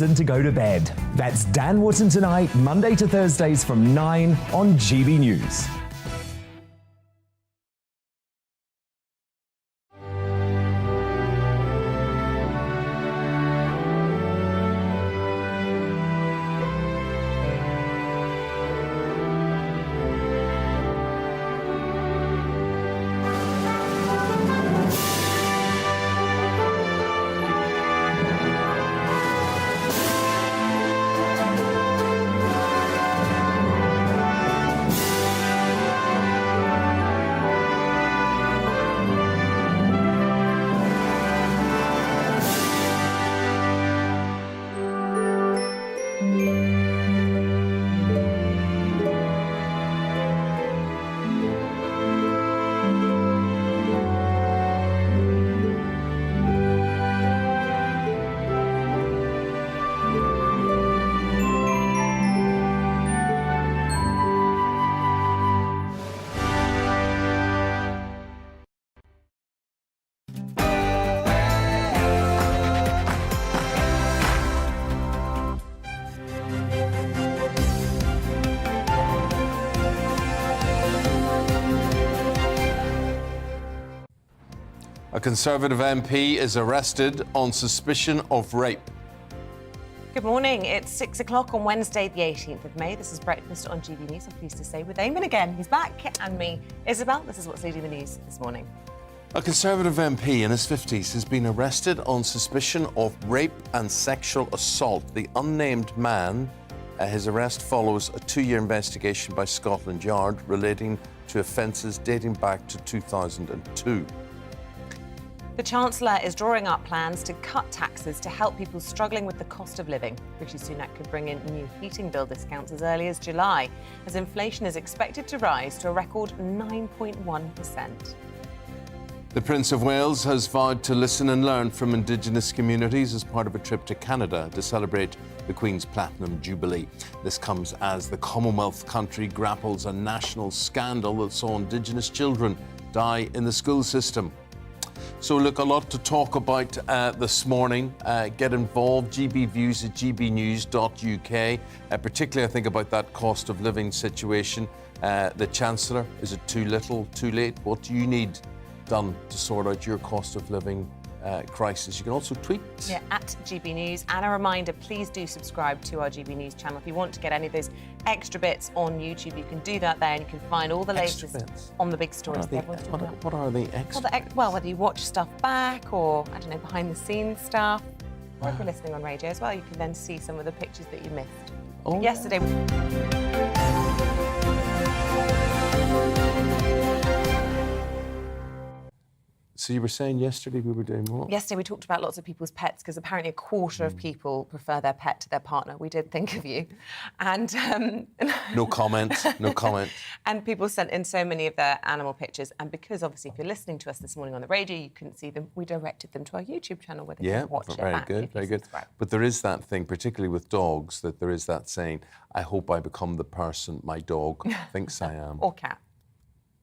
And to go to bed. That's Dan Wootton tonight, Monday to Thursdays from 9 on GB News. A Conservative MP is arrested on suspicion of rape. Good morning. It's 6 o'clock on Wednesday, the 18th of May. This is Breakfast on GB News. I'm pleased to say with Eamonn again. He's back. And me, Isabel. This is what's leading the news this morning. A Conservative MP in his 50s has been arrested on suspicion of rape and sexual assault. The unnamed man, his arrest follows a 2-year investigation by Scotland Yard relating to offences dating back to 2002. The Chancellor is drawing up plans to cut taxes to help people struggling with the cost of living. Rishi Sunak could bring in new heating bill discounts as early as July, as inflation is expected to rise to a record 9.1%. The Prince of Wales has vowed to listen and learn from Indigenous communities as part of a trip to Canada to celebrate the Queen's Platinum Jubilee. This comes as the Commonwealth country grapples a national scandal that saw Indigenous children die in the school system. So look, a lot to talk about this morning. Get involved, gbviews at gbnews.uk. Particularly, I think, about that cost of living situation. The Chancellor, is it too little, too late? What do you need done to sort out your cost of living crisis? You can also tweet. Yeah, at GB News. And a reminder, please do subscribe to our GB News channel. If you want to get any of those extra bits on YouTube, you can do that there, and you can find all the latest on the big stories. What are the extra? Well, whether you watch stuff back or, I don't know, behind the scenes stuff, or if you're listening on radio as well, you can then see some of the pictures that you missed. Oh. Yesterday. So you were saying yesterday we were doing what? Yesterday we talked about lots of people's pets, because apparently a quarter of people prefer their pet to their partner. We did think of you. And No comment, no comment. And people sent in so many of their animal pictures. And because obviously if you're listening to us this morning on the radio, you couldn't see them, we directed them to our YouTube channel where they can watch it back. Very good. But there is that thing, particularly with dogs, that there is that saying, I hope I become the person my dog thinks I am. Or cat.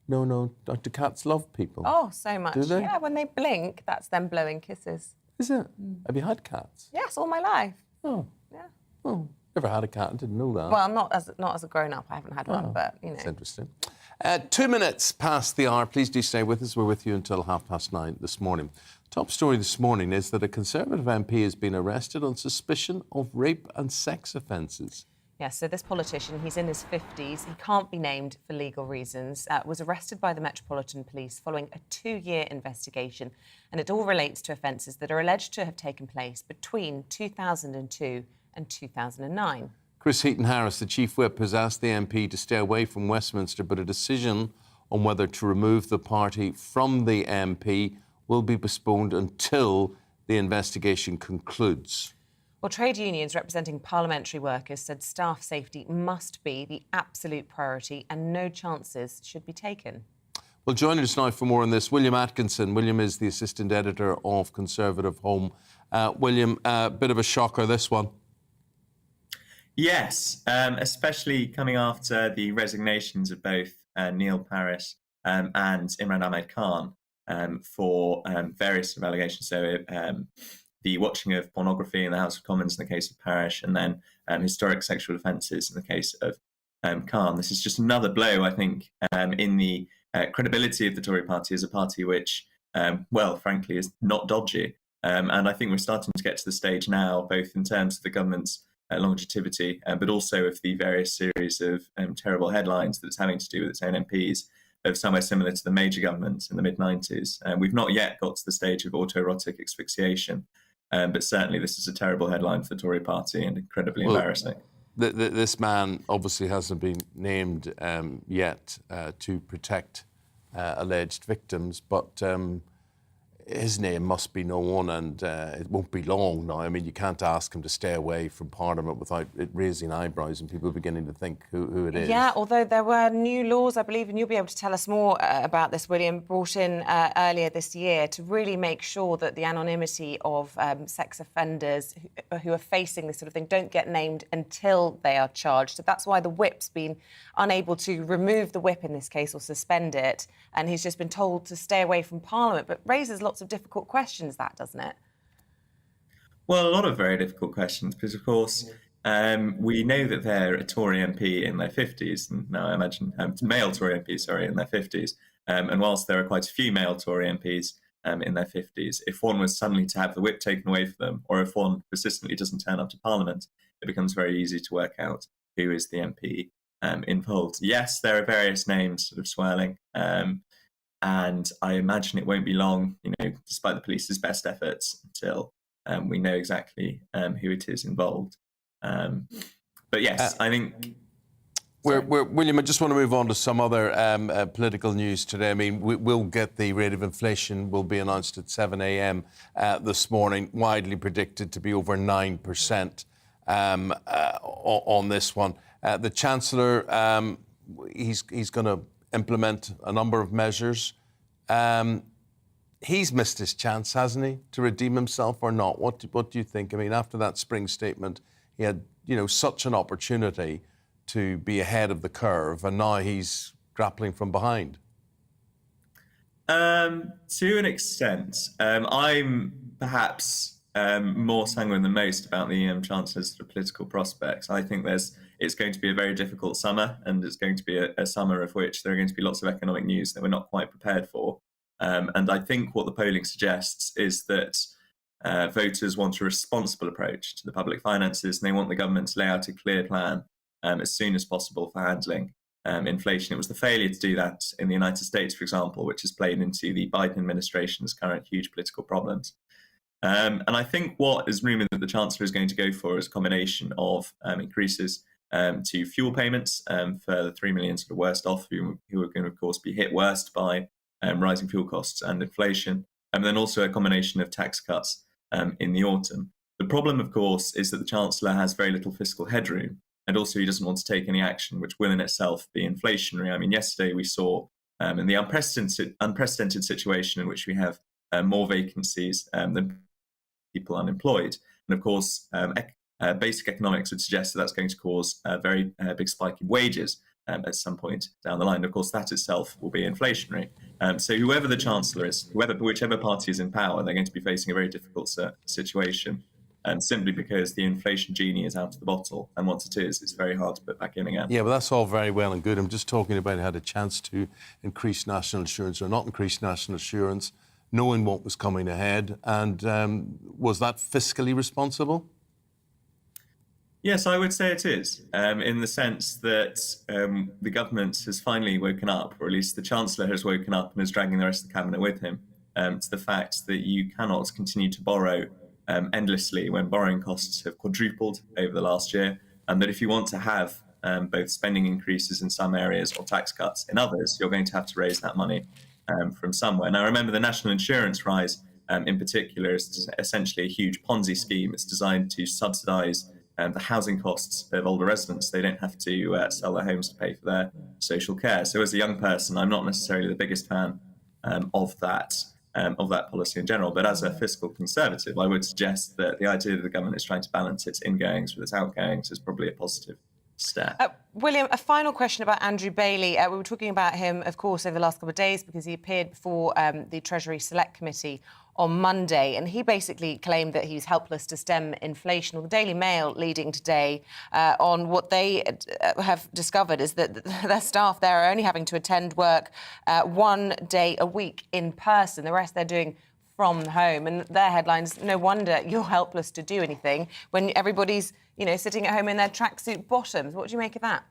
No, do cats love people? Oh, so much. Do they? Yeah, when they blink, that's them blowing kisses. Is it? Have you had cats? Yes, all my life. Oh. Yeah. Oh, never had a cat, I didn't know that. Well, not as a grown-up, I haven't had one, but, you know. That's interesting. 2 minutes past the hour. Please do stay with us. We're with you until 9:30 this morning. Top story this morning is that a Conservative MP has been arrested on suspicion of rape and sex offences. Yes, so this politician, he's in his 50s, he can't be named for legal reasons, was arrested by the Metropolitan Police following a 2-year investigation. And it all relates to offences that are alleged to have taken place between 2002 and 2009. Chris Heaton-Harris, the Chief Whip, has asked the MP to stay away from Westminster, but a decision on whether to remove the party from the MP will be postponed until the investigation concludes. Well, trade unions representing parliamentary workers said staff safety must be the absolute priority and no chances should be taken. Well, joining us now for more on this, William Atkinson. William is the assistant editor of Conservative Home. William, a bit of a shocker, this one. Yes, especially coming after the resignations of both Neil Parish and Imran Ahmed Khan for various allegations. So the watching of pornography in the House of Commons in the case of Parish, and then historic sexual offences in the case of Khan. This is just another blow, I think, in the credibility of the Tory party as a party which, well, frankly, is not dodgy. And I think we're starting to get to the stage now, both in terms of the government's longevity, but also of the various series of terrible headlines that it's having to do with its own MPs, of somewhere similar to the major governments in the mid-90s. We've not yet got to the stage of autoerotic asphyxiation, but certainly this is a terrible headline for the Tory party and incredibly embarrassing. This man obviously hasn't been named yet to protect alleged victims, but his name must be known, and it won't be long now. I mean, you can't ask him to stay away from Parliament without it raising eyebrows and people beginning to think who it is. Yeah, although there were new laws, I believe, and you'll be able to tell us more about this, William, brought in earlier this year to really make sure that the anonymity of sex offenders who are facing this sort of thing don't get named until they are charged. So that's why the whip's been unable to remove the whip in this case or suspend it, and he's just been told to stay away from Parliament, but raises lots of difficult questions, that, doesn't it? Well, a lot of very difficult questions, because, of course, we know that they're a Tory MP in their 50s, and now I imagine male Tory MPs, sorry, in their 50s. And whilst there are quite a few male Tory MPs in their 50s, if one was suddenly to have the whip taken away from them, or if one persistently doesn't turn up to Parliament, it becomes very easy to work out who is the MP involved. Yes, there are various names sort of swirling. And I imagine it won't be long, despite the police's best efforts, until we know exactly who it is involved. But yes, I think... William, I just want to move on to some other political news today. I mean, we'll get the rate of inflation will be announced at 7 a.m. This morning, widely predicted to be over 9% on this one. The Chancellor, he's going to implement a number of measures. He's missed his chance, hasn't he, to redeem himself or not? What do you think? I mean, after that spring statement, he had, such an opportunity to be ahead of the curve, and now he's grappling from behind. To an extent. I'm perhaps more sanguine than most about the Chancellor's political prospects. I think it's going to be a very difficult summer, and it's going to be a summer of which there are going to be lots of economic news that we're not quite prepared for. And I think what the polling suggests is that voters want a responsible approach to the public finances, and they want the government to lay out a clear plan as soon as possible for handling inflation. It was the failure to do that in the United States, for example, which has played into the Biden administration's current huge political problems. And I think what is rumoured that the Chancellor is going to go for is a combination of increases to fuel payments for the 3 million sort of worst off, who are going to, of course, be hit worst by rising fuel costs and inflation, and then also a combination of tax cuts in the autumn. The problem, of course, is that the Chancellor has very little fiscal headroom, and also he doesn't want to take any action which will in itself be inflationary. I mean, yesterday we saw in the unprecedented situation in which we have more vacancies than people unemployed. And of course, basic economics would suggest that that's going to cause a very big spike in wages at some point down the line. Of course, that itself will be inflationary. So whoever the Chancellor is, whichever party is in power, they're going to be facing a very difficult situation, simply because the inflation genie is out of the bottle. And once it is, it's very hard to put back in again. Yeah, but that's all very well and good. I'm just talking about had a chance to increase national insurance or not increase national insurance, knowing what was coming ahead. And was that fiscally responsible? Yes, I would say it is, in the sense that the government has finally woken up, or at least the Chancellor has woken up and is dragging the rest of the Cabinet with him, to the fact that you cannot continue to borrow endlessly when borrowing costs have quadrupled over the last year, and that if you want to have both spending increases in some areas or tax cuts in others, you're going to have to raise that money from somewhere. Now, remember, the national insurance rise in particular is essentially a huge Ponzi scheme. It's designed to subsidise the housing costs of older residents. They don't have to sell their homes to pay for their social care. So as a young person, I'm not necessarily the biggest fan of that policy in general. But as a fiscal conservative, I would suggest that the idea that the government is trying to balance its ingoings with its outgoings is probably a positive step. William, a final question about Andrew Bailey. We were talking about him, of course, over the last couple of days because he appeared before the Treasury Select Committee on Monday, and he basically claimed that he's helpless to stem inflation. Well, the Daily Mail leading today on what they have discovered is that their staff there are only having to attend work 1 day a week in person. The rest they're doing from home. And their headlines, no wonder you're helpless to do anything when everybody's, sitting at home in their tracksuit bottoms. What do you make of that?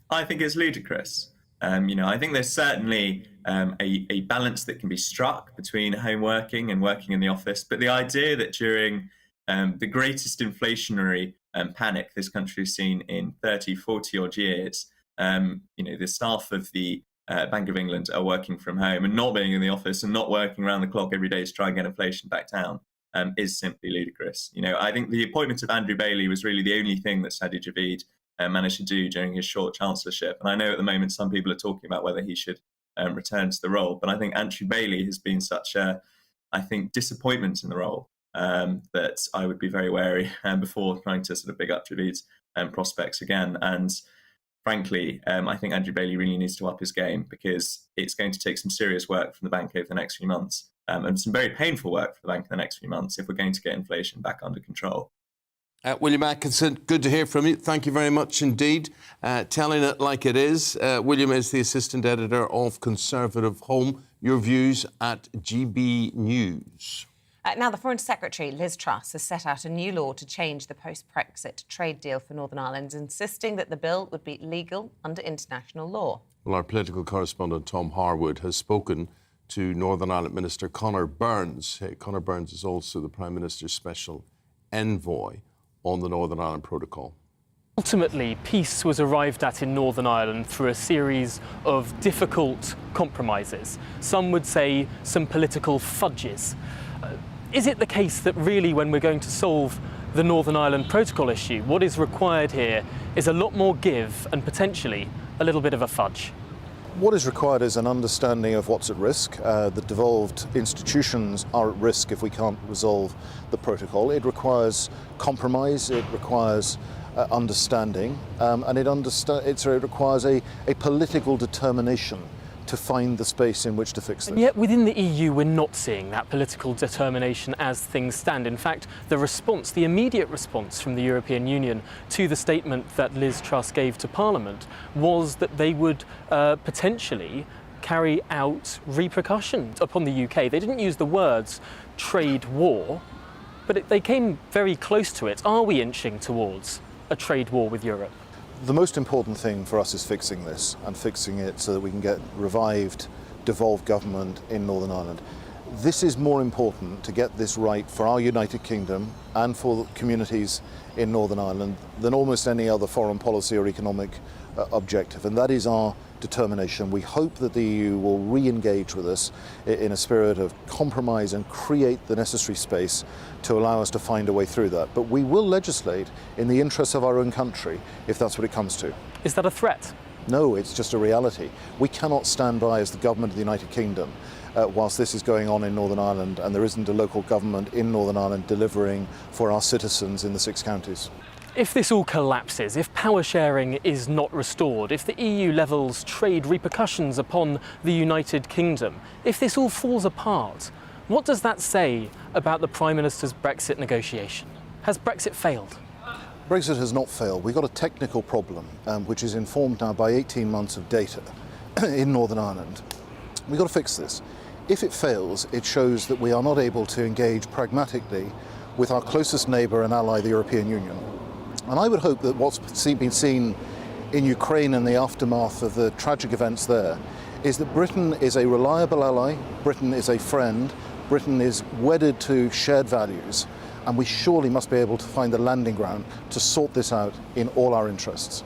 I think it's ludicrous. I think there's certainly a balance that can be struck between home working and working in the office. But the idea that during the greatest inflationary panic this country has seen in 30, 40 odd years, the staff of the Bank of England are working from home and not being in the office and not working around the clock every day to try and get inflation back down is simply ludicrous. I think the appointment of Andrew Bailey was really the only thing that Sajid Javid managed to do during his short chancellorship. And I know at the moment some people are talking about whether he should return to the role. But I think Andrew Bailey has been such a, disappointment in the role that I would be very wary before trying to sort of big up Javid's prospects again. And frankly, I think Andrew Bailey really needs to up his game, because it's going to take some serious work from the bank over the next few months and some very painful work for the bank in the next few months if we're going to get inflation back under control. William Atkinson, good to hear from you. Thank you very much indeed. Telling it like it is. William is the assistant editor of Conservative Home. Your views at GB News. Now, the Foreign Secretary, Liz Truss, has set out a new law to change the post-Brexit trade deal for Northern Ireland, insisting that the bill would be legal under international law. Well, our political correspondent, Tom Harwood, has spoken to Northern Ireland Minister Conor Burns. Conor Burns is also the Prime Minister's special envoy on the Northern Ireland Protocol. Ultimately, peace was arrived at in Northern Ireland through a series of difficult compromises. Some would say some political fudges. Is it the case that really, when we're going to solve the Northern Ireland Protocol issue, what is required here is a lot more give and potentially a little bit of a fudge? What is required is an understanding of what's at risk. The devolved institutions are at risk if we can't resolve the protocol. It requires compromise, it requires understanding, and it requires a political determination to find the space in which to fix this. And yet within the EU we're not seeing that political determination as things stand. In fact, the immediate response from the European Union to the statement that Liz Truss gave to Parliament was that they would potentially carry out repercussions upon the UK. They didn't use the words trade war, but they came very close to it. Are we inching towards a trade war with Europe? The most important thing for us is fixing this, and fixing it so that we can get revived, devolved government in Northern Ireland. This is more important to get this right for our United Kingdom and for communities in Northern Ireland than almost any other foreign policy or economic objective, and that is our determination. We hope that the EU will re-engage with us in a spirit of compromise and create the necessary space to allow us to find a way through that. But we will legislate in the interests of our own country if that's what it comes to. Is that a threat? No, it's just a reality. We cannot stand by as the government of the United Kingdom whilst this is going on in Northern Ireland and there isn't a local government in Northern Ireland delivering for our citizens in the 6 counties. If this all collapses, if power sharing is not restored, if the EU levels trade repercussions upon the United Kingdom, if this all falls apart, what does that say about the Prime Minister's Brexit negotiation? Has Brexit failed? Brexit has not failed. We've got a technical problem, which is informed now by 18 months of data in Northern Ireland. We've got to fix this. If it fails, it shows that we are not able to engage pragmatically with our closest neighbour and ally, the European Union. And I would hope that what's been seen in Ukraine and the aftermath of the tragic events there is that Britain is a reliable ally, Britain is a friend, Britain is wedded to shared values, and we surely must be able to find the landing ground to sort this out in all our interests.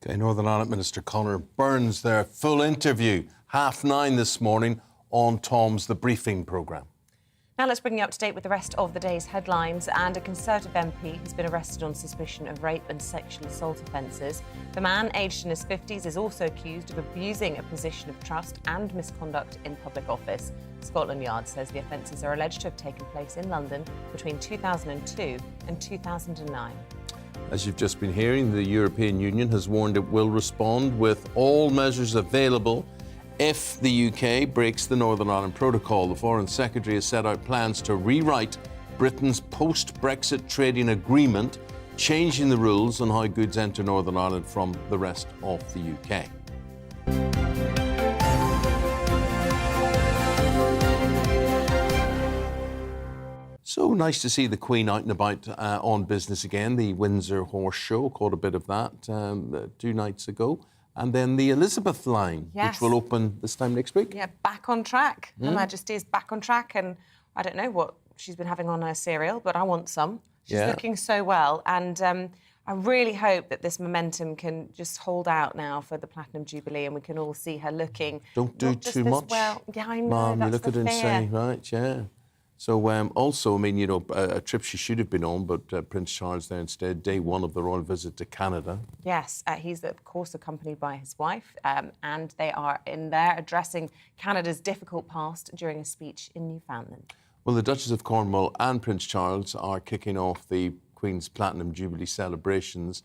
Okay, Northern Ireland Minister Conor Burns there. Full interview, 9:30 this morning on Tom's The Briefing programme. Now let's bring you up to date with the rest of the day's headlines. And a Conservative MP has been arrested on suspicion of rape and sexual assault offences. The man, aged in his 50s, is also accused of abusing a position of trust and misconduct in public office. Scotland Yard says the offences are alleged to have taken place in London between 2002 and 2009. As you've just been hearing, the European Union has warned it will respond with all measures available if the UK breaks the Northern Ireland Protocol. The Foreign Secretary has set out plans to rewrite Britain's post-Brexit trading agreement, changing the rules on how goods enter Northern Ireland from the rest of the UK. So nice to see the Queen out and about on business again. The Windsor Horse Show, caught a bit of that 2 nights ago. And then the Elizabeth line, which will open this time next week. Yeah, back on track. Her Majesty is back on track, and I don't know what she's been having on her cereal, but I want some. She's looking so well, and I really hope that this momentum can just hold out now for the Platinum Jubilee, and we can all see her looking... Don't do too much. Well. Yeah, I know, Mom, you that's look at her and say, right, yeah. So also, I mean, you know, a trip she should have been on, but Prince Charles there instead, day one of the royal visit to Canada. Yes, he's, of course, accompanied by his wife, and they are in there addressing Canada's difficult past during a speech in Newfoundland. Well, the Duchess of Cornwall and Prince Charles are kicking off the Queen's Platinum Jubilee celebrations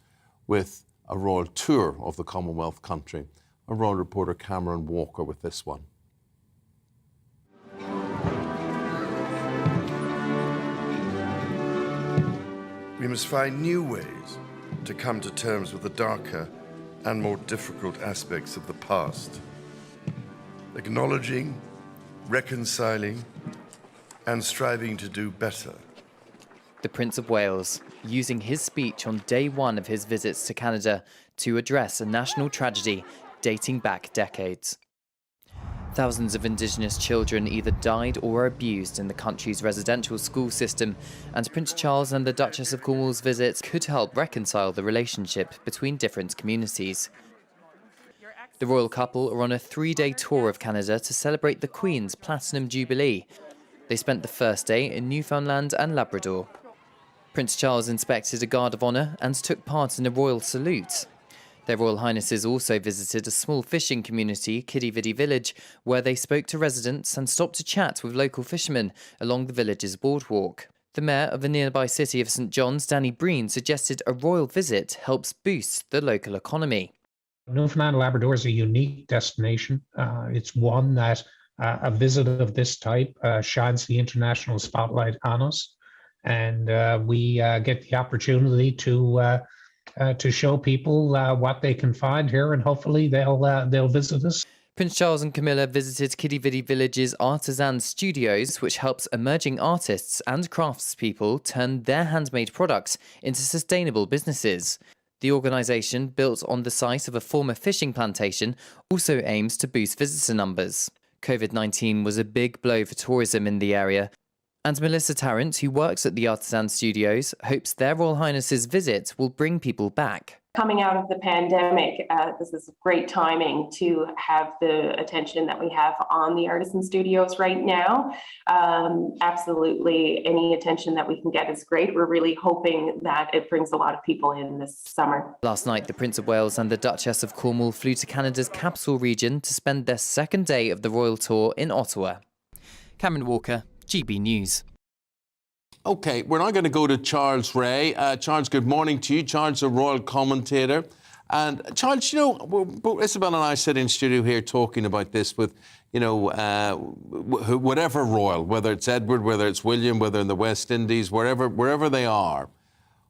with a royal tour of the Commonwealth country. Our royal reporter Cameron Walker with this one. We must find new ways to come to terms with the darker and more difficult aspects of the past, acknowledging, reconciling, and striving to do better. The Prince of Wales, using his speech on day one of his visits to Canada to address a national tragedy dating back decades. Thousands of Indigenous children either died or were abused in the country's residential school system, and Prince Charles and the Duchess of Cornwall's visits could help reconcile the relationship between different communities. The royal couple are on a 3-day tour of Canada to celebrate the Queen's Platinum Jubilee. They spent the first day in Newfoundland and Labrador. Prince Charles inspected a guard of honour and took part in a royal salute. Their Royal Highnesses also visited a small fishing community, Kiddy Viddy Village, where they spoke to residents and stopped to chat with local fishermen along the village's boardwalk. The mayor of the nearby city of St John's, Danny Breen, suggested a royal visit helps boost the local economy. Newfoundland and Labrador is a unique destination. It's one that a visit of this type shines the international spotlight on us, and we get the opportunity to show people what they can find here, and hopefully they'll visit us. Prince Charles and Camilla visited Kiddy Viddy Village's Artisan Studios, which helps emerging artists and craftspeople turn their handmade products into sustainable businesses. The organisation, built on the site of a former fishing plantation, also aims to boost visitor numbers. COVID-19 was a big blow for tourism in the area, and Melissa Tarrant, who works at the Artisan Studios, hopes their Royal Highness's visit will bring people back. Coming out of the pandemic, this is great timing to have the attention that we have on the Artisan Studios right now. Absolutely, any attention that we can get is great. We're really hoping that it brings a lot of people in this summer. Last night, the Prince of Wales and the Duchess of Cornwall flew to Canada's capital region to spend their second day of the royal tour in Ottawa. Cameron Walker, GB News. OK, we're now going to go to Charles Ray. Charles, good morning to you. Charles, a royal commentator. And Charles, you know, Isabel and I sit in studio here talking about this with, you know, whatever royal, whether it's Edward, whether it's William, whether in the West Indies, wherever they are.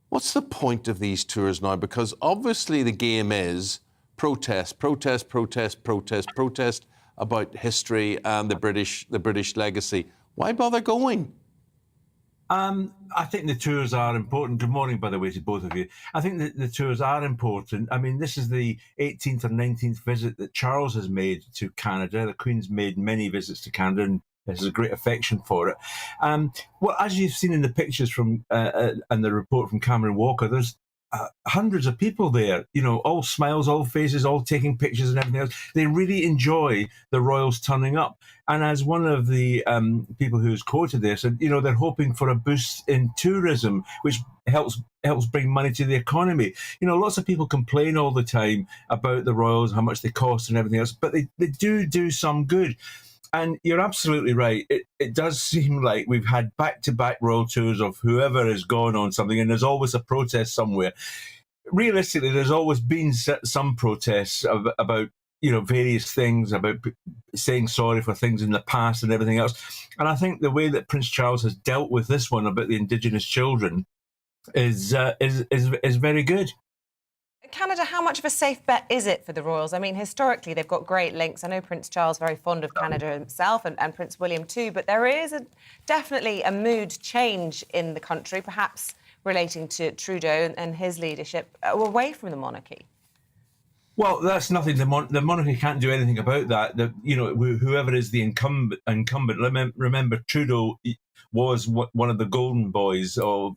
What's the point of these tours now? Because obviously the game is protest about history and the British legacy. Why bother going? I think the tours are important. Good morning, by the way, to both of you. I think that the tours are important. I mean, this is the 18th or 19th visit that Charles has made to Canada. The Queen's made many visits to Canada and has a great affection for it. Well, as you've seen in the pictures from and the report from Cameron Walker, there's hundreds of people there, you know, all smiles, all faces, all taking pictures and everything else. They really enjoy the royals turning up. And as one of the people who's quoted this, said, you know, they're hoping for a boost in tourism, which helps bring money to the economy. You know, lots of people complain all the time about the royals, how much they cost and everything else, but they do some good. And you're absolutely right. It does seem like we've had back-to-back royal tours of whoever has gone on something, and there's always a protest somewhere. Realistically, there's always been some protests about, various things about saying sorry for things in the past and everything else. And I think the way that Prince Charles has dealt with this one about the Indigenous children is very good. Canada, how much of a safe bet is it for the royals? I mean, historically, they've got great links. I know Prince Charles is very fond of Canada himself, and Prince William too, but there is definitely a mood change in the country, perhaps relating to Trudeau and his leadership away from the monarchy. Well, that's nothing. The monarchy can't do anything about that. Whoever is the incumbent. Remember, Trudeau was one of the golden boys of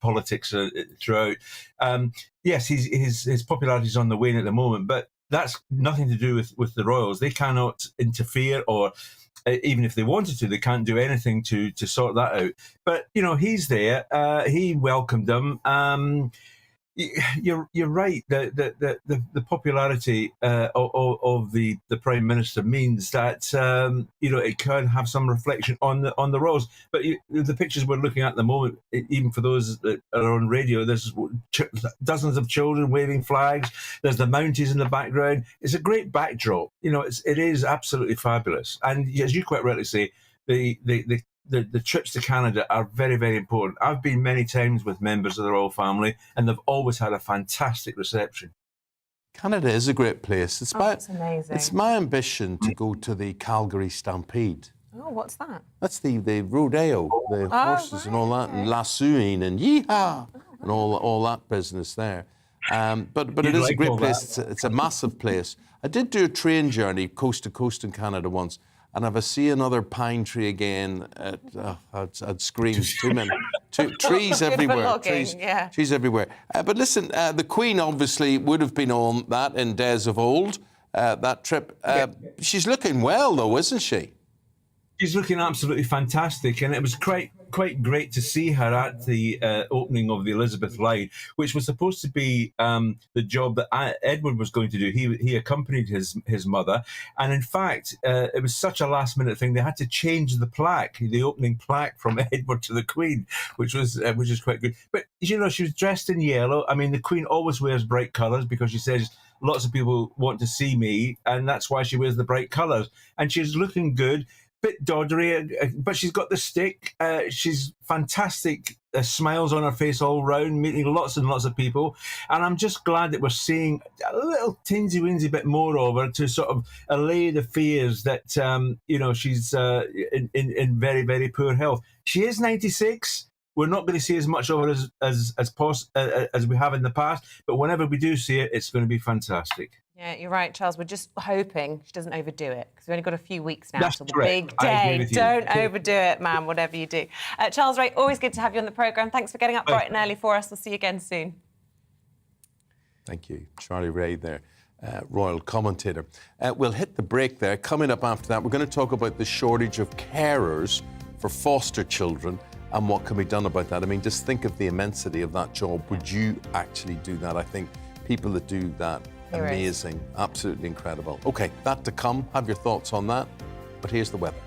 politics throughout. Yes, his popularity is on the wane at the moment, but that's nothing to do with the royals. They cannot interfere, or even if they wanted to, they can't do anything to sort that out. But he's there. He welcomed them. You're right. The popularity of the Prime Minister means that it can have some reflection on the royals. But the pictures we're looking at the moment, even for those that are on radio, there's dozens of children waving flags. There's the Mounties in the background. It's a great backdrop. It is absolutely fabulous. And as you quite rightly say, the trips to Canada are very, very important. I've been many times with members of the royal family, and they've always had a fantastic reception. Canada is a great place. It's amazing. It's my ambition to go to the Calgary Stampede. Oh, what's that? That's the rodeo, the horses and all that, and lassoing and yeehaw, and all that business there. But it is a great place. It's a massive place. I did do a train journey coast to coast in Canada once. And if I see another pine tree again, I'd scream. Too many trees everywhere. Trees everywhere. But listen, the Queen obviously would have been on that in days of old. That trip. She's looking well, though, isn't she? She's looking absolutely fantastic, and it was quite great to see her at the opening of the Elizabeth Line, which was supposed to be the job that Edward was going to do. He accompanied his mother, and in fact, it was such a last-minute thing. They had to change the opening plaque from Edward to the Queen, which is quite good. But she was dressed in yellow. I mean, the Queen always wears bright colours because she says lots of people want to see me, and that's why she wears the bright colours. And she's looking good. Bit doddery, but she's got the stick. She's fantastic. Smiles on her face all round, meeting lots and lots of people. And I'm just glad that we're seeing a little tinsy-winsy bit more of her to sort of allay the fears that, she's in very, very poor health. She is 96. We're not going to see as much of her as we have in the past. But whenever we do see it, it's going to be fantastic. Yeah, you're right, Charles. We're just hoping she doesn't overdo it, because we've only got a few weeks now till the big day. Don't overdo it, man, whatever you do. Charles Ray, always good to have you on the programme. Thanks for getting up bright and early for us. We'll see you again soon. Thank you. Charlie Ray there, royal commentator. We'll hit the break there. Coming up after that, we're going to talk about the shortage of carers for foster children and what can be done about that. I mean, just think of the immensity of that job. Would you actually do that? I think people that do that, amazing, absolutely incredible. OK, that to come. Have your thoughts on that. But here's the weather.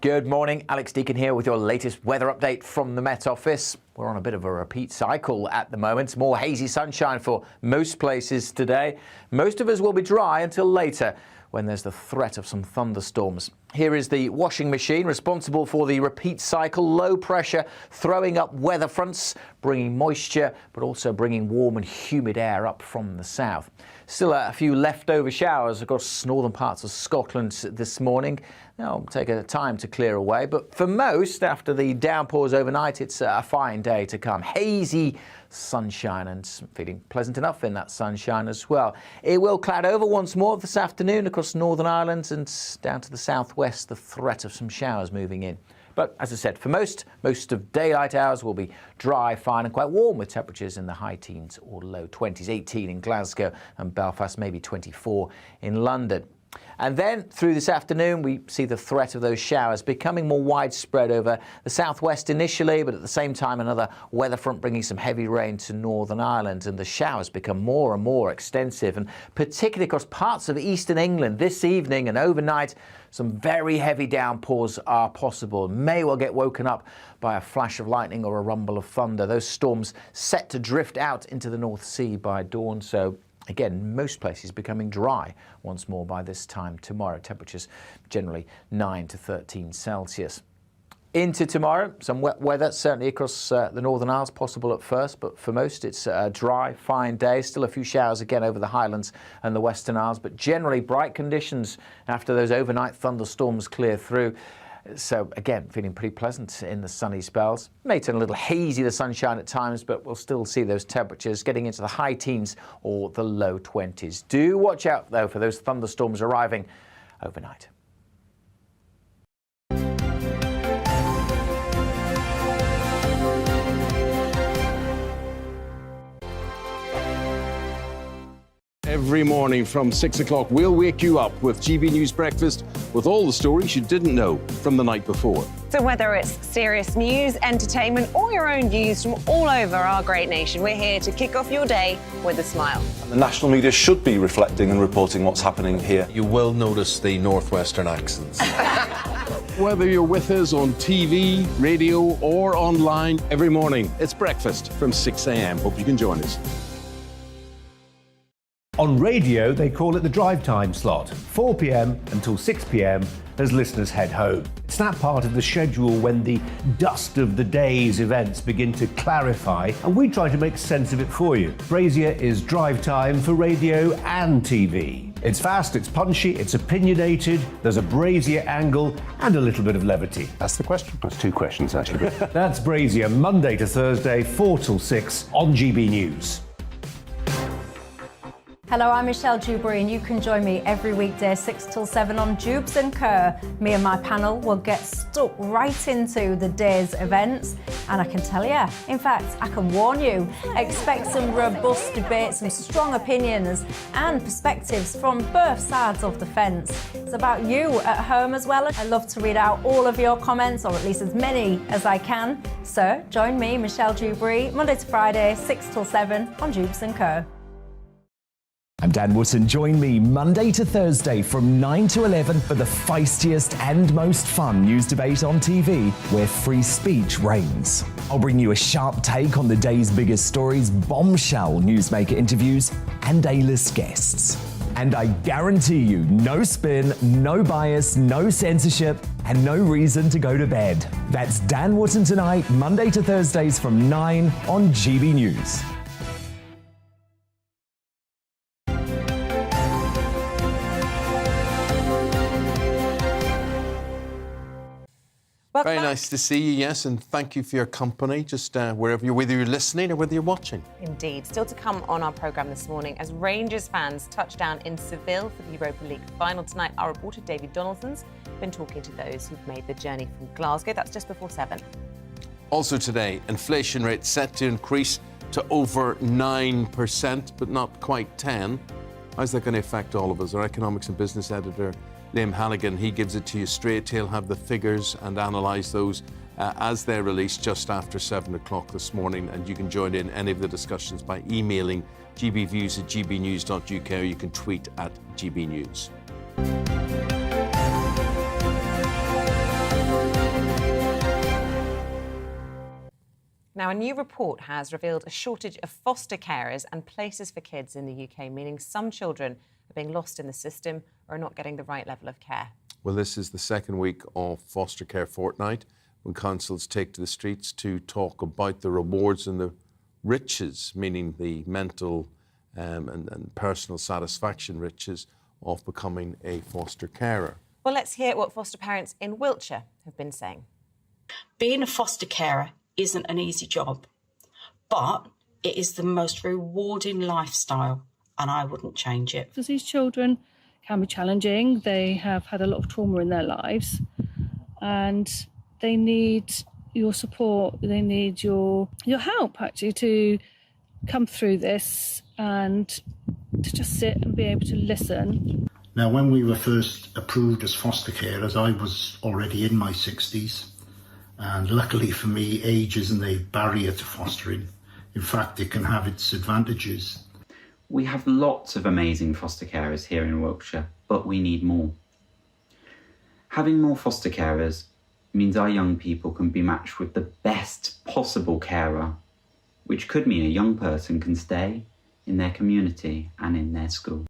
Good morning, Alex Deakin here with your latest weather update from the Met Office. We're on a bit of a repeat cycle at the moment. More hazy sunshine for most places today. Most of us will be dry until later, when there's the threat of some thunderstorms. Here is the washing machine responsible for the repeat cycle. Low pressure throwing up weather fronts, bringing moisture, but also bringing warm and humid air up from the south. Still a few leftover showers across northern parts of Scotland this morning. They'll take a time to clear away, but for most, after the downpours overnight, it's a fine day to come. Hazy sunshine and feeling pleasant enough in that sunshine as well. It will cloud over once more this afternoon across Northern Ireland and down to the southwest, the threat of some showers moving in. But as I said, for most of daylight hours will be dry, fine and quite warm, with temperatures in the high teens or low 20s, 18 in Glasgow and Belfast, maybe 24 in London. And then through this afternoon, we see the threat of those showers becoming more widespread over the southwest initially, but at the same time, another weather front bringing some heavy rain to Northern Ireland, and the showers become more and more extensive, and particularly across parts of eastern England this evening and overnight. Some very heavy downpours are possible. May well get woken up by a flash of lightning or a rumble of thunder. Those storms set to drift out into the North Sea by dawn, so Again, most places becoming dry once more by this time tomorrow. Temperatures generally 9 to 13 Celsius. Into tomorrow, some wet weather, certainly across the Northern Isles, possible at first, but for most it's a dry, fine day. Still a few showers again over the Highlands and the Western Isles, but generally bright conditions after those overnight thunderstorms clear through. So again, feeling pretty pleasant in the sunny spells. May turn a little hazy, the sunshine at times, but we'll still see those temperatures getting into the high teens or the low 20s. Do watch out, though, for those thunderstorms arriving overnight. Every morning from 6 o'clock, we'll wake you up with GB News Breakfast with all the stories you didn't know from the night before. So whether it's serious news, entertainment, or your own views from all over our great nation, we're here to kick off your day with a smile. The national media should be reflecting and reporting what's happening here. You will notice the northwestern accents. Whether you're with us on TV, radio, or online, every morning, it's breakfast from 6 a.m. Hope you can join us. On radio, they call it the drive time slot, 4 p.m. until 6 p.m. as listeners head home. It's that part of the schedule when the dust of the day's events begin to clarify, and we try to make sense of it for you. Brazier is drive time for radio and TV. It's fast, it's punchy, it's opinionated, there's a Brazier angle, and a little bit of levity. That's the question. That's two questions, actually. That's Brazier, Monday to Thursday, 4 till 6 on GB News. Hello, I'm Michelle Dewberry, and you can join me every weekday 6 till 7 on Jubes and Kerr. Me and my panel will get stuck right into the day's events, and I can tell you, in fact, I can warn you, expect some robust debate, some strong opinions and perspectives from both sides of the fence. It's about you at home as well. I love to read out all of your comments, or at least as many as I can. So join me, Michelle Dewberry, Monday to Friday, 6 till 7 on Jubes and Kerr. I'm Dan Wootton. Join me Monday to Thursday from 9 to 11 for the feistiest and most fun news debate on TV, where free speech reigns. I'll bring you a sharp take on the day's biggest stories, bombshell newsmaker interviews, and A-list guests. And I guarantee you, no spin, no bias, no censorship, and no reason to go to bed. That's Dan Wootton Tonight, Monday to Thursdays from 9 on GB News. Very nice to see you, yes, and thank you for your company, just wherever you're, whether you're listening or whether you're watching. Indeed. Still to come on our programme this morning, as Rangers fans touch down in Seville for the Europa League final tonight, our reporter David Donaldson's been talking to those who've made the journey from Glasgow. That's just before 7. Also today, inflation rate set to increase to over 9%, but not quite 10%. How's that going to affect all of us? Our economics and business editor, Liam Hannigan, he gives it to you straight. He'll have the figures and analyse those as they're released just after 7 o'clock this morning. And you can join in any of the discussions by emailing gbviews@gbnews.uk, or you can tweet at gbnews. Now, a new report has revealed a shortage of foster carers and places for kids in the UK, meaning some children are being lost in the system or are not getting the right level of care. Well, this is the second week of Foster Care Fortnight, when councils take to the streets to talk about the rewards and the riches, meaning the mental and personal satisfaction riches of becoming a foster carer. Well, let's hear what foster parents in Wiltshire have been saying. Being a foster carer isn't an easy job, but it is the most rewarding lifestyle, and I wouldn't change it. Because these children can be challenging. They have had a lot of trauma in their lives, and they need your support. They need your help, actually, to come through this and to just sit and be able to listen. Now, when we were first approved as foster carers, I was already in my 60s. And luckily for me, age isn't a barrier to fostering. In fact, it can have its advantages. We have lots of amazing foster carers here in Wiltshire, but we need more. Having more foster carers means our young people can be matched with the best possible carer, which could mean a young person can stay in their community and in their school.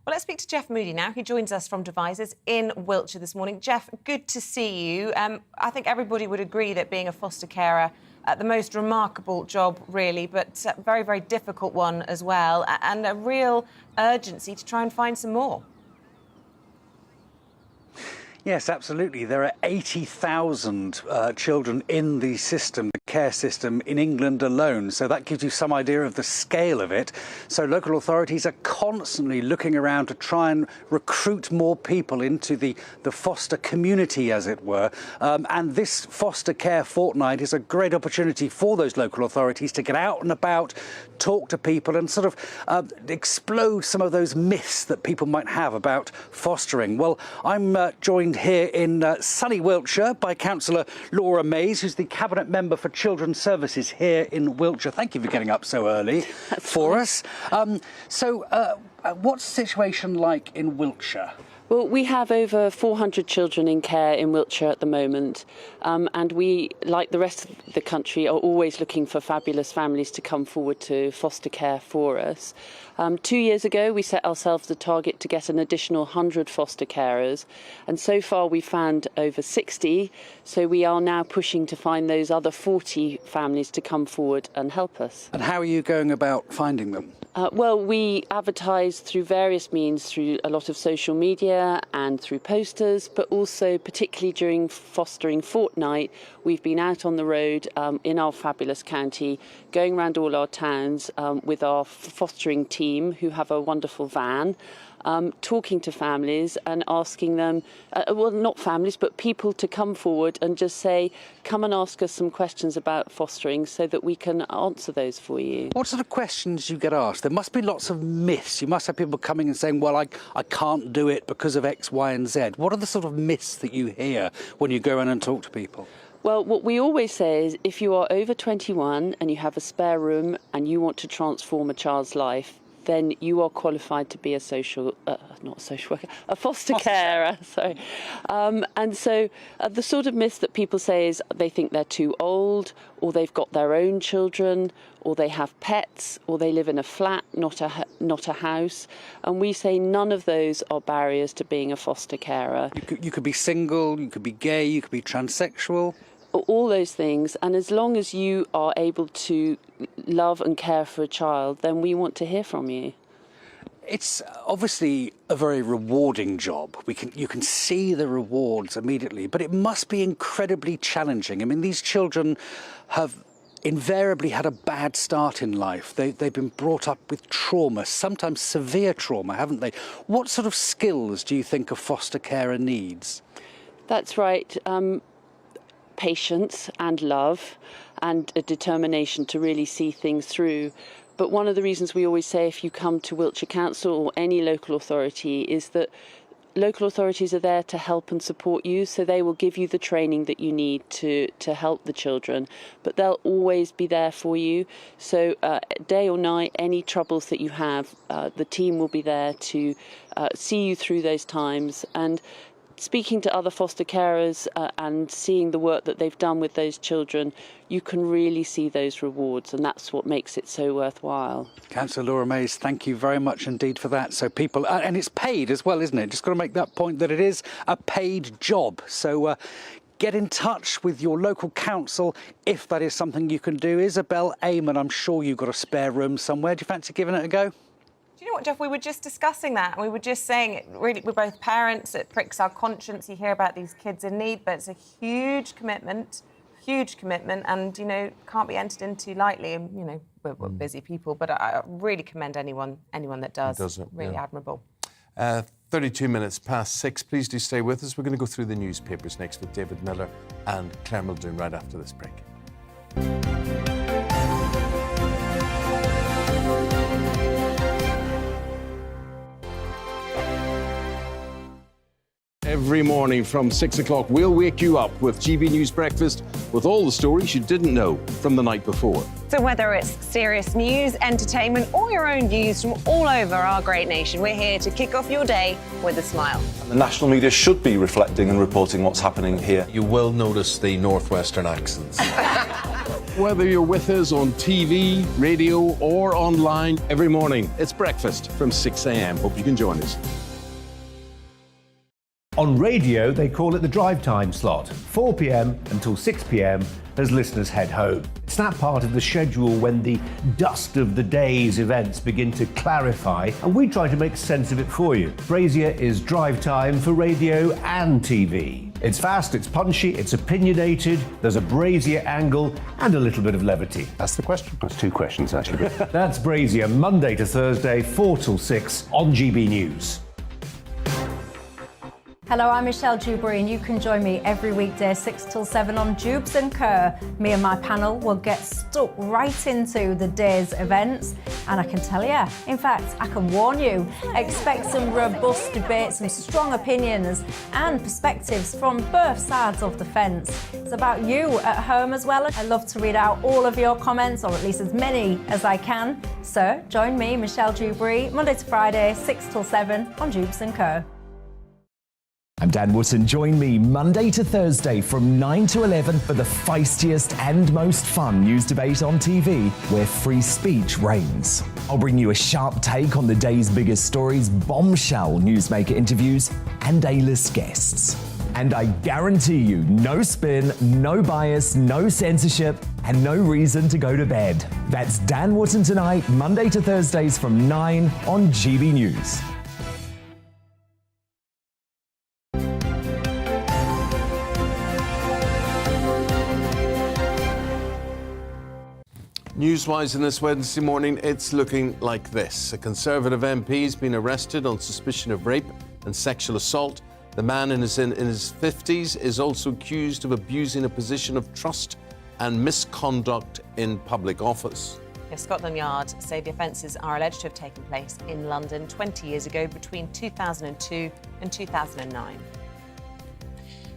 Well, let's speak to Jeff Moody now. He joins us from Devizes in Wiltshire this morning. Jeff, good to see you. I think everybody would agree that being a foster carer, the most remarkable job, really, but a very, very difficult one as well, and a real urgency to try and find some more. Yes, absolutely. There are 80,000 children in the system, the care system in England alone. So that gives you some idea of the scale of it. So local authorities are constantly looking around to try and recruit more people into the foster community, as it were. And this foster care fortnight is a great opportunity for those local authorities to get out and about, talk to people and sort of explode some of those myths that people might have about fostering. Well, I'm joined here in sunny Wiltshire by Councillor Laura Mays, who's the Cabinet Member for Children's Services here in Wiltshire. Thank you for getting up so early for us. What's the situation like in Wiltshire? Well, we have over 400 children in care in Wiltshire at the moment, and we, like the rest of the country, are always looking for fabulous families to come forward to foster care for us. 2 years ago, we set ourselves the target to get an additional 100 foster carers, and so far we found over 60, so we are now pushing to find those other 40 families to come forward and help us. And how are you going about finding them? Well, we advertise through various means, through a lot of social media and through posters, but also particularly during Fostering Fortnight, we've been out on the road in our fabulous county, going around all our towns with our fostering team, who have a wonderful van, talking to families and asking them, well, not families, but people to come forward and just say, come and ask us some questions about fostering so that we can answer those for you. What sort of questions do you get asked? There must be lots of myths. You must have people coming and saying, well, I can't do it because of X, Y and Z. What are the sort of myths that you hear when you go around and talk to people? Well, what we always say is if you are over 21 and you have a spare room and you want to transform a child's life, then you are qualified to be a a foster carer. Sorry. And so the sort of myths that people say is they think they're too old, or they've got their own children, or they have pets, or they live in a flat, not a house. And we say none of those are barriers to being a foster carer. You could be single, you could be gay, you could be transsexual. All those things, and as long as you are able to love and care for a child, then we want to hear from you. It's obviously a very rewarding job. You can see the rewards immediately, but it must be incredibly challenging. I mean, these children have invariably had a bad start in life. They've been brought up with trauma, sometimes severe trauma, haven't they? What sort of skills do you think a foster carer needs? That's right. Patience and love and a determination to really see things through. But one of the reasons we always say if you come to Wiltshire Council or any local authority is that local authorities are there to help and support you, so they will give you the training that you need to help the children, but they'll always be there for you. So day or night, any troubles that you have, the team will be there to see you through those times. And speaking to other foster carers and seeing the work that they've done with those children, you can really see those rewards, and that's what makes it so worthwhile. Councillor Laura Mays, thank you very much indeed for that. So people, and it's paid as well, isn't it? Just got to make that point that it is a paid job. So get in touch with your local council if that is something you can do. Isabel, Eamonn, I'm sure you've got a spare room somewhere. Do you fancy giving it a go? Do you know what, Jeff? We were just discussing that. And we were just saying, really, we're both parents. It pricks our conscience. You hear about these kids in need, but it's a huge commitment, and, you know, can't be entered into lightly. And, you know, we're busy people, but I really commend anyone that does. Really admirable. 32 minutes past 6. Please do stay with us. We're going to go through the newspapers next with David Miller and Claire Muldoon right after this break. Every morning from 6 o'clock, we'll wake you up with GB News Breakfast with all the stories you didn't know from the night before. So whether it's serious news, entertainment, or your own views from all over our great nation, we're here to kick off your day with a smile. The national media should be reflecting and reporting what's happening here. You will notice the northwestern accents. Whether you're with us on TV, radio, or online every morning, it's breakfast from 6 a.m. Hope you can join us. On radio, they call it the drive time slot, 4 p.m. until 6 p.m. as listeners head home. It's that part of the schedule when the dust of the day's events begin to clarify, and we try to make sense of it for you. Brazier is drive time for radio and TV. It's fast, it's punchy, it's opinionated, there's a Brazier angle and a little bit of levity. That's the question. That's two questions, actually. That's Brazier, Monday to Thursday, 4 till 6 on GB News. Hello, I'm Michelle Dewberry, and you can join me every weekday 6 till 7 on Jubes and Kerr. Me and my panel will get stuck right into the day's events, and I can tell you, in fact, I can warn you, expect some robust debate, some strong opinions and perspectives from both sides of the fence. It's about you at home as well. I love to read out all of your comments, or at least as many as I can. So join me, Michelle Dewberry, Monday to Friday, 6 till 7 on Jubes and Kerr. I'm Dan Wootton. Join me Monday to Thursday from 9 to 11 for the feistiest and most fun news debate on TV, where free speech reigns. I'll bring you a sharp take on the day's biggest stories, bombshell newsmaker interviews, and A-list guests. And I guarantee you, no spin, no bias, no censorship, and no reason to go to bed. That's Dan Wootton tonight, Monday to Thursdays from 9 on GB News. News-wise in this Wednesday morning, it's looking like this. A Conservative MP has been arrested on suspicion of rape and sexual assault. The man in his 50s is also accused of abusing a position of trust and misconduct in public office. Scotland Yard say the offences are alleged to have taken place in London 20 years ago, between 2002 and 2009.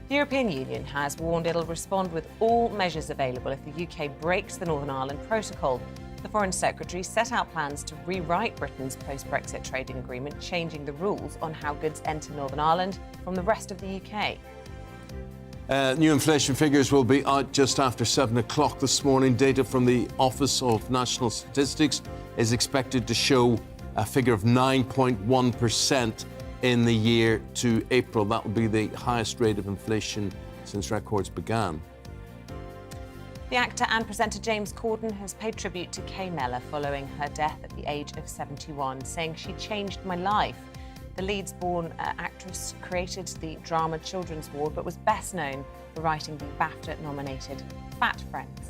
The European Union has warned it'll respond with all measures available if the UK breaks the Northern Ireland Protocol. The Foreign Secretary set out plans to rewrite Britain's post-Brexit trading agreement, changing the rules on how goods enter Northern Ireland from the rest of the UK. New inflation figures will be out just after 7 o'clock this morning. Data from the Office of National Statistics is expected to show a figure of 9.1% in the year to April. That will be the highest rate of inflation since records began. The actor and presenter James Corden has paid tribute to Kay Mellor following her death at the age of 71, saying she changed my life. The Leeds-born actress created the drama Children's Ward, but was best known for writing the BAFTA-nominated Fat Friends.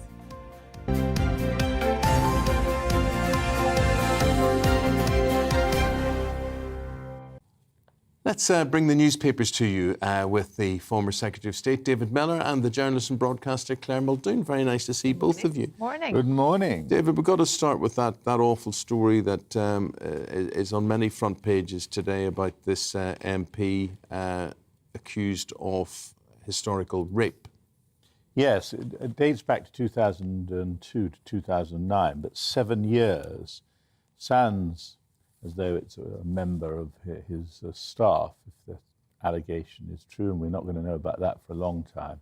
Let's bring the newspapers to you with the former Secretary of State, David Miller, and the journalist and broadcaster, Claire Muldoon. Very nice to see both of you. Morning. Good morning. David, we've got to start with that awful story that is on many front pages today about this MP accused of historical rape. Yes, it dates back to 2002 to 2009, but 7 years sounds as though it's a member of his staff, if the allegation is true, and we're not going to know about that for a long time.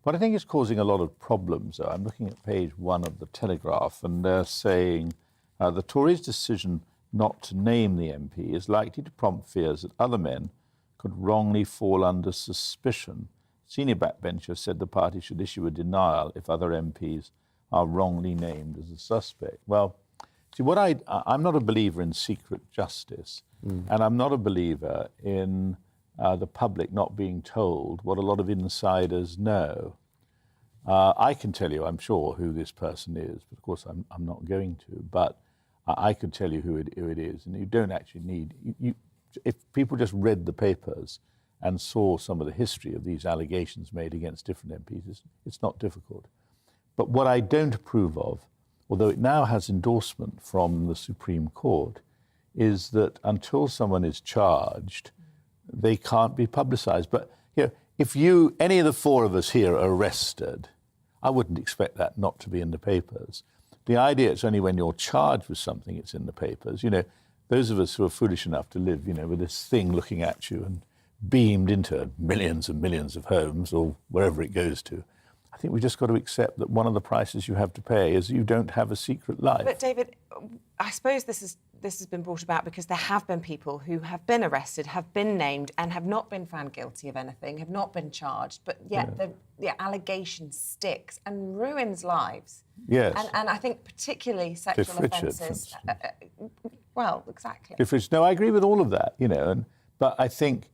What I think is causing a lot of problems, though, I'm looking at page 1 of the Telegraph, and they're saying the Tories' decision not to name the MP is likely to prompt fears that other men could wrongly fall under suspicion. Senior backbencher said the party should issue a denial if other MPs are wrongly named as a suspect. Well, see, I'm not a believer in secret justice, and I'm not a believer in the public not being told what a lot of insiders know. I can tell you, I'm sure, who this person is, but of course I'm not going to, but I could tell you who it is, and you don't actually need... if people just read the papers and saw some of the history of these allegations made against different MPs, it's not difficult. But what I don't approve of, although it now has endorsement from the Supreme Court, is that until someone is charged, they can't be publicised. But if any of the four of us here are arrested, I wouldn't expect that not to be in the papers. The idea it's only when you're charged with something it's in the papers. Those of us who are foolish enough to live, with this thing looking at you and beamed into millions and millions of homes or wherever it goes to, I think we've just got to accept that one of the prices you have to pay is you don't have a secret life. But David, I suppose this has been brought about because there have been people who have been arrested, have been named, and have not been found guilty of anything, have not been charged, but yet the allegation sticks and ruins lives. Yes. And I think particularly sexual offences. Well, exactly. Cliff Richard. No, I agree with all of that, but I think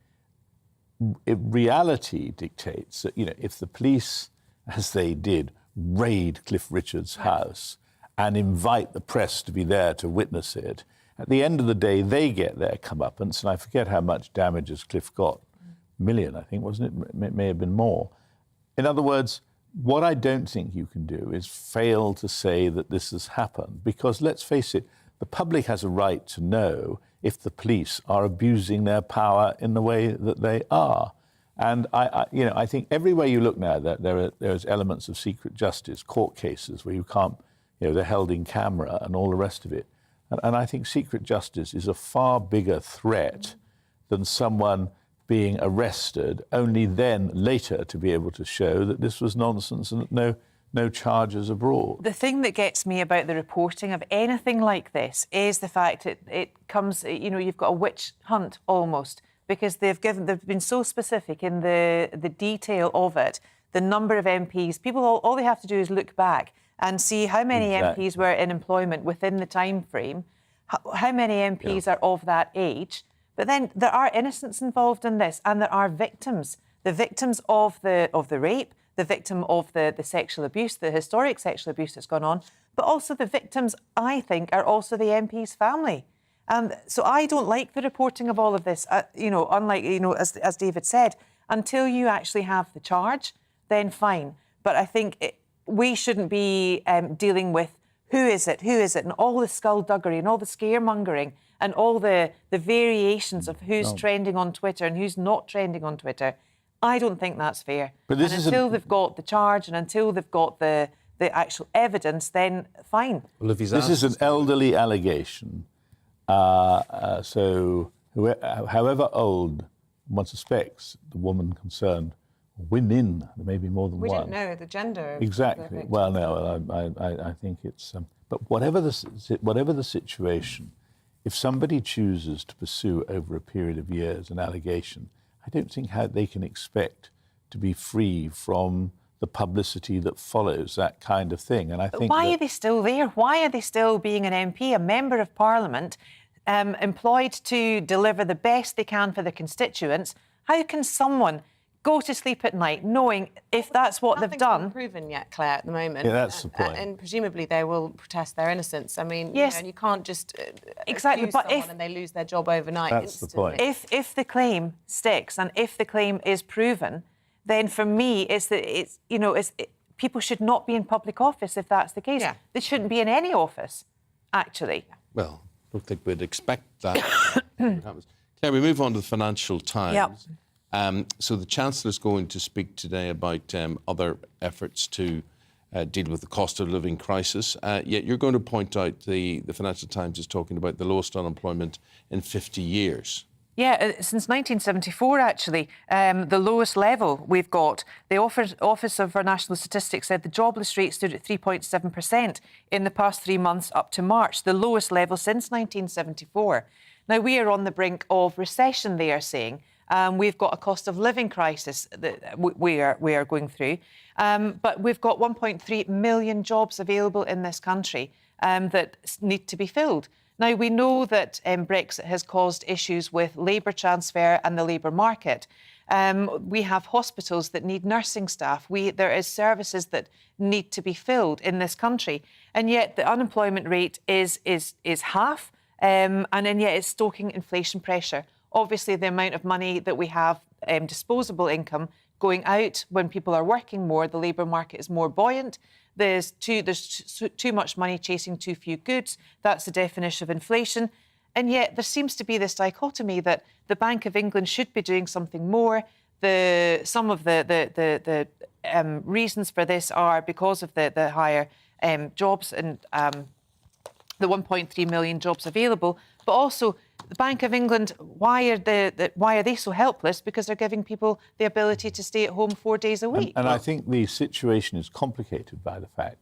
reality dictates that, if the police, as they did, raid Cliff Richard's house and invite the press to be there to witness it, at the end of the day, they get their comeuppance, and I forget how much damages Cliff got. $1 million, I think, wasn't it? It may have been more. In other words, what I don't think you can do is fail to say that this has happened, because let's face it, the public has a right to know if the police are abusing their power in the way that they are. And I think everywhere you look now, there's elements of secret justice, court cases where you can't, they're held in camera and all the rest of it. And I think secret justice is a far bigger threat than someone being arrested, only then later to be able to show that this was nonsense and that no charges are brought. The thing that gets me about the reporting of anything like this is the fact that it comes, you've got a witch hunt almost, because they've been so specific in the detail of it, the number of MPs. People, all they have to do is look back and see how many MPs were in employment within the time frame, how many MPs are of that age. But then there are innocents involved in this, and there are victims. The victims of the rape, the victim of the sexual abuse, the historic sexual abuse that's gone on, but also the victims, I think, are also the MP's family. So I don't like the reporting of all of this, unlike, as David said, until you actually have the charge, then fine. But I think we shouldn't be dealing with who is it, and all the skullduggery and all the scaremongering and all the variations of who's trending on Twitter and who's not trending on Twitter. I don't think that's fair. But until they've got the charge and until they've got the actual evidence, then fine. Well, this is an elderly allegation. So however old one suspects the woman concerned, women, there may be more than one. We don't know the gender. Exactly. Well, no, I think it's... but whatever the situation, if somebody chooses to pursue over a period of years an allegation, I don't think how they can expect to be free from the publicity that follows that kind of thing. And I think why are they still there? Why are they still being an MP, a member of Parliament, employed to deliver the best they can for their constituents? How can someone go to sleep at night knowing if that's what they've done? Nothing's been proven yet, Claire, at the moment. Yeah, that's the point. And presumably they will protest their innocence. I mean, yes, and you can't just exactly. accuse someone and they lose their job overnight. That's instantly. the point. If the claim sticks and if the claim is proven, then for me, people should not be in public office if that's the case. Yeah. They shouldn't be in any office, actually. Well, I don't think we'd expect that. Claire, we move on to the Financial Times. Yep. So the Chancellor is going to speak today about other efforts to deal with the cost of living crisis. Yet you're going to point out the Financial Times is talking about the lowest unemployment in 50 years. Yeah, since 1974, actually, the lowest level we've got. The Office of National Statistics said the jobless rate stood at 3.7% in the past 3 months up to March, the lowest level since 1974. Now, we are on the brink of recession, they are saying. We've got a cost of living crisis that we are going through. But we've got 1.3 million jobs available in this country that need to be filled. Now, we know that Brexit has caused issues with labour transfer and the labour market. We have hospitals that need nursing staff. There is services that need to be filled in this country. And yet the unemployment rate is half, and then yet it's stoking inflation pressure. Obviously, the amount of money that we have, disposable income, going out when people are working more, the labour market is more buoyant. There's too much money chasing too few goods. That's the definition of inflation. And yet there seems to be this dichotomy that the Bank of England should be doing something more. Some of the reasons for this are because of the higher jobs and the 1.3 million jobs available, but also the Bank of England, why are they so helpless? Because they're giving people the ability to stay at home 4 days a week. And I think the situation is complicated by the fact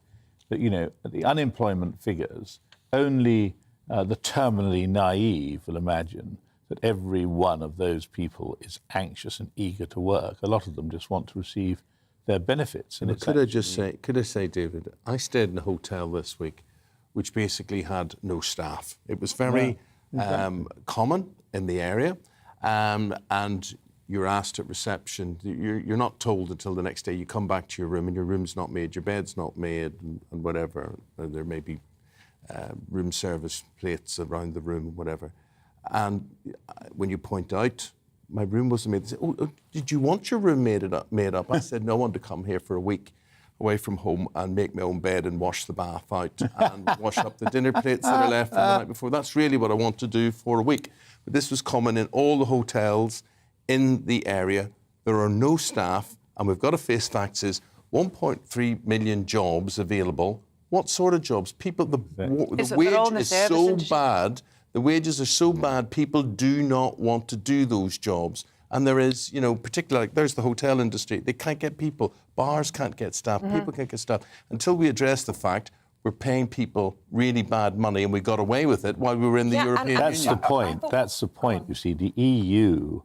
that, you know, the unemployment figures, only the terminally naive will imagine that every one of those people is anxious and eager to work. A lot of them just want to receive their benefits. And could I say, David, I stayed in a hotel this week which basically had no staff. It was very common in the area, and you're asked at reception, you're not told until the next day. You come back to your room and your room's not made, your bed's not made, and whatever. There may be room service plates around the room, whatever. And when you point out, my room wasn't made, they say, oh, did you want your room made up? I said, no, I want to come here for a week away from home and make my own bed and wash the bath out and wash up the dinner plates that are left from the night before. That's really what I want to do for a week. But this was common in all the hotels in the area. There are no staff, and we've got to face facts. Is 1.3 million jobs available. What sort of jobs? People, the wage is so bad. The wages are so bad, people do not want to do those jobs. And there is, you know, particularly, like, there's the hotel industry. They can't get people. Bars can't get staff. People can't get staff. Until we address the fact we're paying people really bad money, and we got away with it while we were in the European Union. That's the point. That's the point. You see, the EU,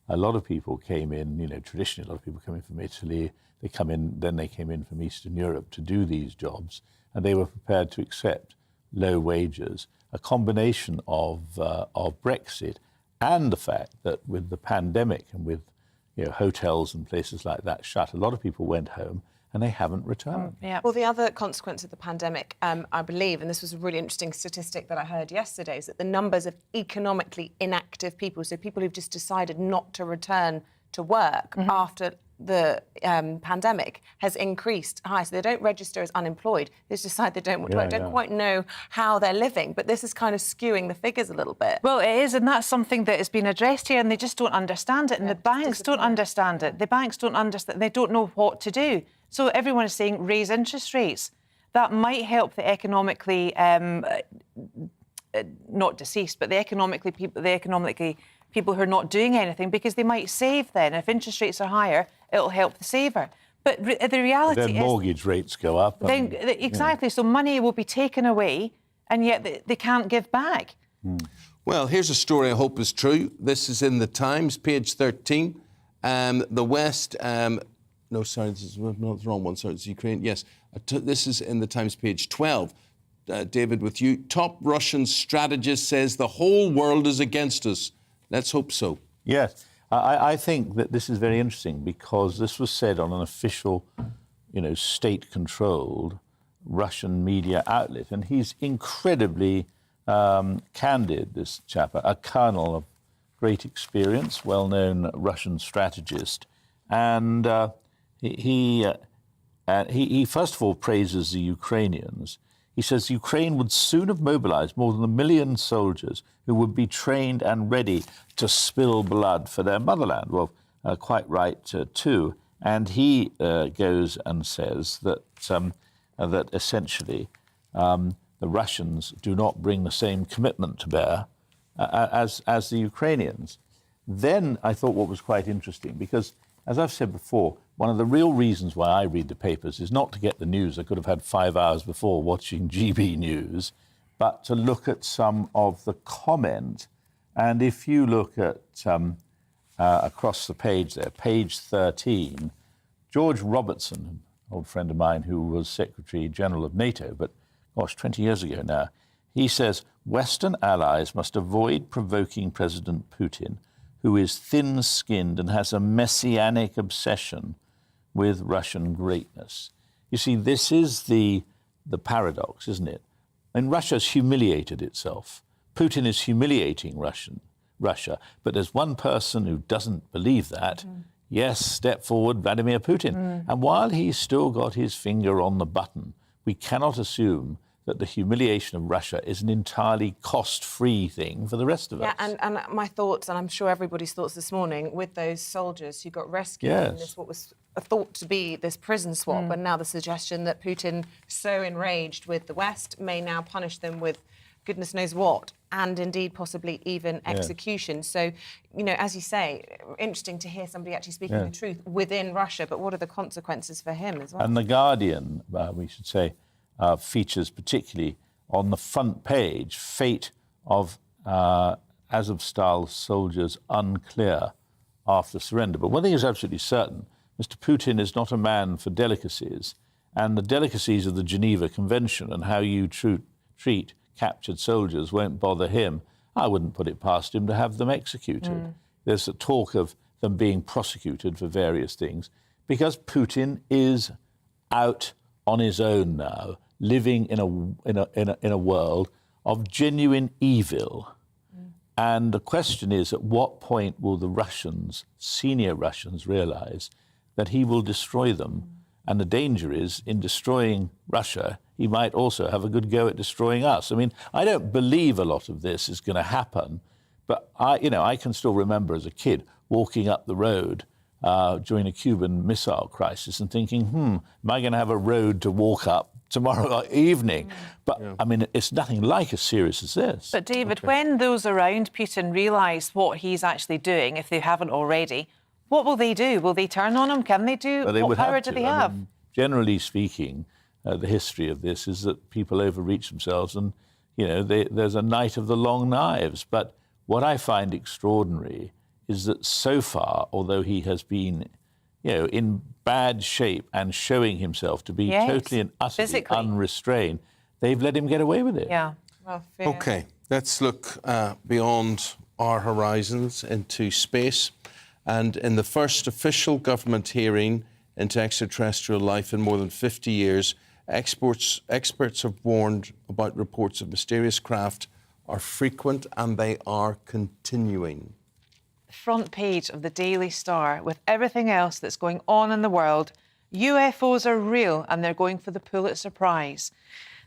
a lot of people came in, you know, traditionally a lot of people come in from Italy. They come in, then they came in from Eastern Europe to do these jobs, and they were prepared to accept low wages. A combination of Brexit and the fact that with the pandemic and with, you know, hotels and places like that shut, a lot of people went home and they haven't returned. Well, the other consequence of the pandemic, I believe, and this was a really interesting statistic that I heard yesterday, is that the numbers of economically inactive people, so people who've just decided not to return to work after the pandemic, has increased high. So they don't register as unemployed. They just decide they don't want to work, don't quite know how they're living. But this is kind of skewing the figures a little bit. Well, it is, and that's something that has been addressed here, and they just don't understand it. And the banks don't understand it. The banks don't understand. They don't know what to do. So everyone is saying raise interest rates. That might help the economically not deceased, but the economically people who are not doing anything, because they might save then. If interest rates are higher, it'll help the saver. But the reality is... Then mortgage rates go up. Exactly. So money will be taken away, and yet they can't give back. Well, here's a story I hope is true. This is in the Times, page 13. The West... no, sorry, this is not the wrong one. Sorry, it's Ukraine. Yes, this is in the Times, page 12. David, with you. Top Russian strategist says the whole world is against us. Let's hope so. Yes. I think that this is very interesting because this was said on an official, you know, state-controlled Russian media outlet. And he's incredibly candid, this chap, a colonel of great experience, well-known Russian strategist. And he first of all praises the Ukrainians. He says Ukraine would soon have mobilized more than 1 million soldiers who would be trained and ready to spill blood for their motherland. Well, quite right, too. And he goes and says that that essentially the Russians do not bring the same commitment to bear as the Ukrainians. Then I thought what was quite interesting, because, as I've said before, one of the real reasons why I read the papers is not to get the news. I could have had 5 hours before watching GB News, but to look at some of the comment. And if you look at across the page there, page 13, George Robertson, an old friend of mine who was Secretary General of NATO, but, gosh, 20 years ago now, he says, Western allies must avoid provoking President Putin, who is thin-skinned and has a messianic obsession with Russian greatness. You see, this is the paradox, isn't it? And Russia's humiliated itself. Putin is humiliating Russia. But there's one person who doesn't believe that. Yes, step forward, Vladimir Putin. And while he's still got his finger on the button, we cannot assume that the humiliation of Russia is an entirely cost-free thing for the rest of us. Yeah, and my thoughts, and I'm sure everybody's thoughts this morning, with those soldiers who got rescued in this, what was thought to be this prison swap, and now the suggestion that Putin, so enraged with the West, may now punish them with goodness knows what, and indeed possibly even execution. So, you know, as you say, interesting to hear somebody actually speaking the truth within Russia, but what are the consequences for him as well? And The Guardian, we should say, features particularly on the front page, fate of Azovstal soldiers unclear after surrender. But one thing is absolutely certain, Mr. Putin is not a man for delicacies, and the delicacies of the Geneva Convention and how you treat captured soldiers won't bother him. I wouldn't put it past him to have them executed. There's a talk of them being prosecuted for various things because Putin is out on his own now, living in a world of genuine evil. And the question is, at what point will the Russians, senior Russians, realise that he will destroy them? And the danger is, in destroying Russia, he might also have a good go at destroying us. I mean, I don't believe a lot of this is going to happen, but I can still remember as a kid walking up the road during the Cuban Missile Crisis and thinking, am I going to have a road to walk up tomorrow evening? But, I mean, it's nothing like as serious as this. But, David, when those around Putin realise what he's actually doing, if they haven't already, what will they do? Will they turn on him? Can they do? Well, what power do they have? I mean, generally speaking, the history of this is that people overreach themselves and, you know, there's a night of the long knives. But what I find extraordinary is that so far, although he has been, you know, in bad shape and showing himself to be totally and utterly unrestrained, they've let him get away with it. Yeah. Well, fair. OK, let's look beyond our horizons into space. And in the first official government hearing into extraterrestrial life in more than 50 years, experts have warned about reports of mysterious craft are frequent and they are continuing. Front page of the Daily Star with everything else that's going on in the world. UFOs are real and they're going for the Pulitzer Prize.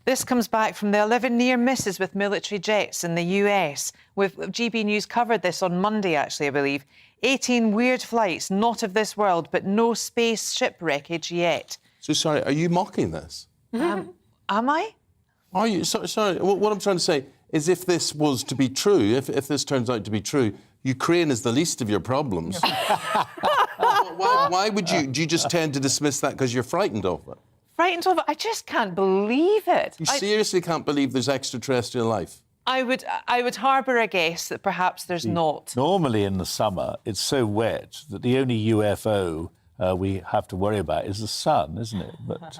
This comes back from the 11 near misses with military jets in the US. GB News covered this on Monday, actually, I believe. 18 weird flights, not of this world, but no spaceship wreckage yet. So, sorry, are you mocking this? Am I? Are you? Sorry, what I'm trying to say is if this was to be true, if this turns out to be true, Ukraine is the least of your problems. Why would you... Do you just tend to dismiss that because you're frightened of it? Frightened of it? I just can't believe it. You seriously can't believe there's extraterrestrial life? I would harbour a guess that perhaps there's not. Normally in the summer, it's so wet that the only UFO we have to worry about is the sun, isn't it? But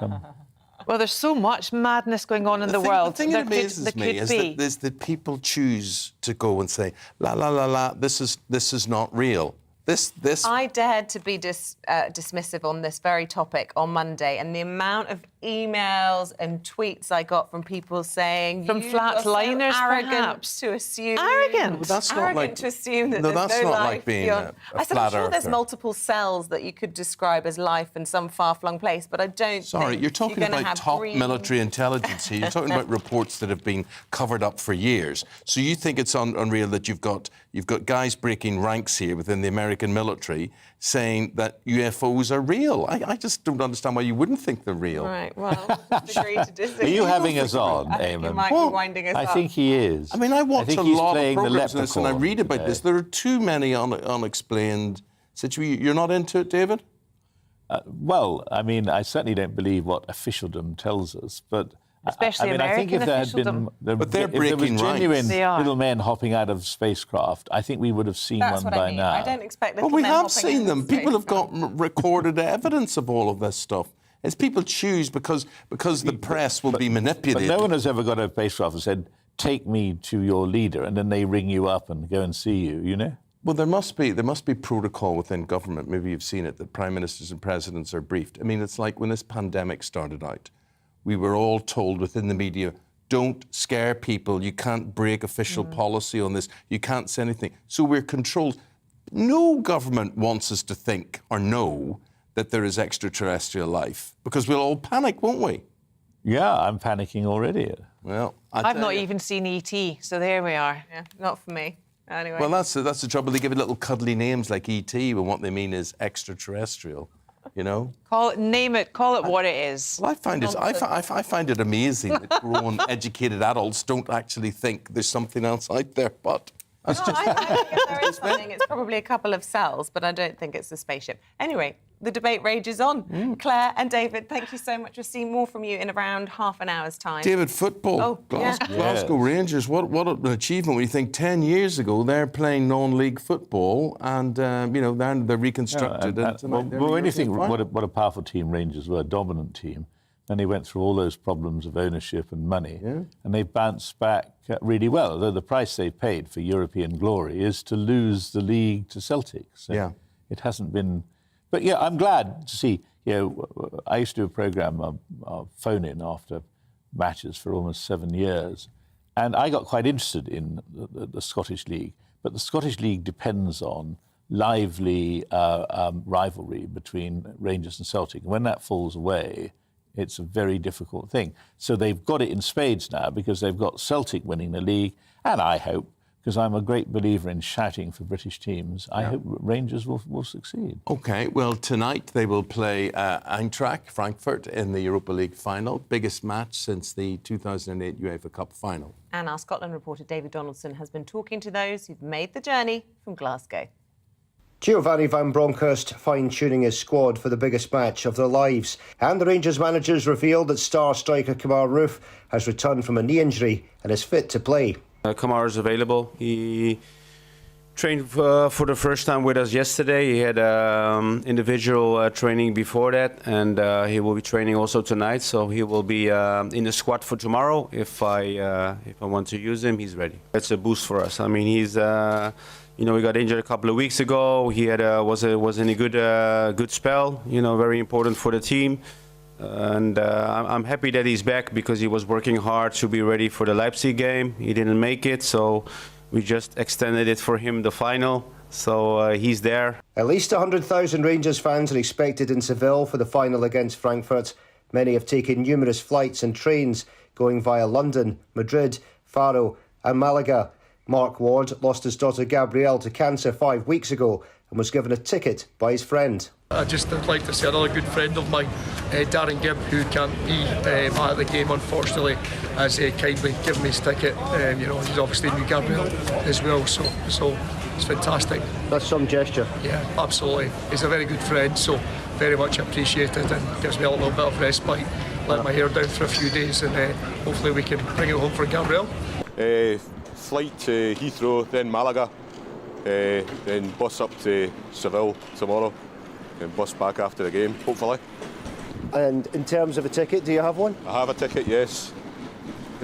well, there's so much madness going on in the world. The thing that amazes me is that people choose to go and say, la, la, la, la, this is not real. I dared to be dismissive on this very topic on Monday, and the amount of emails and tweets I got from people saying from flatliners, so arrogant perhaps to assume arrogant. Well, that's not arrogant like, to assume that no, there's that's no not life like being beyond. a I said, flat I'm sure there's earther. multiple cells that you could describe as life in some far-flung place, but I don't. Sorry, you're talking about top military intelligence here. You're talking about reports that have been covered up for years. So you think it's unreal that you've got guys breaking ranks here within the American military saying that UFOs are real. I just don't understand why you wouldn't think they're real. Right, well, agree to disagree. Are you having us on, Eamonn? You might be winding us up. I think he is. I mean, I watch a lot of programs on this and I read about today. this. There are too many unexplained situations. You're not into it, David? Well, I mean, I certainly don't believe what officialdom tells us, but... Especially I mean, I think if there had been... But they're breaking if there was genuine ranks. little men hopping out of spacecraft, I think we would have seen That's one what by I mean. now. I don't expect little Well, we men have hopping seen into them. space. People have got recorded evidence of all of this stuff. It's people choose because the press will be manipulated. But no one has ever got a spacecraft and said, take me to your leader, and then they ring you up and go and see you, you know? Well, there must be protocol within government. Maybe you've seen it, that prime ministers and presidents are briefed. I mean, it's like when this pandemic started out, we were all told within the media, don't scare people. You can't break official policy on this. You can't say anything. So we're controlled. No government wants us to think or know that there is extraterrestrial life because we'll all panic, won't we? Yeah, I'm panicking already. Well, I've not even seen E.T., so there we are. Yeah, not for me. Anyway. Well, that's the trouble. They give it little cuddly names like E.T. when what they mean is extraterrestrial. you know? Name it, call it what it is. Well, I find it amazing that grown, educated adults don't actually think there's something else out there, but... I think if there is something, it's probably a couple of cells, but I don't think it's a spaceship. Anyway, the debate rages on. Claire and David, thank you so much. We'll see more from you in around half an hour's time. David, football, Glasgow Rangers, what an achievement when you think 10 years ago they're playing non-league football and, you know, they're reconstructed. When you think what a powerful team Rangers were, a dominant team, and they went through all those problems of ownership and money, and they bounced back really well, although the price they paid for European glory is to lose the league to Celtic. So it hasn't been... But, yeah, I'm glad to see, you know, I used to do a programme of phone-in after matches for almost 7 years, and I got quite interested in the Scottish League, but the Scottish League depends on lively rivalry between Rangers and Celtic, and when that falls away... it's a very difficult thing. So they've got it in spades now because they've got Celtic winning the league, and I hope, because I'm a great believer in shouting for British teams, I hope Rangers will succeed. OK, well, tonight they will play Eintracht Frankfurt in the Europa League final, biggest match since the 2008 UEFA Cup final. And our Scotland reporter David Donaldson has been talking to those who've made the journey from Glasgow. Giovanni Van Bronckhorst fine-tuning his squad for the biggest match of their lives. And the Rangers managers revealed that star striker Kemar Roofe has returned from a knee injury and is fit to play. Kemar is available. He trained for the first time with us yesterday. He had individual training before that, and he will be training also tonight. So he will be in the squad for tomorrow. If I want to use him, he's ready. It's a boost for us. I mean, he's... you know, he got injured a couple of weeks ago. He had was in a good spell. You know, very important for the team. And I'm happy that he's back because he was working hard to be ready for the Leipzig game. He didn't make it, so we just extended it for him the final. So he's there. At least 100,000 Rangers fans are expected in Seville for the final against Frankfurt. Many have taken numerous flights and trains going via London, Madrid, Faro and Malaga. Mark Ward lost his daughter Gabrielle to cancer 5 weeks ago and was given a ticket by his friend. I'd just like to say another good friend of mine, Darren Gibb, who can't be at the game unfortunately, has kindly given me his ticket. You know, he's obviously knew Gabrielle as well, so it's fantastic. That's some gesture. Yeah, absolutely. He's a very good friend, so very much appreciated and gives me a little bit of respite. Let my hair down for a few days and hopefully we can bring it home for Gabrielle. Flight to Heathrow, then Malaga, then bus up to Seville tomorrow, and bus back after the game, hopefully. And in terms of a ticket, do you have one? I have a ticket, yes.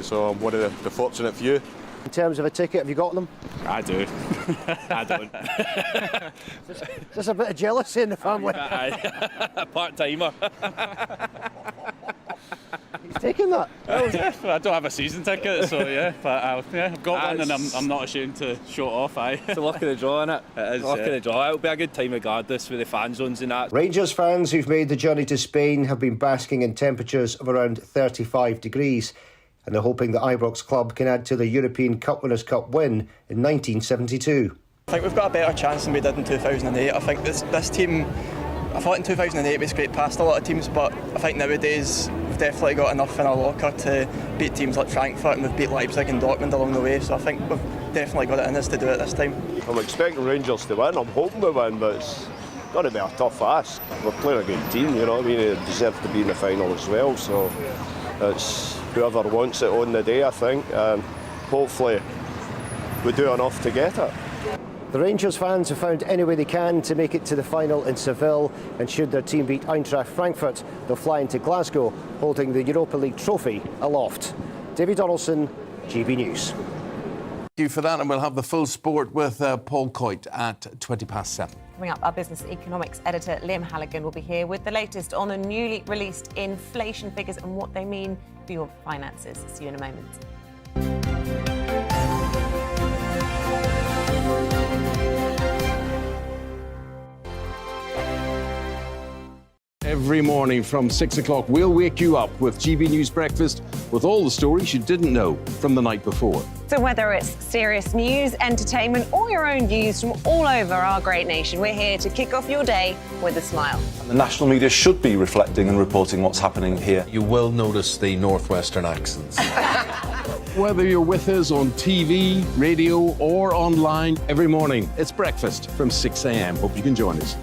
So I'm one of the fortunate few. In terms of a ticket, have you got them? I do. I don't. There's a bit of jealousy in the family. Part-timer. He's taking that? I don't have a season ticket, so yeah, but I've got one and I'm not ashamed to show it off. It's a luck of the draw, innit? It is. Luck of the draw. It'll be a good time regardless with the fan zones and that. Rangers fans who've made the journey to Spain have been basking in temperatures of around 35 degrees, and they're hoping the Ibrox club can add to the European Cup Winners' Cup win in 1972. I think we've got a better chance than we did in 2008. I think this team, I thought in 2008 we scraped past a lot of teams, but I think nowadays we've definitely got enough in our locker to beat teams like Frankfurt, and we've beat Leipzig and Dortmund along the way, so I think we've definitely got it in us to do it this time. I'm expecting Rangers to win. I'm hoping we win, but it's going to be a tough ask. We're playing a good team, you know what I mean? They deserve to be in the final as well, so it's whoever wants it on the day, I think, and hopefully we do enough to get it. The Rangers fans have found any way they can to make it to the final in Seville, and should their team beat Eintracht Frankfurt, they'll fly into Glasgow holding the Europa League trophy aloft. David Donaldson, GB News. Thank you for that, and we'll have the full sport with Paul Coyte at 7:20. Coming up, our business and economics editor Liam Halligan will be here with the latest on the newly released inflation figures and what they mean for your finances. See you in a moment. Every morning from 6 o'clock. We'll wake you up with GB News Breakfast with all the stories you didn't know from the night before. So whether it's serious news, entertainment, or your own views from all over our great nation, we're here to kick off your day with a smile. The national media should be reflecting and reporting what's happening here. You will notice the northwestern accents. Whether you're with us on TV, radio, or online, every morning, it's breakfast from 6 a.m. Hope you can join us.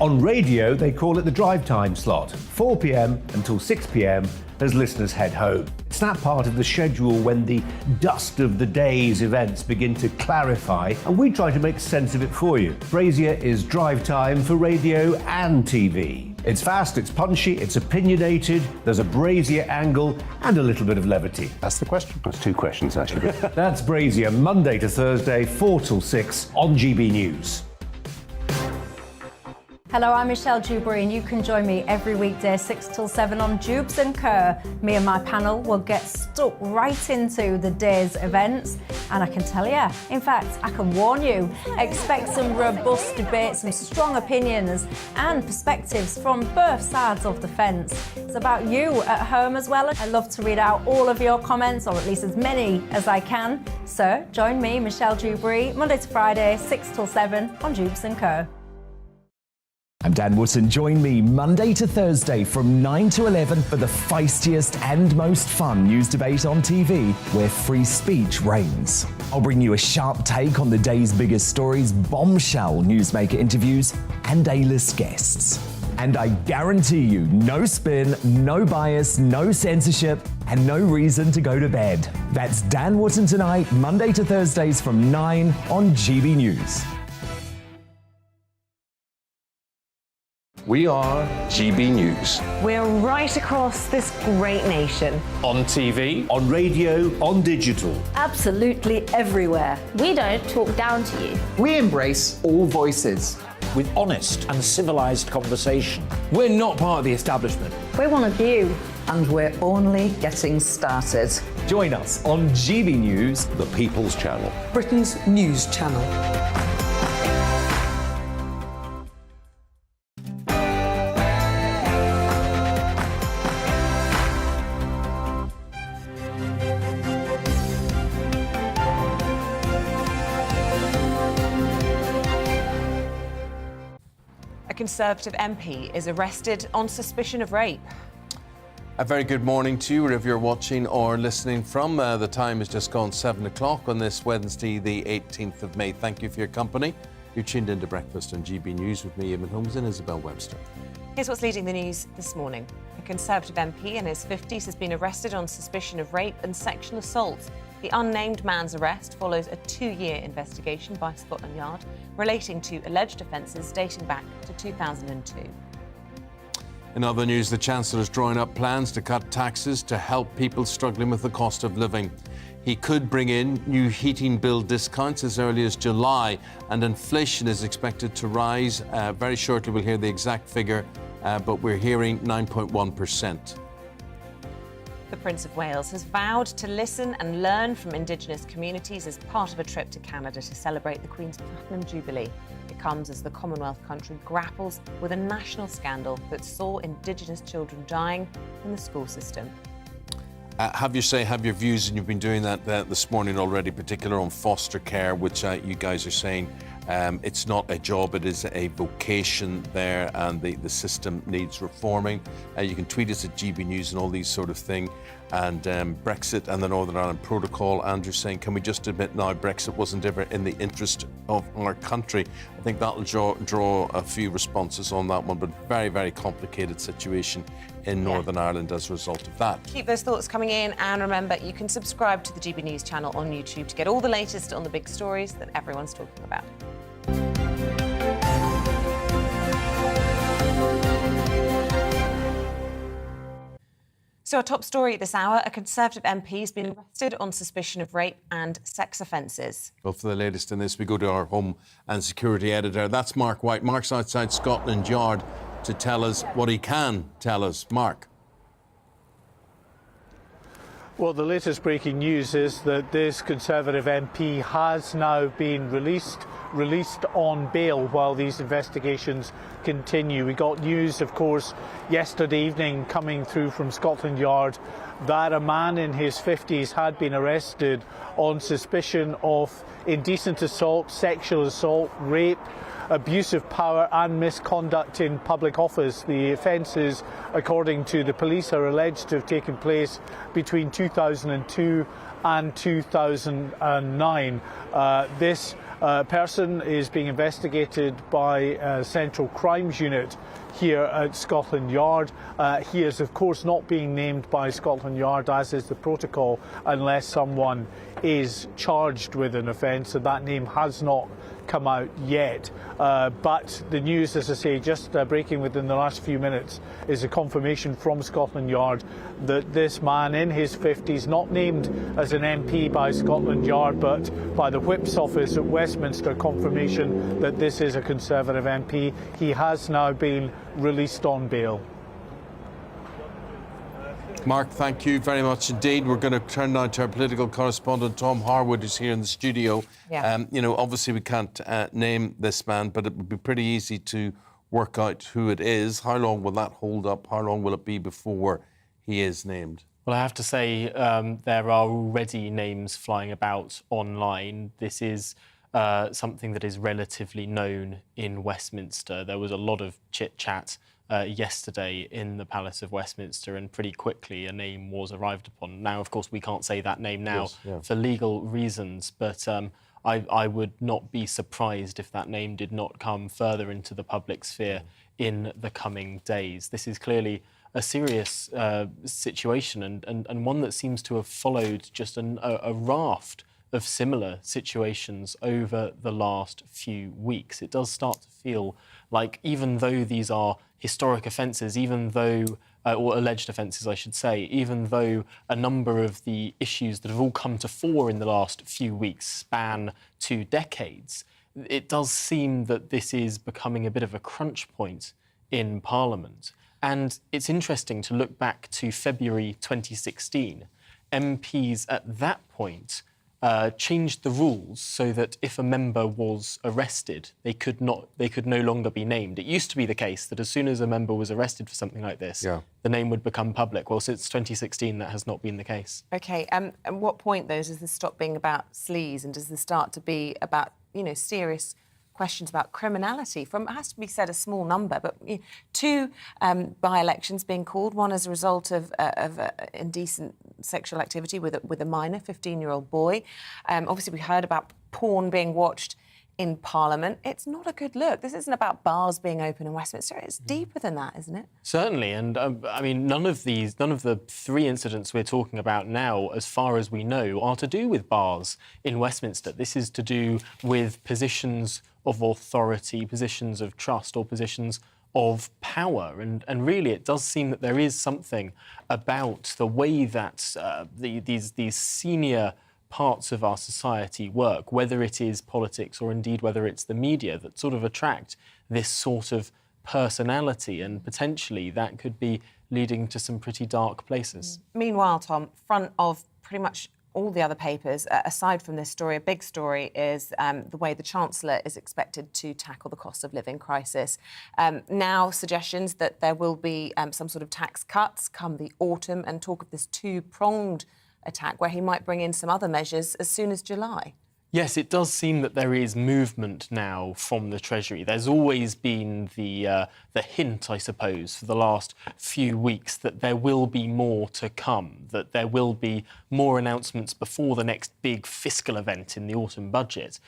On radio, they call it the drive time slot, 4 p.m. until 6 p.m. as listeners head home. It's that part of the schedule when the dust of the day's events begin to clarify, and we try to make sense of it for you. Brazier is drive time for radio and TV. It's fast, it's punchy, it's opinionated, there's a Brazier angle, and a little bit of levity. That's the question. That's two questions, actually. That's Brazier, Monday to Thursday, 4 till 6 on GB News. Hello, I'm Michelle Dewberry, and you can join me every weekday 6 till 7 on Jubes and Kerr. Me and my panel will get stuck right into the day's events, and I can tell you, in fact, I can warn you, expect some robust debate, some strong opinions and perspectives from both sides of the fence. It's about you at home as well. I love to read out all of your comments, or at least as many as I can. So join me, Michelle Dewberry, Monday to Friday, 6 till 7 on Jubes and Kerr. I'm Dan Wootton. Join me Monday to Thursday from 9 to 11 for the feistiest and most fun news debate on TV, where free speech reigns. I'll bring you a sharp take on the day's biggest stories, bombshell newsmaker interviews, and A-list guests. And I guarantee you, no spin, no bias, no censorship, and no reason to go to bed. That's Dan Wootton tonight, Monday to Thursdays from 9 on GB News. We are GB News. We're right across this great nation. On TV, on radio, on digital. Absolutely everywhere. We don't talk down to you. We embrace all voices with honest and civilised conversation. We're not part of the establishment. We're one of you. And we're only getting started. Join us on GB News, the People's Channel, Britain's news channel. A Conservative MP is arrested on suspicion of rape. A very good morning to you, wherever you're watching or listening from. The time has just gone 7 o'clock on this Wednesday, the 18th of May. Thank you for your company. You're tuned into Breakfast on GB News with me, Eamonn, Holmes, and Isabel Webster. Here's what's leading the news this morning. A Conservative MP in his 50s has been arrested on suspicion of rape and sexual assault. The unnamed man's arrest follows a 2-year investigation by Scotland Yard relating to alleged offences dating back to 2002. In other news, the Chancellor is drawing up plans to cut taxes to help people struggling with the cost of living. He could bring in new heating bill discounts as early as July, and inflation is expected to rise. Very shortly we'll hear the exact figure, but we're hearing 9.1%. The Prince of Wales has vowed to listen and learn from Indigenous communities as part of a trip to Canada to celebrate the Queen's Platinum Jubilee. It comes as the Commonwealth country grapples with a national scandal that saw Indigenous children dying in the school system. Have your views, and you've been doing that this morning already, particularly on foster care, which you guys are saying it's not a job, it is a vocation there, and the system needs reforming. You can tweet us at GB News and all these sort of thing. And Brexit and the Northern Ireland Protocol, Andrew saying, can we just admit now Brexit wasn't ever in the interest of our country? I think that'll draw a few responses on that one, but very, very complicated situation in Northern Ireland as a result of that. Keep those thoughts coming in, and remember, you can subscribe to the GB News channel on YouTube to get all the latest on the big stories that everyone's talking about. So our top story this hour, a Conservative MP has been arrested on suspicion of rape and sex offences. Well, for the latest in this, we go to our Home and Security Editor. That's Mark White. Mark's outside Scotland Yard to tell us what he can tell us. Mark. Well, the latest breaking news is that this Conservative MP has now been released released on bail while these investigations continue. We got news, of course, yesterday evening coming through from Scotland Yard that a man in his 50s had been arrested on suspicion of indecent assault, sexual assault, rape, abuse of power and misconduct in public office. The offences, according to the police, are alleged to have taken place between 2002 and 2009. This person is being investigated by Central Crimes Unit here at Scotland Yard. He is, of course, not being named by Scotland Yard, as is the protocol, unless someone is charged with an offence, and that name has not come out yet. But the news, as I say, just breaking within the last few minutes, is a confirmation from Scotland Yard that this man in his 50s, not named as an MP by Scotland Yard, but by the Whip's office at Westminster, confirmation that this is a Conservative MP. He has now been released on bail. Mark, thank you very much indeed. We're going to turn now to our political correspondent, Tom Harwood, who's here in the studio. Yeah. You know, obviously we can't name this man, but it would be pretty easy to work out who it is. How long will that hold up? How long will it be before he is named? Well, I have to say there are already names flying about online. This is something that is relatively known in Westminster. There was a lot of chit-chat yesterday in the Palace of Westminster, and pretty quickly a name was arrived upon. Now, of course, we can't say that name now for legal reasons, but I would not be surprised if that name did not come further into the public sphere in the coming days. This is clearly a serious situation, and one that seems to have followed just a raft of similar situations over the last few weeks. It does start to feel like, even though these are historic offences, even though, or alleged offences, I should say, even though a number of the issues that have all come to fore in the last few weeks span 2 decades, it does seem that this is becoming a bit of a crunch point in Parliament. And it's interesting to look back to February 2016. MPs at that point changed the rules so that if a member was arrested, they could no longer be named. It used to be the case that as soon as a member was arrested for something like this, the name would become public. Well, since 2016, that has not been the case. OK, and at what point, though, does this stop being about sleaze, and does this start to be about, you know, serious questions about criminality from, it has to be said, a small number, but 2 by-elections being called, one as a result of indecent sexual activity with a minor, 15-year-old boy. Obviously, we heard about porn being watched in Parliament. It's not a good look. This isn't about bars being open in Westminster. It's deeper than that, isn't it? Certainly, and I mean, none of the 3 incidents we're talking about now, as far as we know, are to do with bars in Westminster. This is to do with positions of authority, positions of trust, or positions of power. And really, it does seem that there is something about the way that these senior parts of our society work, whether it is politics or indeed whether it's the media, that sort of attract this sort of personality, and potentially that could be leading to some pretty dark places. Meanwhile, Tom, front of pretty much all the other papers, aside from this story, a big story is the way the Chancellor is expected to tackle the cost of living crisis. Now suggestions that there will be some sort of tax cuts come the autumn, and talk of this 2-pronged attack where he might bring in some other measures as soon as July. Yes, it does seem that there is movement now from the Treasury. There's always been the hint, I suppose, for the last few weeks that there will be more to come, that there will be more announcements before the next big fiscal event in the autumn budget.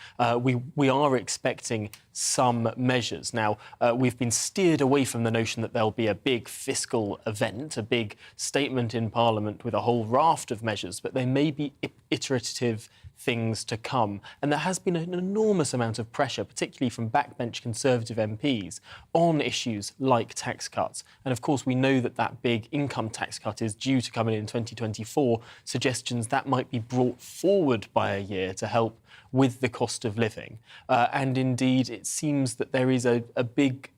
We are expecting some measures. Now, we've been steered away from the notion that there'll be a big fiscal event, a big statement in Parliament with a whole raft of measures, but there may be iterative things to come. And there has been an enormous amount of pressure, particularly from backbench Conservative MPs, on issues like tax cuts. And of course, we know that that big income tax cut is due to come in 2024. Suggestions that might be brought forward by a year to help with the cost of living. And indeed, it seems that there is a big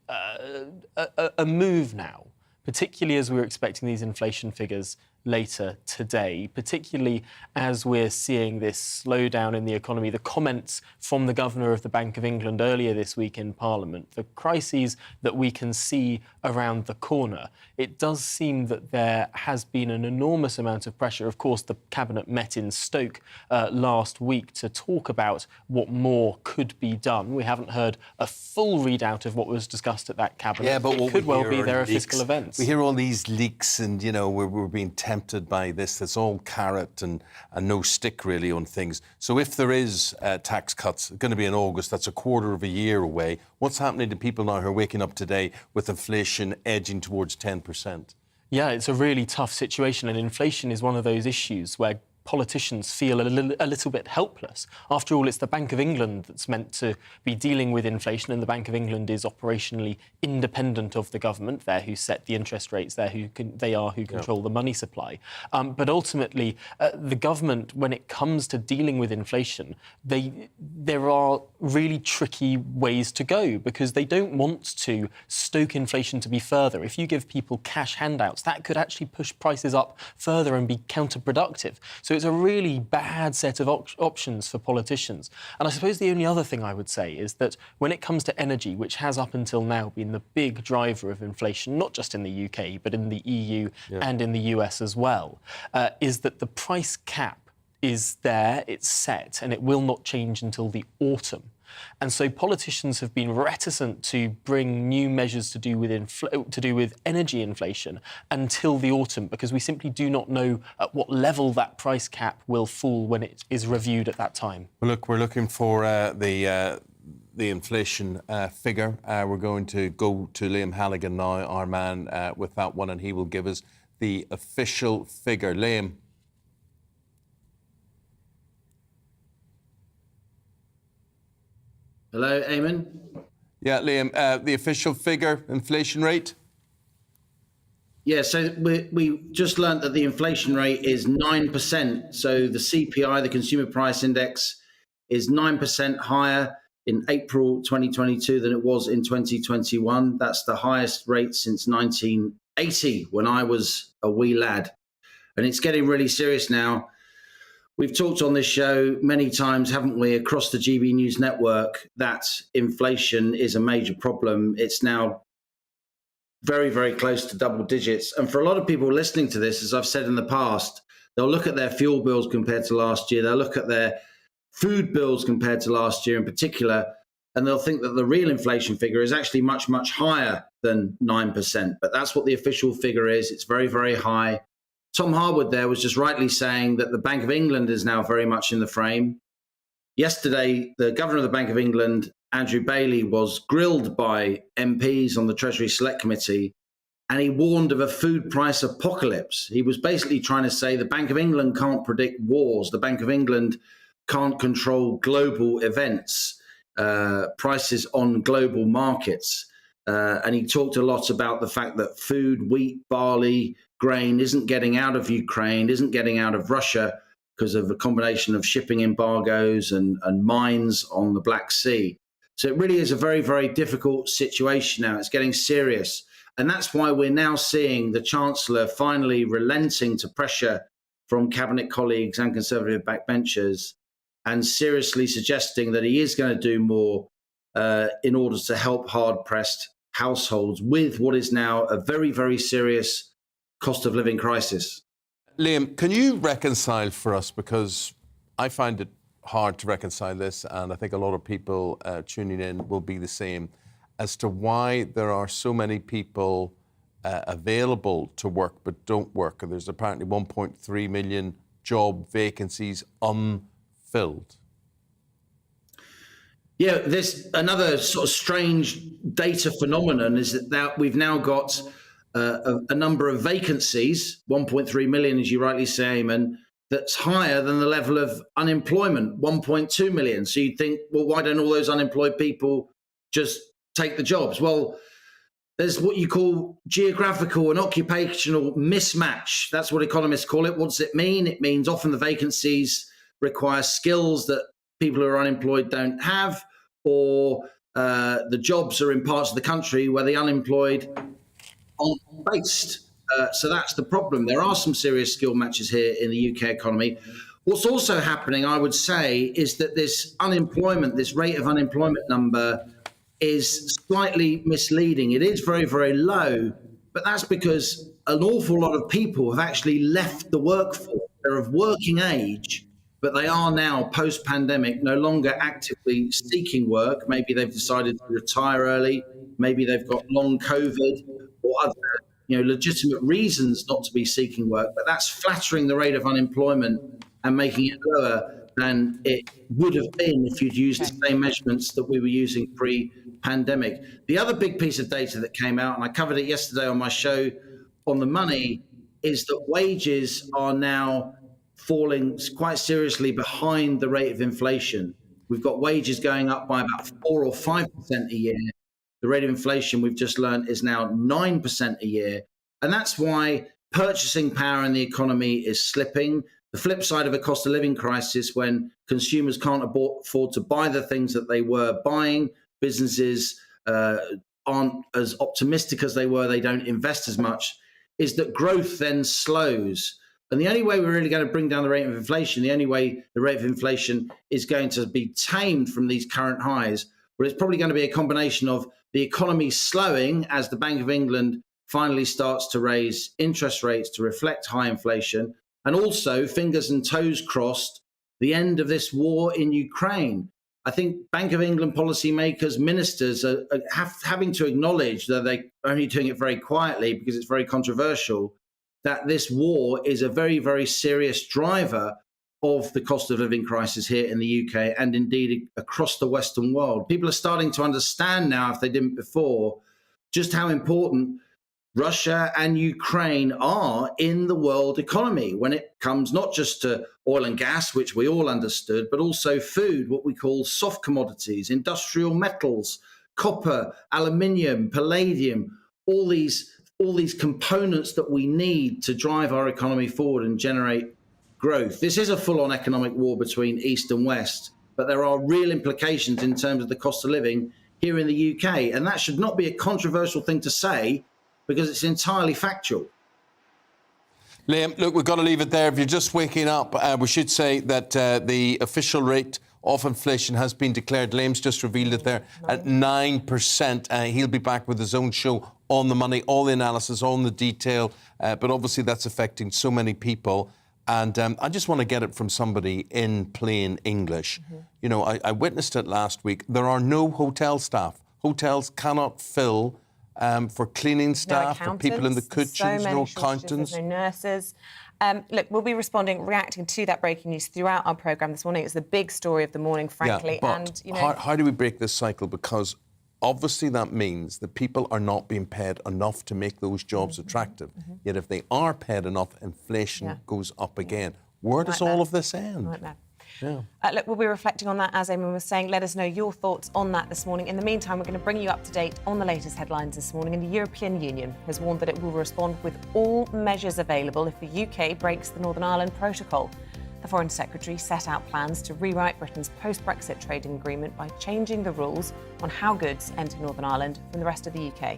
move now, particularly as we're expecting these inflation figures later today, particularly as we're seeing this slowdown in the economy. The comments from the Governor of the Bank of England earlier this week in Parliament, the crises that we can see around the corner, it does seem that there has been an enormous amount of pressure. Of course, the Cabinet met in Stoke last week to talk about what more could be done. We haven't heard a full readout of what was discussed at that Cabinet. Yeah, but it could well be there are fiscal events. We hear all these leaks and, you know, we're being tempted by this. It's all carrot and no stick, really, on things. So if there is tax cuts, going to be in August, that's a quarter of a year away. What's happening to people now who are waking up today with inflation edging towards 10%? Yeah, it's a really tough situation, and inflation is one of those issues where politicians feel a little bit helpless. After all, it's the Bank of England that's meant to be dealing with inflation, and the Bank of England is operationally independent of the government. They're who set the interest rates, who control the money supply. But ultimately, the government, when it comes to dealing with inflation, there are really tricky ways to go, because they don't want to stoke inflation to be further. If you give people cash handouts, that could actually push prices up further and be counterproductive. So it's a really bad set of options for politicians. And I suppose the only other thing I would say is that when it comes to energy, which has up until now been the big driver of inflation, not just in the UK, but in the EU and in the US as well, is that the price cap is there, it's set, and it will not change until the autumn. And so politicians have been reticent to bring new measures to do with energy inflation until the autumn, because we simply do not know at what level that price cap will fall when it is reviewed at that time. Well, look, we're looking for the inflation figure. We're going to go to Liam Halligan now, our man with that one, and he will give us the official figure. Liam. Hello, Eamonn. Yeah, Liam, the official figure, inflation rate? Yeah, so we just learnt that the inflation rate is 9%. So the CPI, the Consumer Price Index, is 9% higher in April 2022 than it was in 2021. That's the highest rate since 1980, when I was a wee lad. And it's getting really serious now. We've talked on this show many times, haven't we, across the GB News network, that inflation is a major problem. It's now very, very close to double digits. And for a lot of people listening to this, as I've said in the past, they'll look at their fuel bills compared to last year. They'll look at their food bills compared to last year in particular, and they'll think that the real inflation figure is actually much, much higher than 9%. But that's what the official figure is. It's very, very high. Tom Harwood there was just rightly saying that the Bank of England is now very much in the frame. Yesterday, the Governor of the Bank of England, Andrew Bailey, was grilled by MPs on the Treasury Select Committee, and he warned of a food price apocalypse. He was basically trying to say the Bank of England can't predict wars. The Bank of England can't control global events, prices on global markets. And he talked a lot about the fact that food, wheat, barley, grain isn't getting out of Ukraine, isn't getting out of Russia because of a combination of shipping embargoes and mines on the Black Sea. So it really is a very, very difficult situation now. It's getting serious. And that's why we're now seeing the Chancellor finally relenting to pressure from Cabinet colleagues and Conservative backbenchers, and seriously suggesting that he is going to do more in order to help hard-pressed households with what is now a very, very serious cost of living crisis. Liam, can you reconcile for us, because I find it hard to reconcile this, and I think a lot of people tuning in will be the same, as to why there are so many people available to work but don't work. And there's apparently 1.3 million job vacancies unfilled. Yeah, there's another sort of strange data phenomenon is that we've now got a number of vacancies, 1.3 million, as you rightly say, Eamonn, that's higher than the level of unemployment, 1.2 million. So you'd think, well, why don't all those unemployed people just take the jobs? Well, there's what you call geographical and occupational mismatch. That's what economists call it. What does it mean? It means often the vacancies require skills that people who are unemployed don't have, or the jobs are in parts of the country where the unemployed aren't based. So that's the problem. There are some serious skill matches here in the UK economy. What's also happening, I would say, is that this unemployment, this rate of unemployment number is slightly misleading. It is very, very low, but that's because an awful lot of people have actually left the workforce. They're of working age, but they are now, post-pandemic, no longer actively seeking work. Maybe they've decided to retire early. Maybe they've got long COVID or other legitimate reasons not to be seeking work. But that's flattering the rate of unemployment and making it lower than it would have been if you'd used the same measurements that we were using pre-pandemic. The other big piece of data that came out, and I covered it yesterday on my show On the Money, is that wages are now falling quite seriously behind the rate of inflation. We've got wages going up by about 4 or 5% a year. The rate of inflation, we've just learned, is now 9% a year. And that's why purchasing power in the economy is slipping. The flip side of a cost of living crisis, when consumers can't afford to buy the things that they were buying, businesses aren't as optimistic as they were, they don't invest as much, is that growth then slows. And the only way we're really going to bring down the rate of inflation, the only way the rate of inflation is going to be tamed from these current highs, well, it's probably going to be a combination of the economy slowing as the Bank of England finally starts to raise interest rates to reflect high inflation, and also, fingers and toes crossed, the end of this war in Ukraine. I think Bank of England policymakers, ministers are having to acknowledge, that they're only doing it very quietly because it's very controversial, that this war is a very, very serious driver of the cost of living crisis here in the UK and indeed across the Western world. People are starting to understand now, if they didn't before, just how important Russia and Ukraine are in the world economy when it comes not just to oil and gas, which we all understood, but also food, what we call soft commodities, industrial metals, copper, aluminium, palladium, all these components that we need to drive our economy forward and generate growth. This is a full-on economic war between East and West, but there are real implications in terms of the cost of living here in the UK. And that should not be a controversial thing to say, because it's entirely factual. Liam, look, we've got to leave it there. If you're just waking up, we should say that the official rate of inflation has been declared. Liam's just revealed it there at 9%. He'll be back with his own show On the Money, all the analysis, all the detail. But obviously that's affecting so many people. And I just want to get it from somebody in plain English. Mm-hmm. You know, I witnessed it last week. There are no hotel staff. Hotels cannot fill for cleaning staff, for people in the kitchens, no accountants. No nurses. Look, we'll be reacting to that breaking news throughout our programme this morning. It's the big story of the morning, frankly. Yeah, but how do we break this cycle? Because obviously that means that people are not being paid enough to make those jobs attractive. Mm-hmm. Yet if they are paid enough, inflation goes up again. Where does all of this end? Yeah. Look, we'll be reflecting on that, as Eamonn was saying. Let us know your thoughts on that this morning. In the meantime, we're going to bring you up to date on the latest headlines this morning. And the European Union has warned that it will respond with all measures available if the UK breaks the Northern Ireland Protocol. The Foreign Secretary set out plans to rewrite Britain's post-Brexit trading agreement by changing the rules on how goods enter Northern Ireland from the rest of the UK.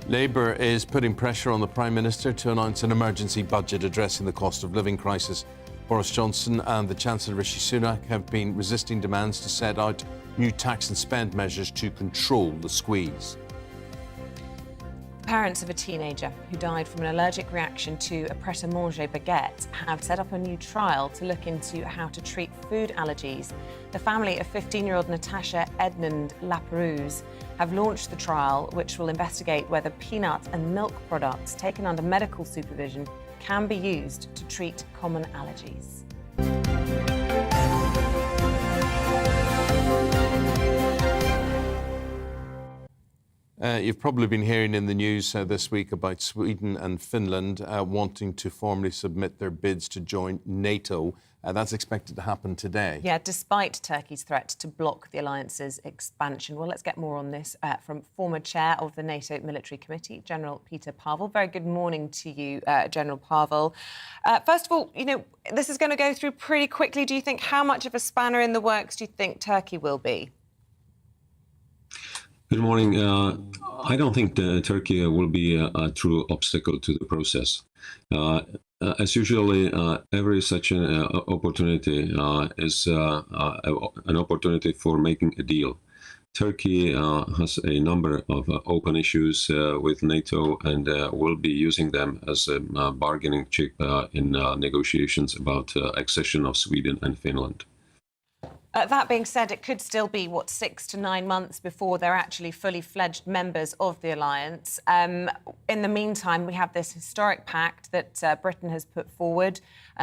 Labour is putting pressure on the Prime Minister to announce an emergency budget addressing the cost of living crisis. Boris Johnson and the Chancellor Rishi Sunak have been resisting demands to set out new tax and spend measures to control the squeeze. Parents of a teenager who died from an allergic reaction to a pret-a-manger baguette have set up a new trial to look into how to treat food allergies. The family of 15-year-old Natasha Edmund Laperouse have launched the trial, which will investigate whether peanut and milk products taken under medical supervision can be used to treat common allergies. You've probably been hearing in the news this week about Sweden and Finland wanting to formally submit their bids to join NATO. That's expected to happen today. Yeah, despite Turkey's threat to block the alliance's expansion. Well, let's get more on this from former chair of the NATO Military Committee, General Peter Pavel. Very good morning to you, General Pavel. First of all, you know, this is going to go through pretty quickly. Do you think, how much of a spanner in the works do you think Turkey will be? Good morning. I don't think Turkey will be a true obstacle to the process. As usually, every such an opportunity is an opportunity for making a deal. Turkey has a number of open issues with NATO and will be using them as a bargaining chip in negotiations about accession of Sweden and Finland. That being said, it could still be, 6 to 9 months before they're actually fully fledged members of the alliance. In the meantime, we have this historic pact that Britain has put forward,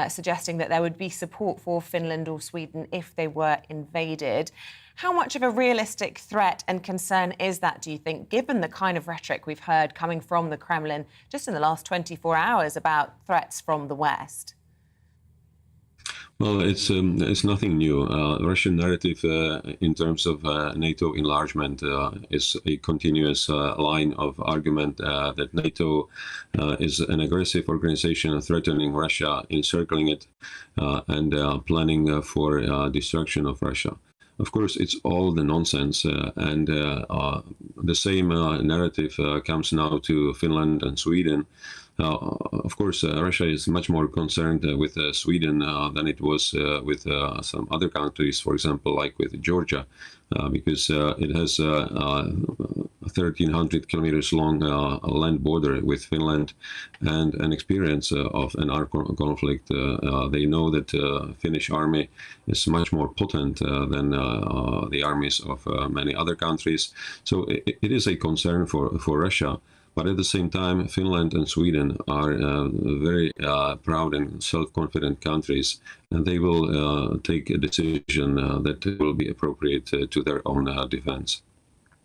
suggesting that there would be support for Finland or Sweden if they were invaded. How much of a realistic threat and concern is that, do you think, given the kind of rhetoric we've heard coming from the Kremlin just in the last 24 hours about threats from the West? Well, it's nothing new. Russian narrative in terms of NATO enlargement is a continuous line of argument that NATO is an aggressive organization threatening Russia, encircling it, and planning for destruction of Russia. Of course, it's all the nonsense, and the same narrative comes now to Finland and Sweden. Of course, Russia is much more concerned with Sweden than it was with some other countries, for example, like with Georgia, because it has a 1,300 kilometers long land border with Finland and an experience of an armed conflict. They know that the Finnish army is much more potent than the armies of many other countries. So it is a concern for Russia. But at the same time, Finland and Sweden are very proud and self-confident countries, and they will take a decision that will be appropriate to their own defense.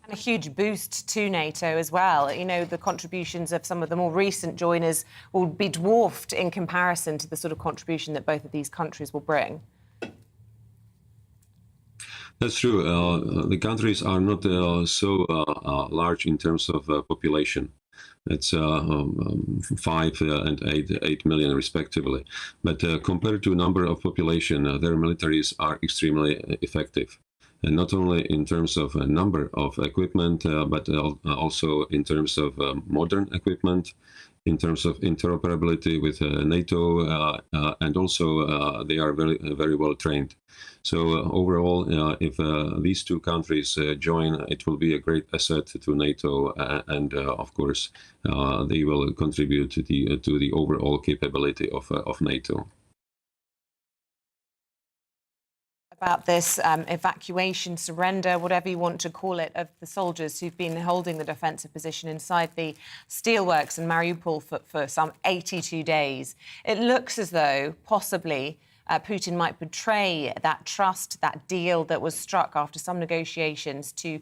And a huge boost to NATO as well. You know, the contributions of some of the more recent joiners will be dwarfed in comparison to the sort of contribution that both of these countries will bring. That's true. The countries are not so large in terms of population. It's 5 and 8 million respectively. But compared to number of population, their militaries are extremely effective. And not only in terms of number of equipment, but also in terms of modern equipment, in terms of interoperability with NATO, and also they are very well trained. So overall, if these two countries join, it will be a great asset to NATO, and of course, they will contribute to the overall capability of NATO. About this evacuation, surrender, whatever you want to call it, of the soldiers who've been holding the defensive position inside the steelworks in Mariupol for some 82 days. It looks as though possibly Putin might betray that trust, that deal that was struck after some negotiations to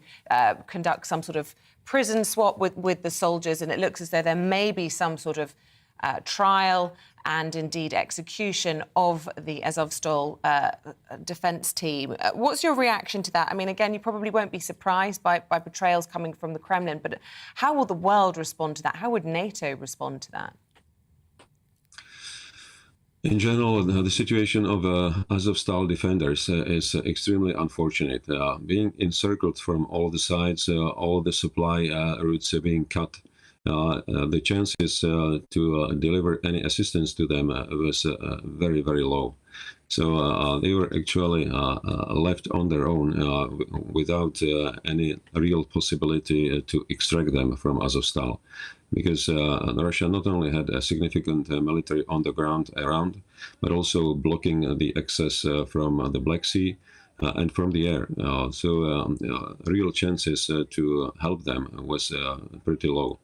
conduct some sort of prison swap with the soldiers. And it looks as though there may be some sort of trial and indeed execution of the Azovstal defence team. What's your reaction to that? I mean, again, you probably won't be surprised by betrayals coming from the Kremlin, but how will the world respond to that? How would NATO respond to that? In general, the situation of Azovstal defenders is extremely unfortunate. Being encircled from all the sides, all the supply routes being cut, the chances to deliver any assistance to them was very, very low. So they were actually left on their own without any real possibility to extract them from Azovstal. Because Russia not only had a significant military on the ground around, but also blocking the access from the Black Sea and from the air. So real chances to help them was pretty low.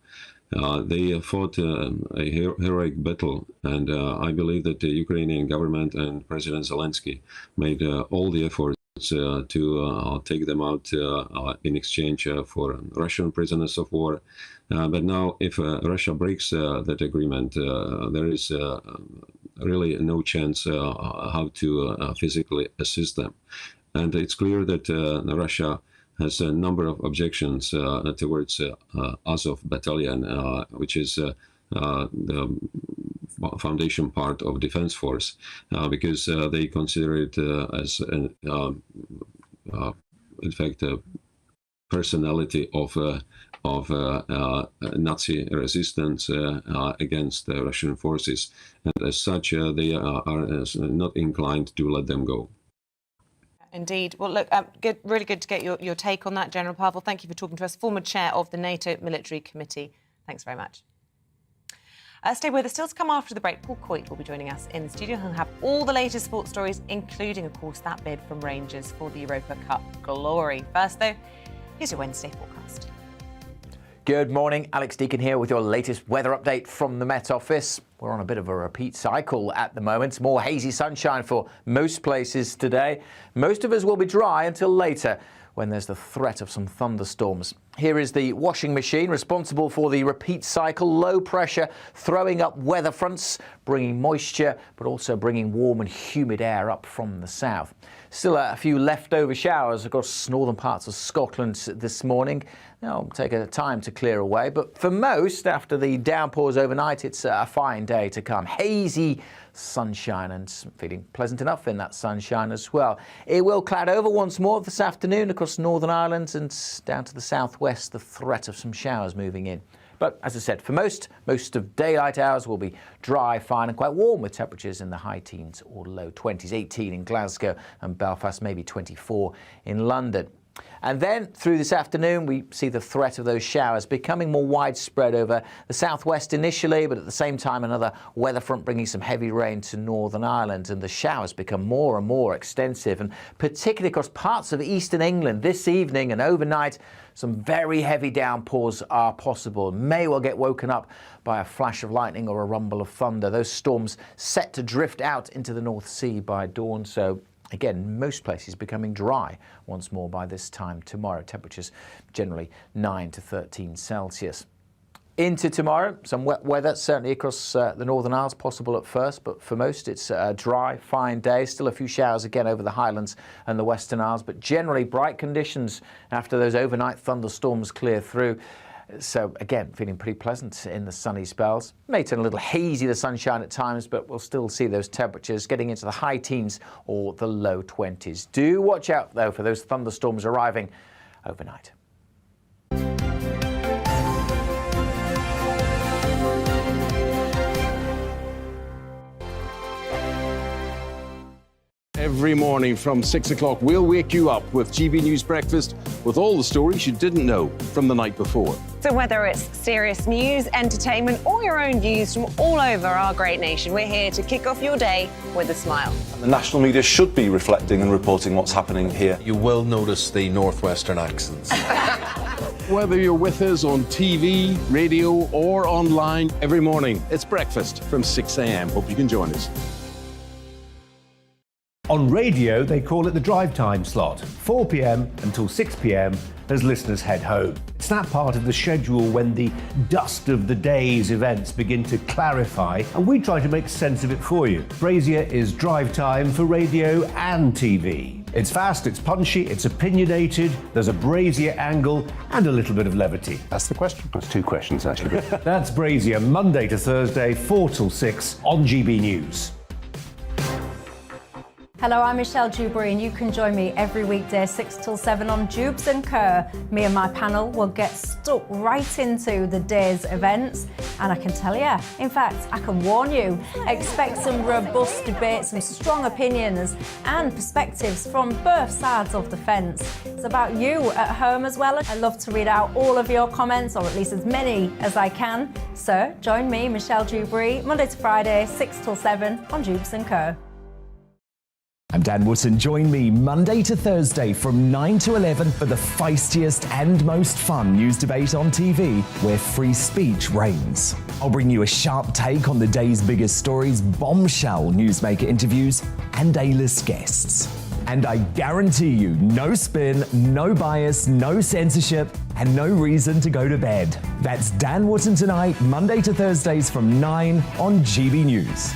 They fought a heroic battle, and I believe that the Ukrainian government and President Zelensky made all the efforts to take them out in exchange for Russian prisoners of war. But now, if Russia breaks that agreement, there is really no chance how to physically assist them. And it's clear that Russia has a number of objections towards Azov battalion, which is the foundation part of defense force, because they consider it as, in fact, personality of Nazi resistance against the Russian forces, and as such, they are not inclined to let them go. Indeed. Well, look, really good to get your take on that, General Pavel. Thank you for talking to us, former chair of the NATO Military Committee. Thanks very much. Stay with us. Still to come after the break, Paul Coit will be joining us in the studio. He'll have all the latest sports stories, including, of course, that bid from Rangers for the Europa Cup glory. First, though, here's your Wednesday forecast. Good morning, Alex Deakin here with your latest weather update from the Met Office. We're on a bit of a repeat cycle at the moment. More hazy sunshine for most places today. Most of us will be dry until later, when there's the threat of some thunderstorms. Here is the washing machine responsible for the repeat cycle. Low pressure throwing up weather fronts, bringing moisture, but also bringing warm and humid air up from the south. Still a few leftover showers across northern parts of Scotland this morning. They'll take a time to clear away, but for most, after the downpours overnight, it's a fine day to come. Hazy sunshine and feeling pleasant enough in that sunshine as well. It will cloud over once more this afternoon across Northern Ireland and down to the southwest, the threat of some showers moving in. But as I said, for most of daylight hours will be dry, fine and quite warm, with temperatures in the high teens or low 20s, 18 in Glasgow and Belfast, maybe 24 in London. And then through this afternoon, we see the threat of those showers becoming more widespread over the southwest initially, but at the same time another weather front bringing some heavy rain to Northern Ireland, and the showers become more and more extensive, and particularly across parts of eastern England this evening and overnight. Some very heavy downpours are possible. May well get woken up by a flash of lightning or a rumble of thunder. Those storms set to drift out into the North Sea by dawn, so again, most places becoming dry once more by this time tomorrow. Temperatures generally 9 to 13 Celsius. Into tomorrow, some wet weather, certainly across the Northern Isles, possible at first, but for most it's a dry, fine day. Still a few showers again over the Highlands and the Western Isles, but generally bright conditions after those overnight thunderstorms clear through. So again, feeling pretty pleasant in the sunny spells. May turn a little hazy, the sunshine at times, but we'll still see those temperatures getting into the high teens or the low 20s. Do watch out, though, for those thunderstorms arriving overnight. Every morning from 6 o'clock, we'll wake you up with GB News Breakfast with all the stories you didn't know from the night before. So whether it's serious news, entertainment, or your own news from all over our great nation, we're here to kick off your day with a smile. And the national media should be reflecting and reporting what's happening here. You will notice the northwestern accents. Whether you're with us on TV, radio, or online, every morning, it's breakfast from 6 a.m. Hope you can join us. On radio, they call it the drive time slot, 4 p.m. until 6 p.m. as listeners head home. It's that part of the schedule when the dust of the day's events begin to clarify, and we try to make sense of it for you. Brazier is drive time for radio and TV. It's fast, it's punchy, it's opinionated, there's a Brazier angle and a little bit of levity. That's the question. That's two questions, actually. That's Brazier, Monday to Thursday, 4 till 6 on GB News. Hello, I'm Michelle Dewberry, and you can join me every weekday 6 till 7 on Jubes and Kerr. Me and my panel will get stuck right into the day's events, and I can tell you, in fact, I can warn you, expect some robust debates, some strong opinions and perspectives from both sides of the fence. It's about you at home as well. I love to read out all of your comments, or at least as many as I can. So join me, Michelle Dewberry, Monday to Friday, 6 till 7 on Jubes and Kerr. I'm Dan Wootton. Join me Monday to Thursday from 9 to 11 for the feistiest and most fun news debate on TV, where free speech reigns. I'll bring you a sharp take on the day's biggest stories, bombshell newsmaker interviews, and A-list guests. And I guarantee you, no spin, no bias, no censorship, and no reason to go to bed. That's Dan Wootton tonight, Monday to Thursdays from 9 on GB News.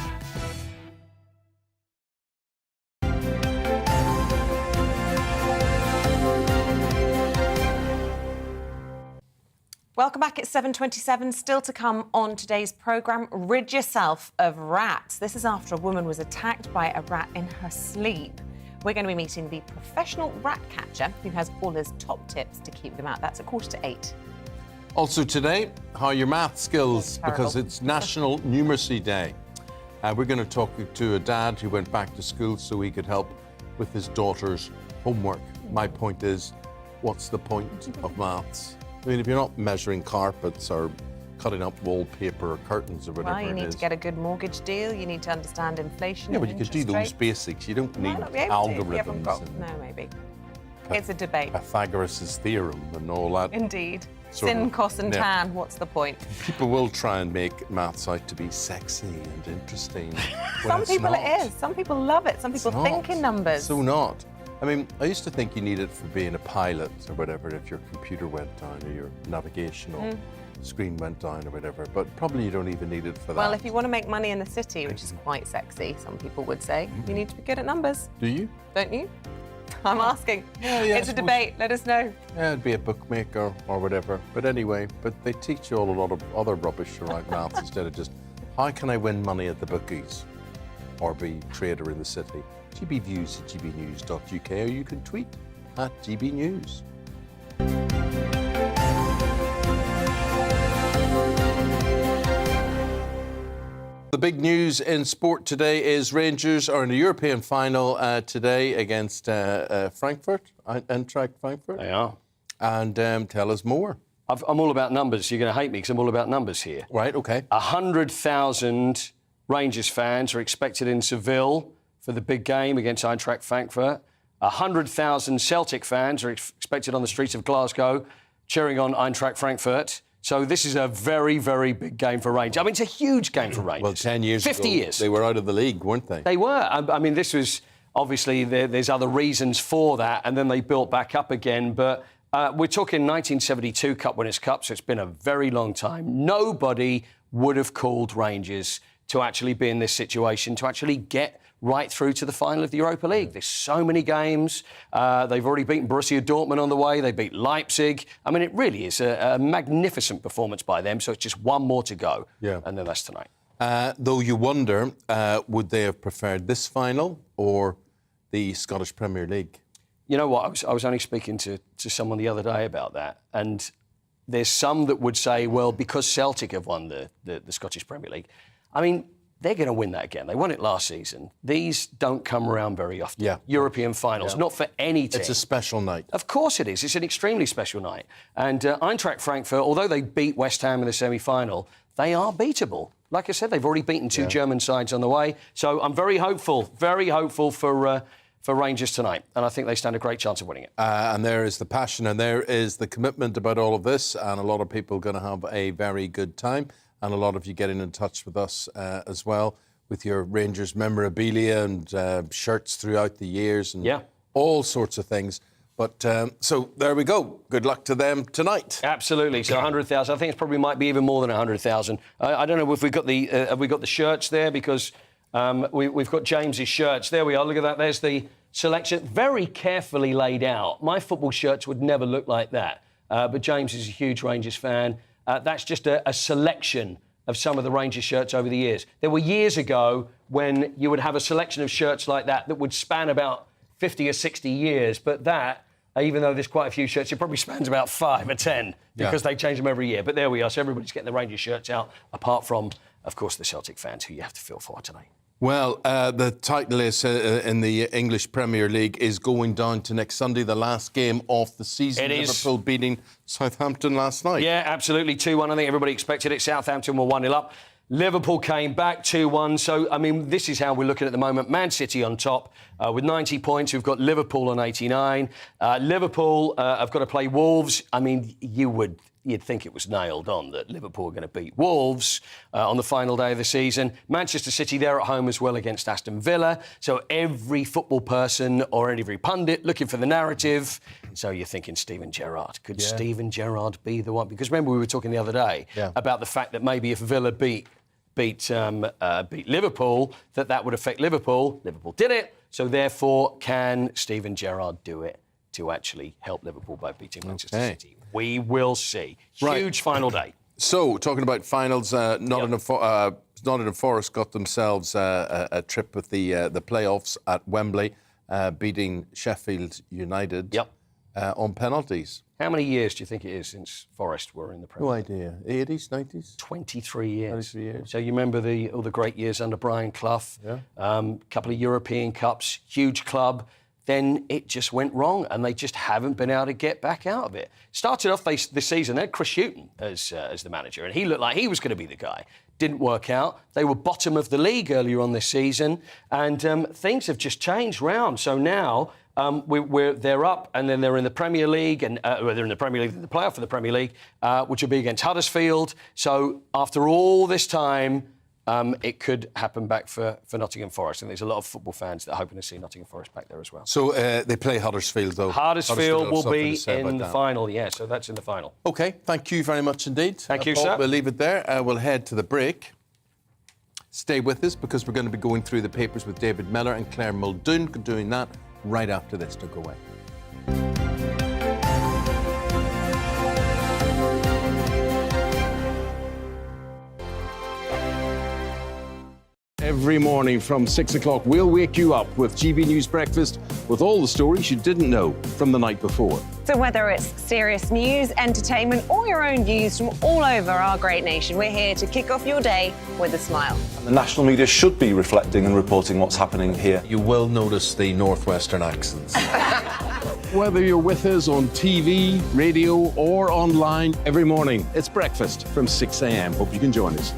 Welcome back at 7:27. Still to come on today's programme, rid yourself of rats. This is after a woman was attacked by a rat in her sleep. We're going to be meeting the professional rat catcher who has all his top tips to keep them out. That's at 7:45. Also today, how are your math skills? Because it's National Numeracy Day. We're going to talk to a dad who went back to school so he could help with his daughter's homework. My point is, what's the point of maths? I mean, if you're not measuring carpets or cutting up wallpaper or curtains or whatever Well, you need to get a good mortgage deal. You need to understand inflation. Yeah, but you could do those basics. You don't need algorithms. No, maybe. It's a debate. Pythagoras' theorem and all that. Indeed. Sin, cos and tan, what's the point? People will try and make maths out to be sexy and interesting. Some people it is. Some people love it. Some people think in numbers. So not. I mean, I used to think you needed it for being a pilot or whatever if your computer went down or your navigational screen went down or whatever, but probably you don't even need it for that. Well, if you want to make money in the city, which is quite sexy, some people would say, you need to be good at numbers. Do you? Don't you? I'm asking. Yeah, it's a debate. Let us know. Yeah, it'd be a bookmaker or whatever. But anyway, but they teach you all a lot of other rubbish around maths instead of just, how can I win money at the bookies or be trader in the city? gbviews@gbnews.uk, or you can tweet @gbnews. The big news in sport today is Rangers are in the European final today against Frankfurt, Eintracht Frankfurt. They are. And tell us more. I'm all about numbers. You're going to hate me because I'm all about numbers here. Right, OK. 100,000 Rangers fans are expected in Seville for the big game against Eintracht Frankfurt. 100,000 Celtic fans are expected on the streets of Glasgow cheering on Eintracht Frankfurt. So this is a very, very big game for Rangers. I mean, it's a huge game for Rangers. Well, 10 years 50 ago, years. They were out of the league, weren't they? They were. I mean, this was... Obviously, there's other reasons for that, and then they built back up again. But we're talking 1972 Cup Winners' Cup, so it's been a very long time. Nobody would have called Rangers to actually be in this situation, to actually get right through to the final of the Europa League. There's so many games. They've already beaten Borussia Dortmund on the way. They beat Leipzig. I mean, it really is a magnificent performance by them. So it's just one more to go. Yeah. And then that's tonight. Though you wonder, would they have preferred this final or the Scottish Premier League? You know what? I was only speaking to someone the other day about that. And there's some that would say, well, because Celtic have won the Scottish Premier League, I mean, they're going to win that again. They won it last season. These don't come around very often. Yeah. European finals, not for any team. It's a special night. Of course it is. It's an extremely special night. And Eintracht Frankfurt, although they beat West Ham in the semi-final, they are beatable. Like I said, they've already beaten two German sides on the way. So I'm very hopeful for Rangers tonight. And I think they stand a great chance of winning it. And there is the passion and there is the commitment about all of this. And a lot of people are going to have a very good time. And a lot of you getting in touch with us as well with your Rangers memorabilia and shirts throughout the years and all sorts of things. But so there we go. Good luck to them tonight. Absolutely. So 100,000. I think it probably might be even more than 100,000. I don't know if we've got the have we got the shirts there because we've got James's shirts. There we are. Look at that. There's the selection, very carefully laid out. My football shirts would never look like that. But James is a huge Rangers fan. That's just a selection of some of the Rangers shirts over the years. There were years ago when you would have a selection of shirts like that would span about 50 or 60 years. But that, even though there's quite a few shirts, it probably spans about 5 or 10 because they change them every year. But there we are. So everybody's getting the Rangers shirts out, apart from, of course, the Celtic fans who you have to feel for tonight. Well, the title is in the English Premier League is going down to next Sunday, the last game of the season. It is. Liverpool beating Southampton last night. Yeah, absolutely. 2-1. I think everybody expected it. Southampton were 1-0 up. Liverpool came back 2-1. So, I mean, this is how we're looking at the moment. Man City on top with 90 points. We've got Liverpool on 89. Liverpool have got to play Wolves. I mean, you'd think it was nailed on that Liverpool are going to beat Wolves on the final day of the season. Manchester City, they're at home as well against Aston Villa. So every football person or every pundit looking for the narrative. So you're thinking Steven Gerrard. Could Steven Gerrard be the one? Because remember we were talking the other day about the fact that maybe if Villa beat Liverpool, that would affect Liverpool. Liverpool did it. So therefore, can Steven Gerrard do it to actually help Liverpool by beating Manchester City? We will see. Huge final day. So, talking about finals, Nottingham Forest got themselves a trip with the playoffs at Wembley. beating Sheffield United on penalties. How many years do you think it is since Forest were in the Premier League? No idea. 80s, 90s? 23 years. 23 years. So you remember all the great years under Brian Clough, couple of European Cups, huge club. Then it just went wrong and they just haven't been able to get back out of it. Started off this season, they had Chris Hughton as the manager, and he looked like he was going to be the guy. Didn't work out. They were bottom of the league earlier on this season, and things have just changed round. So now they're up, and then they're in the Premier League, and they're in the Premier League, the playoff for the Premier League, which will be against Huddersfield. So after all this time, it could happen back for Nottingham Forest, and there's a lot of football fans that are hoping to see Nottingham Forest back there as well. So they play Huddersfield, though. Huddersfield will be in the final, so that's in the final. OK, thank you very much indeed. Thank you, Paul, sir. We'll leave it there. We'll head to the break. Stay with us, because we're going to be going through the papers with David Miller and Claire Muldoon, doing that right after this. Don't go away. Every morning from 6 o'clock, we'll wake you up with GB News Breakfast with all the stories you didn't know from the night before. So whether it's serious news, entertainment, or your own views from all over our great nation, we're here to kick off your day with a smile. And the national media should be reflecting and reporting what's happening here. You will notice the northwestern accents. Whether you're with us on TV, radio, or online, every morning, it's breakfast from 6 a.m. Hope you can join us.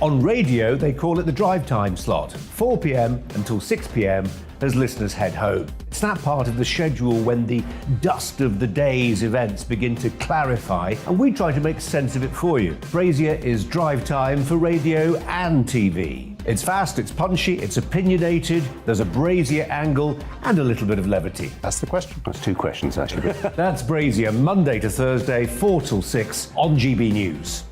On radio, they call it the drive time slot, 4 p.m. until 6 p.m. as listeners head home. It's that part of the schedule when the dust of the day's events begin to clarify, and we try to make sense of it for you. Brazier is drive time for radio and TV. It's fast, it's punchy, it's opinionated, there's a Brazier angle and a little bit of levity. That's the question. That's two questions, actually. That's Brazier, Monday to Thursday, 4 till 6 on GB News.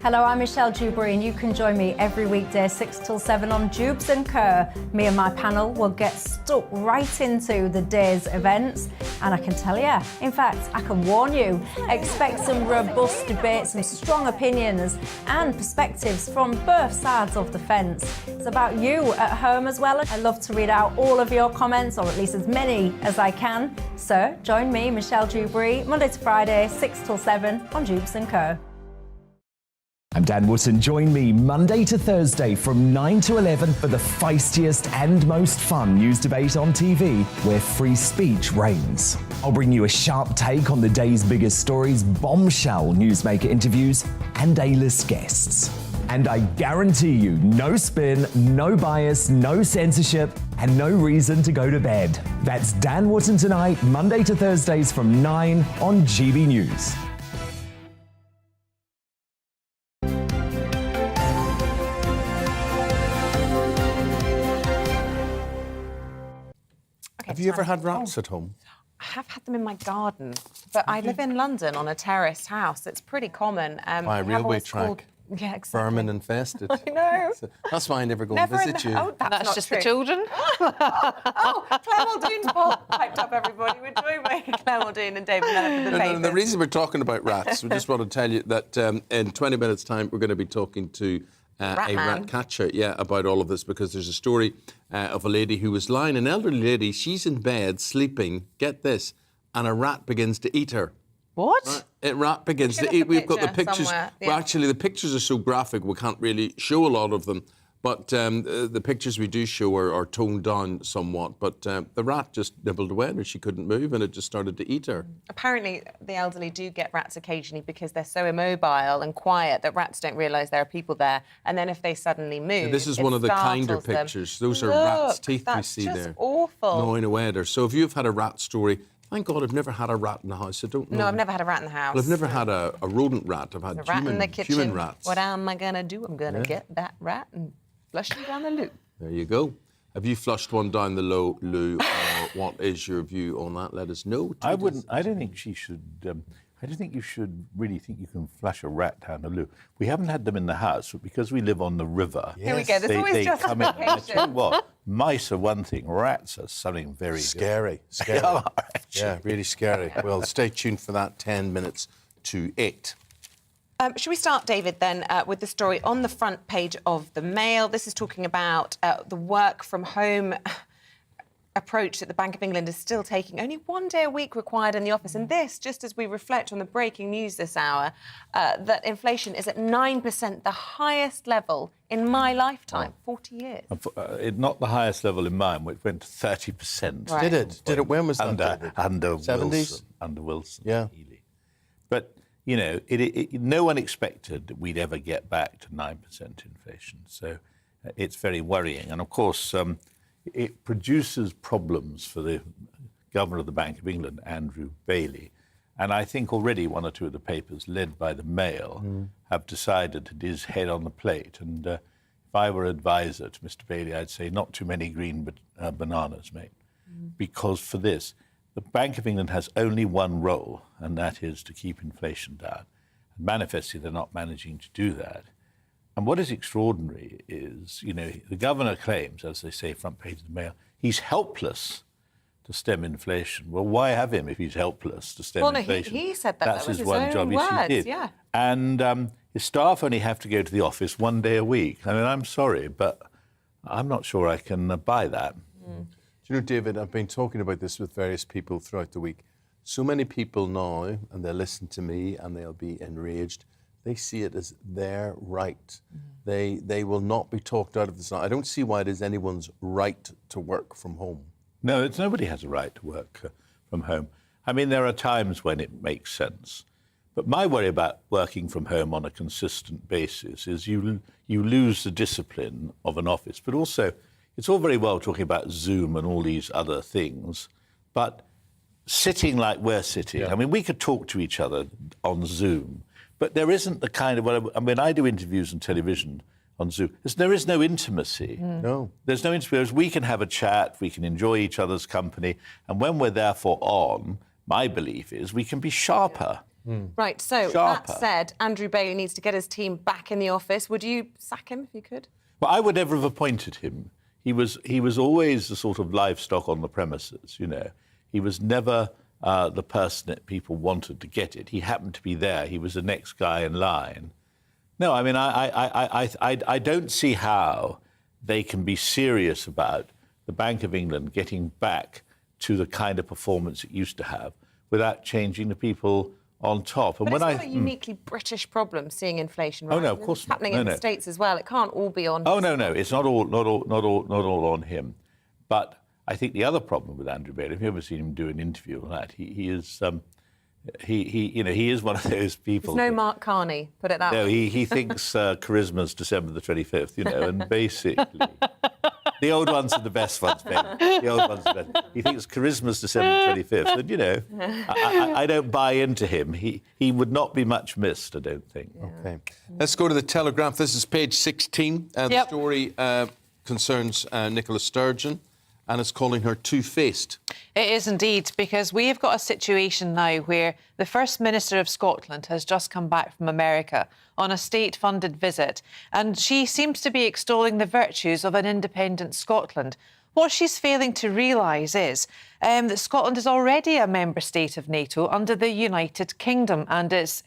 Hello, I'm Michelle Dewberry, and you can join me every weekday 6 till 7 on Jubes and Kerr. Me and my panel will get stuck right into the day's events, and I can tell you, in fact, I can warn you, expect some robust debates, some strong opinions and perspectives from both sides of the fence. It's about you at home as well. I love to read out all of your comments, or at least as many as I can. So join me, Michelle Dewberry, Monday to Friday, 6 till 7 on Jubes and Kerr. I'm Dan Wootton. Join me Monday to Thursday from 9 to 11 for the feistiest and most fun news debate on TV, where free speech reigns. I'll bring you a sharp take on the day's biggest stories, bombshell newsmaker interviews, and A-list guests. And I guarantee you, no spin, no bias, no censorship, and no reason to go to bed. That's Dan Wootton Tonight, Monday to Thursdays from 9 on GB News. Have you ever had rats at home? I have had them in my garden, but I live in London on a terraced house. It's pretty common. By a railway track. Yeah, exactly. Vermin infested. I know. That's why I never go Never and visit you. Oh, that's not just true. the children. Oh, Claire Muldoon's piped up, everybody. We're joined Claire Muldoon and David Miller for the papers. The reason we're talking about rats, we just want to tell you that in 20 minutes' time, we're going to be talking to a rat catcher, about all of this, because there's a story of a lady who was lying, an elderly lady, she's in bed sleeping, get this, and a rat begins to eat her. What? A rat begins to eat. We've got the pictures. Somewhere, yeah. Well, actually, the pictures are so graphic, we can't really show a lot of them. But the pictures we do show are toned down somewhat. But the rat just nibbled away and she couldn't move and it just started to eat her. Apparently, the elderly do get rats occasionally because they're so immobile and quiet that rats don't realise there are people there. And then if they suddenly move, this is one of the kinder pictures. Those are rats' teeth we see there. That's awful. Gnawing away at her. So if you've had a rat story, thank God I've never had a rat in the house. I don't know. No, I've never had a rat in the house. Well, I've never had a rodent rat. I've had a rat in the kitchen. human rats. What am I going to do? I'm going to get that rat and flush him down the loo. There you go. Have you flushed one down the loo? What is your view on that? Let us know. I don't think she should. I don't think you should really think you can flush a rat down the loo. We haven't had them in the house, but because we live on the river, Here we go. There's always they come in. I justification. tell you what, mice are one thing. Rats are something very scary. Scary. Yeah, really scary. Well, stay tuned for that. 10 minutes to 8. Should we start, David, then, with the story on the front page of the Mail? This is talking about the work from home approach that the Bank of England is still taking. Only 1 day a week required in the office. And this, just as we reflect on the breaking news this hour, that inflation is at 9%, the highest level in my lifetime, 40 years. Not the highest level in mine, which went to 30%. Right. Did it? When was that? Under 70s? Wilson. Under Wilson. Yeah. But, you know, no one expected that we'd ever get back to 9% inflation. So it's very worrying. And, of course, it produces problems for the Governor of the Bank of England, Andrew Bailey. And I think already one or two of the papers, led by the Mail, have decided it is head on the plate. And if I were advisor to Mr. Bailey, I'd say not too many green bananas, mate. Because for this, the Bank of England has only one role, and that is to keep inflation down. And manifestly, they're not managing to do that. And what is extraordinary is, you know, the governor claims, as they say, front page of the Mail, he's helpless to stem inflation. Well, why have him if he's helpless to stem inflation? He said that. That's that was his one own job. words, Yes, he did. yeah. And his staff only have to go to the office 1 day a week. I mean, I'm sorry, but I'm not sure I can buy that. Do you know, David, I've been talking about this with various people throughout the week. So many people now, and they'll listen to me and they'll be enraged, they see it as their right. They will not be talked out of this. I don't see why it is anyone's right to work from home. No, nobody has a right to work from home. I mean, there are times when it makes sense. But my worry about working from home on a consistent basis is you lose the discipline of an office. But also, it's all very well talking about Zoom and all these other things, but sitting like we're sitting, I mean, we could talk to each other on Zoom, but there isn't the kind of, I mean, I do interviews on television on Zoom. There is no intimacy. No. There's no intimacy. We can have a chat, we can enjoy each other's company, and when we're therefore on, my belief is we can be sharper. Right, so that said, Andrew Bailey needs to get his team back in the office. Would you sack him if you could? Well, I would never have appointed him. He was always the sort of livestock on the premises, you know. He was never the person that people wanted to get it. He happened to be there. He was the next guy in line. No, I mean, I don't see how they can be serious about the Bank of England getting back to the kind of performance it used to have without changing the people on top. And But when it's not a uniquely British problem, seeing inflation rise. Oh, no, of course It's not. happening No, in the no. States as well. It can't all be on... Oh, no, it's not all on him. But I think the other problem with Andrew Bailey, if you've ever seen him do an interview on that, he is one of those people. There's no Mark Carney, put it that No, way. he thinks Charisma's December the 25th, you know, and basically... The old ones are the best ones, Ben. The old ones are the best. He thinks Charisma's December 25th. And, you know, I don't buy into him. He would not be much missed, I don't think. OK. Let's go to the Telegraph. This is page 16. The story concerns Nicola Sturgeon, and it's calling her two-faced. It is indeed, because we have got a situation now where the First Minister of Scotland has just come back from America on a state-funded visit, and she seems to be extolling the virtues of an independent Scotland. What she's failing to realise is that Scotland is already a member state of NATO under the United Kingdom and its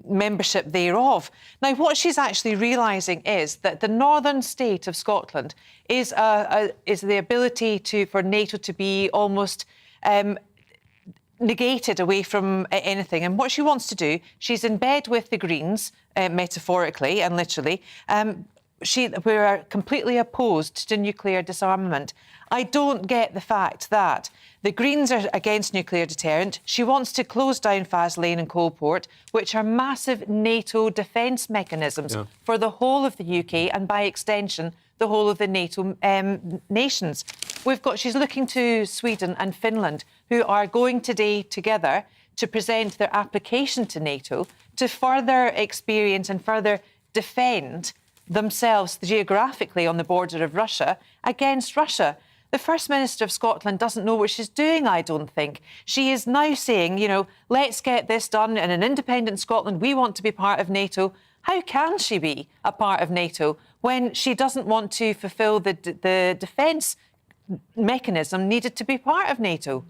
membership thereof. Now, what she's actually realising is that the northern state of Scotland is the ability for NATO to be almost negated away from anything. And what she wants to do, she's in bed with the Greens, metaphorically and literally. We're completely opposed to nuclear disarmament. I don't get the fact that the Greens are against nuclear deterrent. She wants to close down Faslane and Coalport, which are massive NATO defence mechanisms for the whole of the UK and, by extension, the whole of the NATO nations. She's looking to Sweden and Finland, who are going today together to present their application to NATO to further experience and further defend themselves geographically on the border of Russia against Russia. The First Minister of Scotland doesn't know what she's doing, I don't think. She is now saying, you know, let's get this done in an independent Scotland. We want to be part of NATO. How can she be a part of NATO when she doesn't want to fulfil the defence mechanism needed to be part of NATO?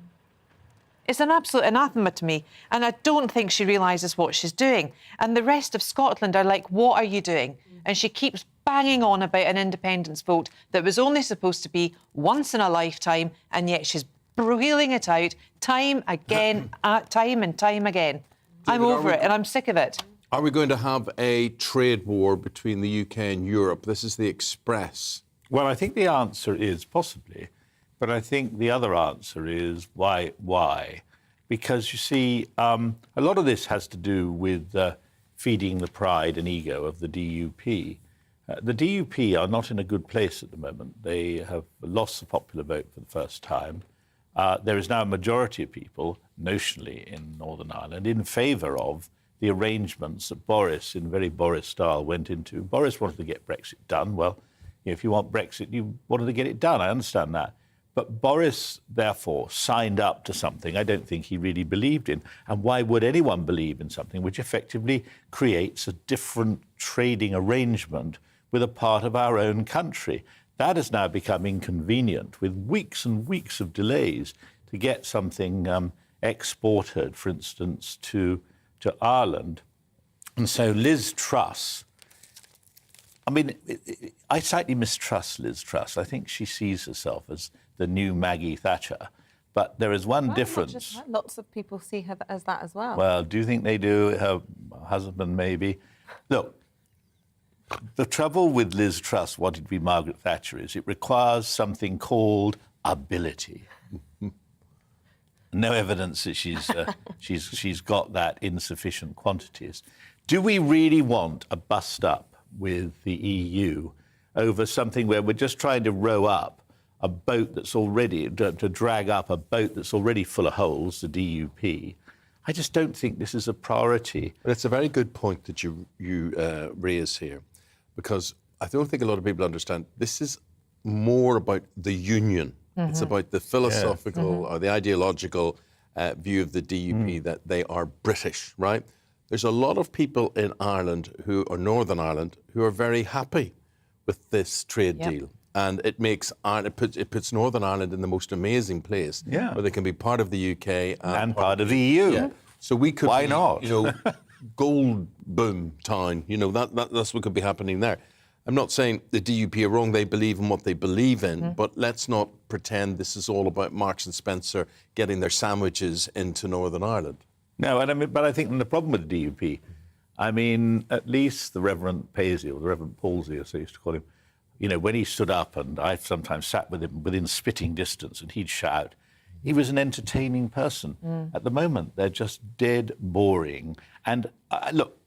It's an absolute anathema to me, and I don't think she realises what she's doing. And the rest of Scotland are like, what are you doing? And she keeps banging on about an independence vote that was only supposed to be once in a lifetime, and yet she's wheeling it out time again, time and time again. I'm over it, and I'm sick of it. Are we going to have a trade war between the UK and Europe? This is the Express. Well, I think the answer is possibly, but I think the other answer is why? Because, you see, a lot of this has to do with feeding the pride and ego of the DUP. The DUP are not in a good place at the moment. They have lost the popular vote for the first time. There is now a majority of people, notionally, in Northern Ireland in favour of the arrangements that Boris, in very Boris style, went into. Boris wanted to get Brexit done. Well, if you want Brexit, you wanted to get it done. I understand that. But Boris, therefore, signed up to something I don't think he really believed in. And why would anyone believe in something which effectively creates a different trading arrangement with a part of our own country? That has now become inconvenient, with weeks and weeks of delays to get something exported, for instance, to Ireland. And so Liz Truss, I mean, I slightly mistrust Liz Truss. I think she sees herself as the new Maggie Thatcher. But there is one difference. Not just that. Lots of people see her as that as well. Well, do you think they do? Her husband, maybe. Look, the trouble with Liz Truss wanting to be Margaret Thatcher is it requires something called ability. No evidence that she's got that in sufficient quantities. Do we really want a bust-up with the EU over something where we're just trying to row up a boat that's already, to drag up a boat that's already full of holes, the DUP? I just don't think this is a priority. But it's a very good point that you raise here, because I don't think a lot of people understand this is more about the union. Mm-hmm. It's about the philosophical or the ideological view of the DUP that they are British, right? There's a lot of people in Ireland or Northern Ireland who are very happy with this trade deal. And it makes it puts Northern Ireland in the most amazing place where they can be part of the UK and part of the EU. Yeah. So we could Why not? Gold boom town. That's what could be happening there. I'm not saying the DUP are wrong. They believe in what they believe in, but let's not pretend this is all about Marks and Spencer getting their sandwiches into Northern Ireland. No, but I think the problem with the DUP, I mean, at least the Reverend Paisley, or the Reverend Palsy, as I used to call him, when he stood up, and I sometimes sat with him within spitting distance, and he'd shout, he was an entertaining person. At the moment, they're just dead boring. And look,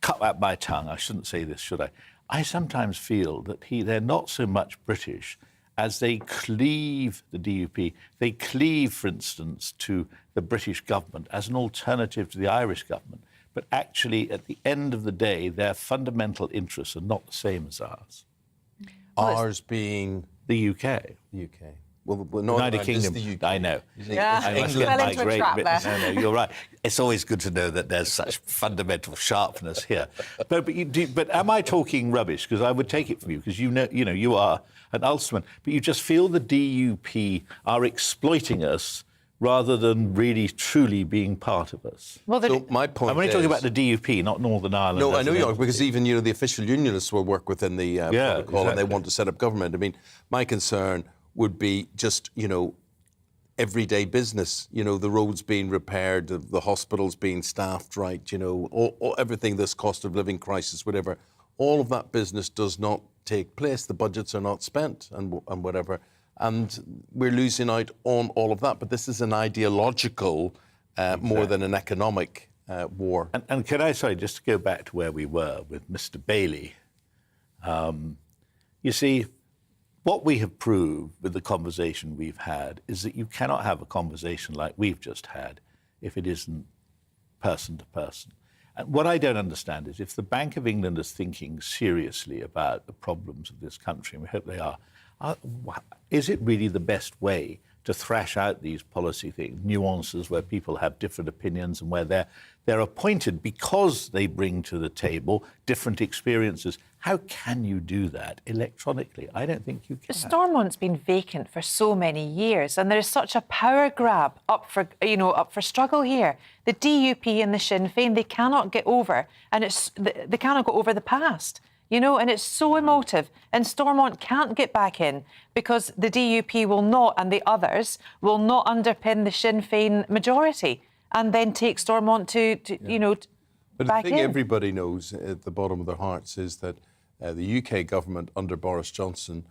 cut out my tongue, I shouldn't say this, should I? I sometimes feel that they're not so much British as they cleave, the DUP, they cleave, for instance, to the British government as an alternative to the Irish government. But actually, at the end of the day, their fundamental interests are not the same as ours. Ours being? The UK. The UK. Well, United Kingdom. The UK. I know. I must get my Great Britain. No, you're right. It's always good to know that there's such fundamental sharpness here. But am I talking rubbish? Because I would take it from you, because you are an Ulsterman. But you just feel the DUP are exploiting us rather than really truly being part of us. Well, so my point I'm only talking about the DUP, not Northern Ireland. No, I know you are, because even the official unionists will work within the protocol, and they want to set up government. I mean, my concern would be just, everyday business, the roads being repaired, the hospitals being staffed right, everything, this cost of living crisis, whatever, all of that business does not take place. The budgets are not spent and whatever. And we're losing out on all of that. But this is an ideological more than an economic war. And can I, just to go back to where we were with Mr. Bailey, you see, what we have proved with the conversation we've had is that you cannot have a conversation like we've just had if it isn't person to person. And what I don't understand is if the Bank of England is thinking seriously about the problems of this country, and we hope they are, is it really the best way to thrash out these policy nuances where people have different opinions and where they're appointed because they bring to the table different experiences. How can you do that electronically? I don't think you can. Stormont's been vacant for so many years, and there is such a power grab up for struggle here. The DUP and the Sinn Féin, they cannot get over, and they cannot go over the past. And it's so emotive. And Stormont can't get back in because the DUP will not, and the others will not underpin the Sinn Féin majority and then take Stormont to But back the thing in. everybody knows at the bottom of their hearts is that the UK government under Boris Johnson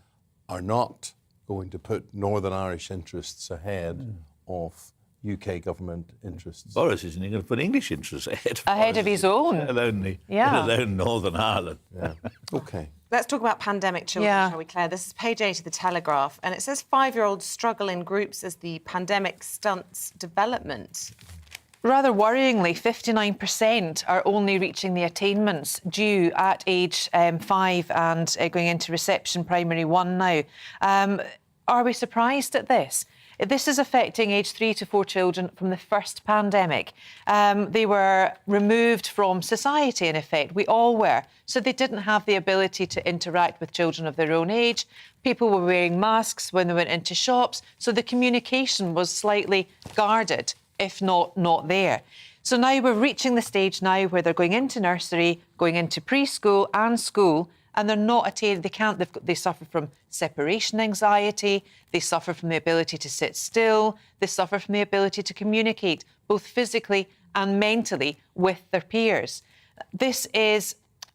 are not going to put Northern Irish interests ahead of UK government interests. Boris isn't even going to put English interests ahead of his own. Let alone Northern Ireland. Yeah. OK. Let's talk about pandemic children, shall we, Claire? This is page 8 of the Telegraph, and it says 5-year-olds struggle in groups as the pandemic stunts development. Rather worryingly, 59% are only reaching the attainments due at age 5 and going into reception primary 1 now. Are we surprised at this? This is affecting age 3 to 4 children from the first pandemic. They were removed from society, in effect. We all were. So they didn't have the ability to interact with children of their own age. People were wearing masks when they went into shops. So the communication was slightly guarded, if not there. So now we're reaching the stage now where they're going into nursery, going into preschool and school, and they're not attained. They suffer from separation anxiety. They suffer from the ability to sit still. They suffer from the ability to communicate, both physically and mentally, with their peers.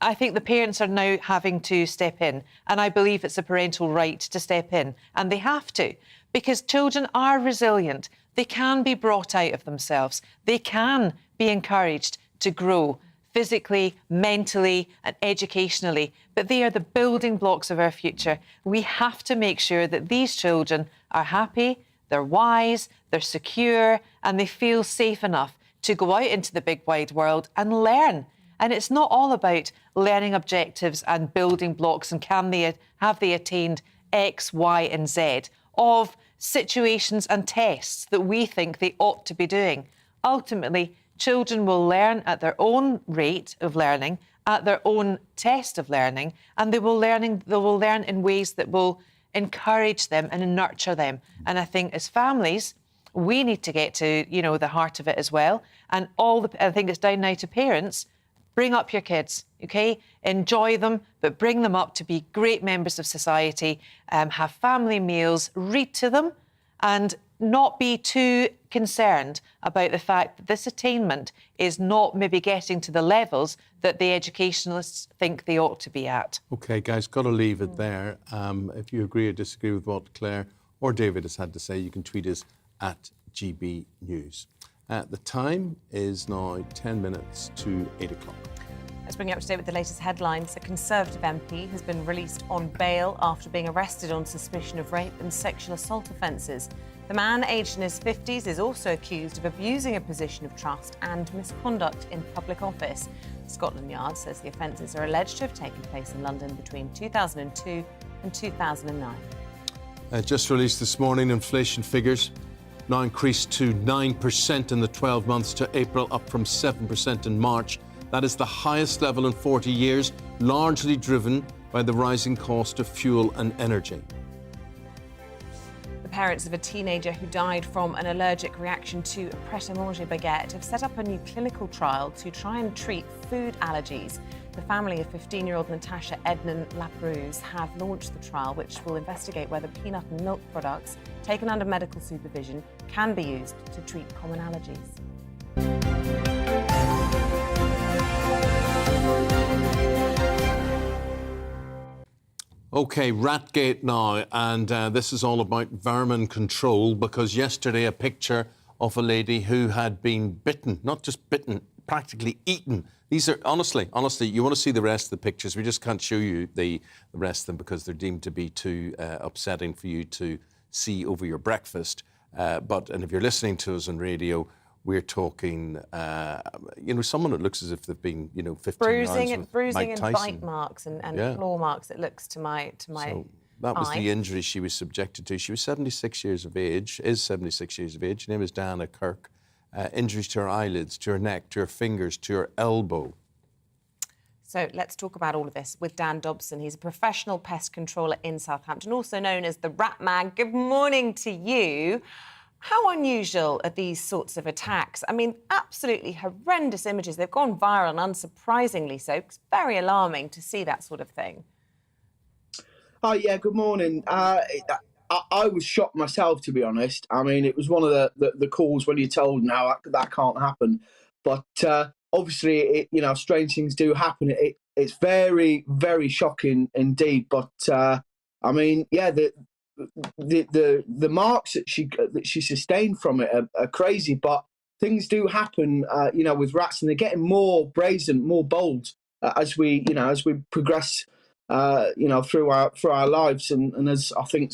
I think the parents are now having to step in, and I believe it's a parental right to step in, and they have to, because children are resilient. They can be brought out of themselves. They can be encouraged to grow physically, mentally and educationally, but they are the building blocks of our future. We have to make sure that these children are happy, they're wise, they're secure, and they feel safe enough to go out into the big wide world and learn. And it's not all about learning objectives and building blocks and have they attained X, Y and Z of situations and tests that we think they ought to be doing. Ultimately, children will learn at their own rate of learning, at their own test of learning, and they will learn in ways that will encourage them and nurture them. And I think as families, we need to get to, the heart of it as well. And I think it's down now to parents. Bring up your kids, OK? Enjoy them, but bring them up to be great members of society, have family meals, read to them, and not be too concerned about the fact that this attainment is not maybe getting to the levels that the educationalists think they ought to be at. OK, guys, got to leave it there. If you agree or disagree with what Claire or David has had to say, you can tweet us at GB News. The time is now 10 minutes to 8 o'clock. Let's bring you up to date with the latest headlines. A Conservative MP has been released on bail after being arrested on suspicion of rape and sexual assault offences. The man, aged in his 50s, is also accused of abusing a position of trust and misconduct in public office. Scotland Yard says the offences are alleged to have taken place in London between 2002 and 2009. Just released this morning, inflation figures now increased to 9% in the 12 months to April, up from 7% in March. That is the highest level in 40 years, largely driven by the rising cost of fuel and energy. The parents of a teenager who died from an allergic reaction to a pret-a-manger baguette have set up a new clinical trial to try and treat food allergies. The family of 15-year-old Natasha Ednan Laprousse have launched the trial, which will investigate whether peanut and milk products taken under medical supervision can be used to treat common allergies. OK, Ratgate now, and this is all about vermin control, because yesterday a picture of a lady who had been bitten, not just bitten, practically eaten. These are, honestly, you want to see the rest of the pictures. We just can't show you the rest of them because they're deemed to be too upsetting for you to see over your breakfast. And if you're listening to us on radio, we're talking, someone that looks as if they've been, 15 bruising rounds with and Mike Tyson. bite marks and claw marks. It looks to my That was the injury she was subjected to. She was 76 years of age, is 76 years of age. Her name is Diana Kirk. Injuries to her eyelids, to her neck, to her fingers, to her elbow. So let's talk about all of this with Dan Dobson. He's a professional pest controller in Southampton, also known as the Rat Man. Good morning to you. How unusual are these sorts of attacks? I mean, absolutely horrendous images. They've gone viral, and unsurprisingly so. It's very alarming to see that sort of thing. Oh, yeah, good morning. I was shocked myself, to be honest. I mean, it was one of the calls when you're told, no, that can't happen. But obviously, strange things do happen. It's very, very shocking indeed. But I mean, yeah, the marks that she sustained from it are crazy. But things do happen, with rats, and they're getting more brazen, more bold as we progress, through our lives, and as I think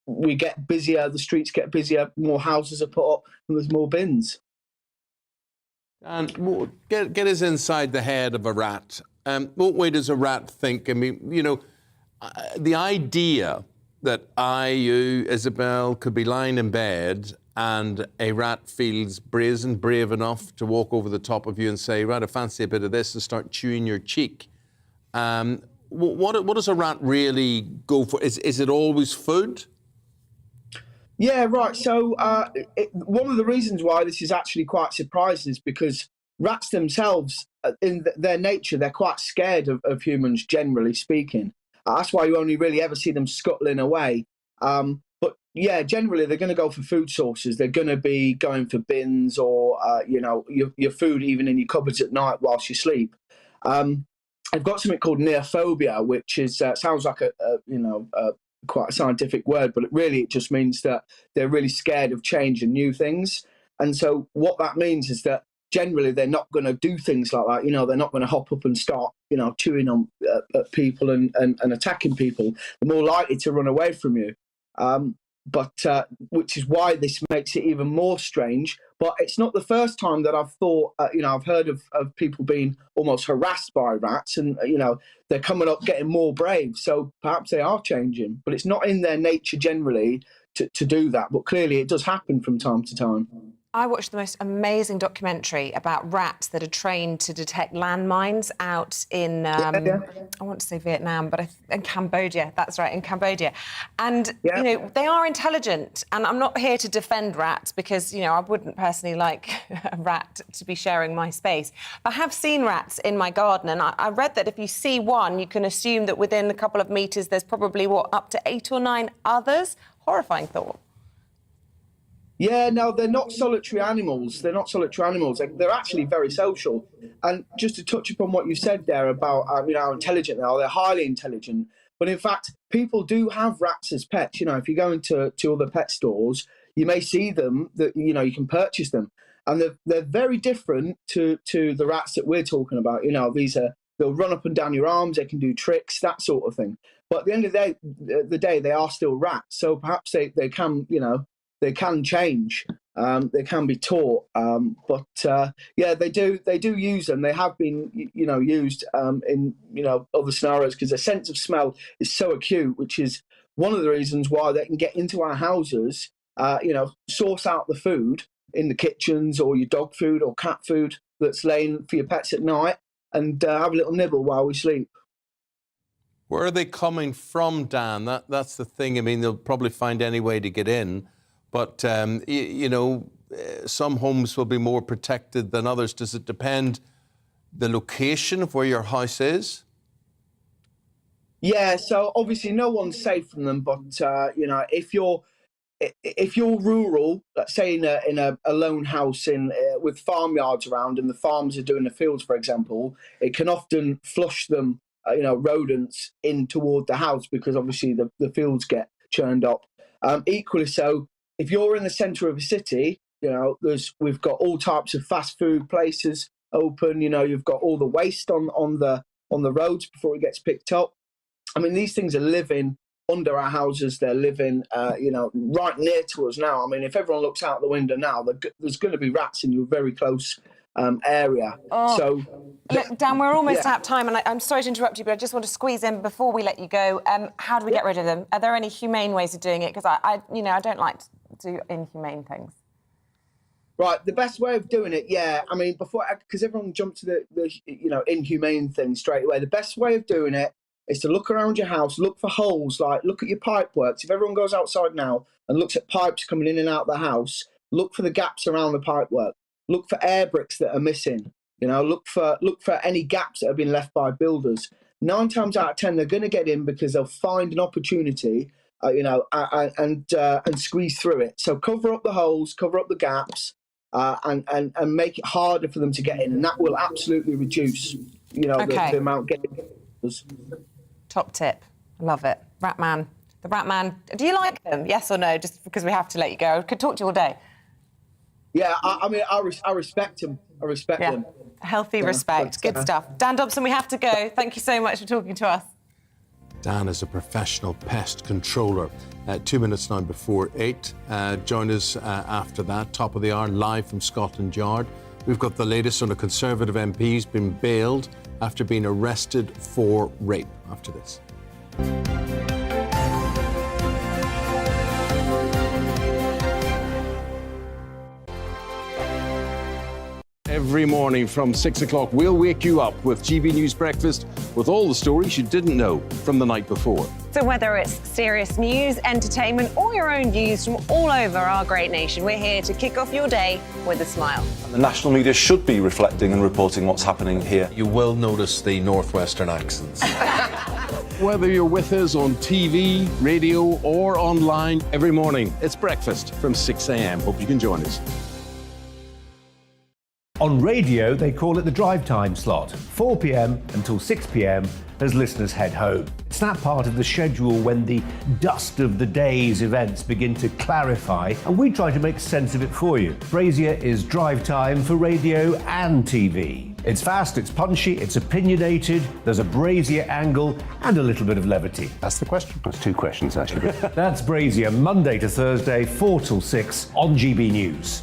we get busier, the streets get busier, more houses are put up, and there's more bins. And get us inside the head of a rat. What way does a rat think? I mean, the idea that you, Isabel, could be lying in bed and a rat feels brazen, brave enough to walk over the top of you and say, right, I fancy a bit of this, and start chewing your cheek. What does a rat really go for? Is it always food? Yeah, right. So one of the reasons why this is actually quite surprising is because rats themselves, in their nature, they're quite scared of humans, generally speaking. That's why you only really ever see them scuttling away. But yeah, generally they're going to go for food sources. They're going to be going for bins or, your food even in your cupboards at night whilst you sleep. I've got something called neophobia, which is sounds like a quite a scientific word, but it just means that they're really scared of change and new things. And so what that means is that generally they're not going to do things like that. They're not going to hop up and start, chewing on at people and attacking people. They're more likely to run away from you. Which is why this makes it even more strange. But it's not the first time that I've thought, I've heard of people being almost harassed by rats, and, they're coming up getting more brave. So perhaps they are changing, but it's not in their nature generally to do that. But clearly it does happen from time to time. I watched the most amazing documentary about rats that are trained to detect landmines out in, I want to say Vietnam, but in Cambodia. That's right, in Cambodia. And, they are intelligent. And I'm not here to defend rats because, I wouldn't personally like a rat to be sharing my space. But I have seen rats in my garden. And I read that if you see one, you can assume that within a couple of metres, there's probably, up to 8 or 9 others? Horrifying thought. Yeah, no, they're not solitary animals. They're They're actually very social. And just to touch upon what you said there about how intelligent they are, they're highly intelligent. But in fact, people do have rats as pets. You know, if you go into other pet stores, you may see them, that you can purchase them. And they're very different to the rats that we're talking about. You know, they'll run up and down your arms, they can do tricks, that sort of thing. But at the end of the day, they are still rats. So perhaps they can, they can change. They can be taught. But they do use them. They have been, used in, other scenarios because their sense of smell is so acute, which is one of the reasons why they can get into our houses, source out the food in the kitchens or your dog food or cat food that's laying for your pets at night and have a little nibble while we sleep. Where are they coming from, Dan? That's the thing. I mean, they'll probably find any way to get in. But, some homes will be more protected than others. Does it depend the location of where your house is? Yeah, so obviously no one's safe from them. But, if you're rural, let's say in a lone house with farmyards around and the farms are doing the fields, for example, it can often flush them, rodents in toward the house because obviously the fields get churned up. Equally so, if you're in the centre of a city, we've got all types of fast food places open. You've got all the waste on the roads before it gets picked up. I mean, these things are living under our houses. They're living, right near to us now. I mean, if everyone looks out the window now, there's going to be rats in your very close area. So, look, Dan, we're almost out of time, and I'm sorry to interrupt you, but I just want to squeeze in before we let you go. How do we get rid of them? Are there any humane ways of doing it? Because I don't like to do inhumane things. Right, the best way of doing it, I mean, because everyone jumped to the inhumane thing straight away. The best way of doing it is to look around your house, look for holes, look at your pipe works. If everyone goes outside now and looks at pipes coming in and out of the house, look for the gaps around the pipe work. Look for air bricks that are missing. Look for any gaps that have been left by builders. 9 times out of 10, they're going to get in because they'll find an opportunity, and squeeze through it. So cover up the holes, cover up the gaps, and make it harder for them to get in, and that will absolutely reduce, the amount getting. Top tip, love it. Ratman, the Ratman. Do you like them? Yes or no? Just because we have to let you go. I could talk to you all day. Yeah, I mean, I respect them. I respect them. Healthy respect. Good stuff. Dan Dobson, we have to go. Thank you so much for talking to us. Dan is a professional pest controller. 2 minutes now before 8. Join us after that, top of the hour, live from Scotland Yard. We've got the latest on a Conservative MP who's been bailed after being arrested for rape. After this. Every morning from 6 o'clock, we'll wake you up with GB News Breakfast with all the stories you didn't know from the night before. So whether it's serious news, entertainment, or your own views from all over our great nation, we're here to kick off your day with a smile. And the national media should be reflecting and reporting what's happening here. You will notice the northwestern accents. Whether you're with us on TV, radio, or online, every morning, it's breakfast from 6 a.m. Hope you can join us. On radio, they call it the drive time slot, 4 p.m. until 6 p.m. as listeners head home. It's that part of the schedule when the dust of the day's events begin to clarify, and we try to make sense of it for you. Brazier is drive time for radio and TV. It's fast, it's punchy, it's opinionated, there's a Brazier angle and a little bit of levity. That's the question. That's 2 questions, actually. That's Brazier, Monday to Thursday, 4 till 6 on GB News.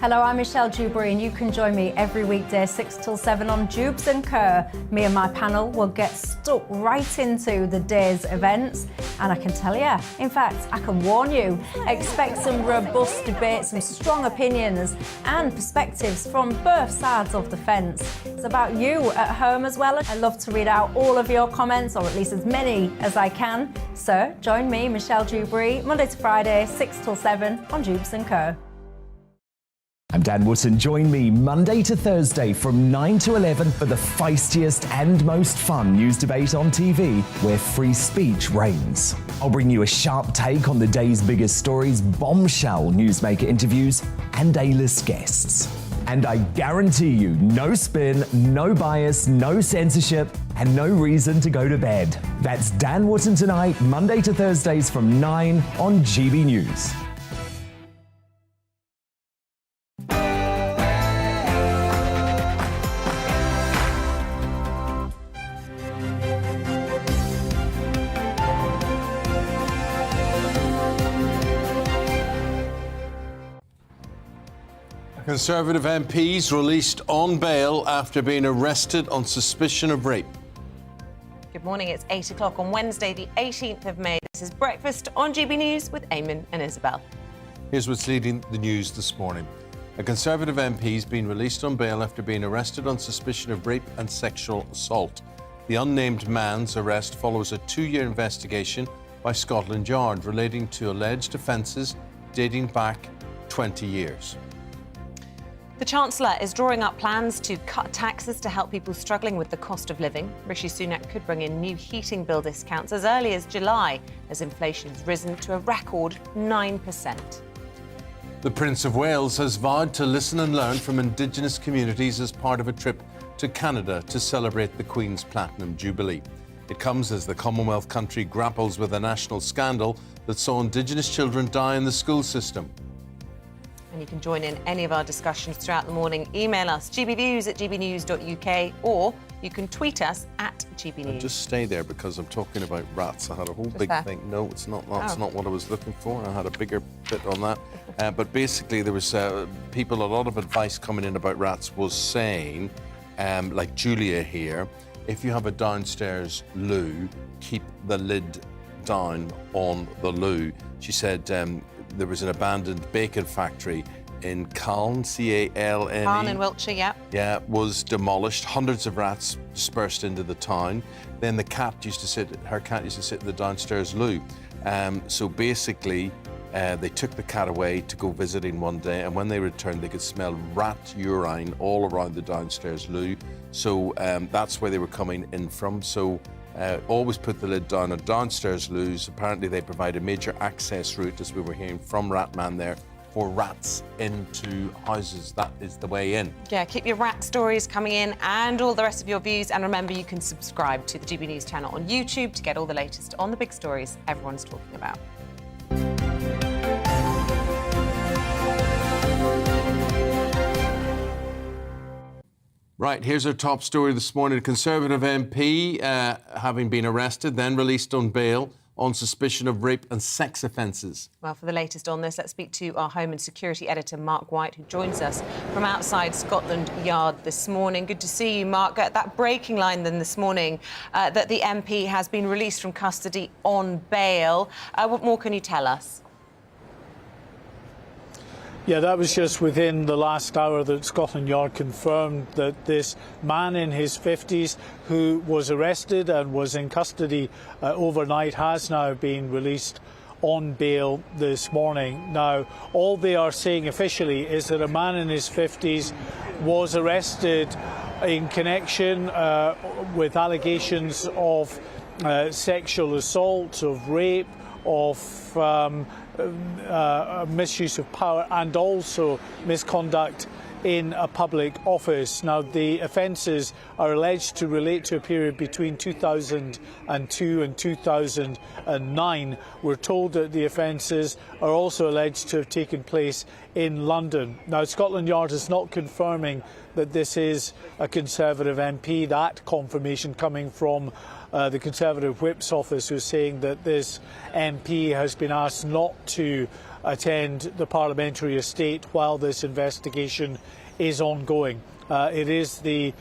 Hello, I'm Michelle Dewberry, and you can join me every weekday 6 till 7 on Jubes and Kerr. Me and my panel will get stuck right into the day's events, and I can tell you, in fact, I can warn you, expect some robust debate, some strong opinions and perspectives from both sides of the fence. It's about you at home as well. I love to read out all of your comments, or at least as many as I can. So join me, Michelle Dewberry, Monday to Friday, 6 till 7 on Jubes and Kerr. I'm Dan Wootton. Join me Monday to Thursday from 9 to 11 for the feistiest and most fun news debate on TV, where free speech reigns. I'll bring you a sharp take on the day's biggest stories, bombshell newsmaker interviews, and A-list guests. And I guarantee you, no spin, no bias, no censorship, and no reason to go to bed. That's Dan Wootton tonight, Monday to Thursdays from 9 on GB News. Conservative MPs released on bail after being arrested on suspicion of rape. Good morning, it's 8 o'clock on Wednesday, the 18th of May. This is Breakfast on GB News with Eamonn and Isabel. Here's what's leading the news this morning. A Conservative MP has been released on bail after being arrested on suspicion of rape and sexual assault. The unnamed man's arrest follows a 2-year investigation by Scotland Yard relating to alleged offences dating back 20 years. The Chancellor is drawing up plans to cut taxes to help people struggling with the cost of living. Rishi Sunak could bring in new heating bill discounts as early as July, as inflation has risen to a record 9%. The Prince of Wales has vowed to listen and learn from Indigenous communities as part of a trip to Canada to celebrate the Queen's Platinum Jubilee. It comes as the Commonwealth country grapples with a national scandal that saw Indigenous children die in the school system. And you can join in any of our discussions throughout the morning. Email us gbviews@gbnews.uk or You can tweet us at GB News. Just stay there because I'm talking about rats. I had a whole big there. thing. No, it's not. That's Oh. not what I was looking for. I had a bigger bit on that. But basically, there was people. A lot of advice coming in about rats was saying, like Julia here, if you have a downstairs loo, keep the lid down on the loo. She said there was an abandoned bacon factory in Calne, C-A-L-N-E. Calne in Wiltshire, yeah. Yeah, was demolished. Hundreds of rats dispersed into the town. Then her cat used to sit in the downstairs loo. So basically, they took the cat away to go visiting one day, and when they returned, they could smell rat urine all around the downstairs loo. So that's where they were coming in from. So always put the lid down on downstairs loos. Apparently, they provide a major access route, as we were hearing from Ratman there, for rats into houses. That is the way in. Yeah, keep your rat stories coming in and all the rest of your views. And remember, you can subscribe to the GB News channel on YouTube to get all the latest on the big stories everyone's talking about. Right, here's our top story this morning. A Conservative MP having been arrested, then released on bail on suspicion of rape and sex offences. Well, for the latest on this, let's speak to our Home and Security editor, Mark White, who joins us from outside Scotland Yard this morning. Good to see you, Mark. That breaking line then this morning, that the MP has been released from custody on bail. What more can you tell us? Yeah, that was just within the last hour that Scotland Yard confirmed that this man in his 50s who was arrested and was in custody overnight has now been released on bail this morning. Now, all they are saying officially is that a man in his 50s was arrested in connection with allegations of sexual assault, of rape, of misuse of power and also misconduct in a public office. Now, the offences are alleged to relate to a period between 2002 and 2009. We're told that the offences are also alleged to have taken place in London. Now, Scotland Yard is not confirming that this is a Conservative MP. That confirmation coming from the Conservative Whip's office, who's saying that this MP has been asked not to attend the parliamentary estate while this investigation is ongoing. It is the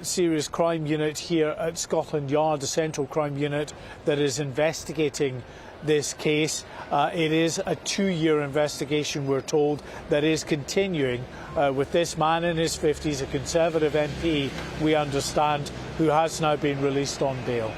Serious Crime Unit here at Scotland Yard, the Central Crime Unit, that is investigating this case. It is a 2-year investigation, we're told, that is continuing with this man in his 50s, a Conservative MP, we understand, who has now been released on bail.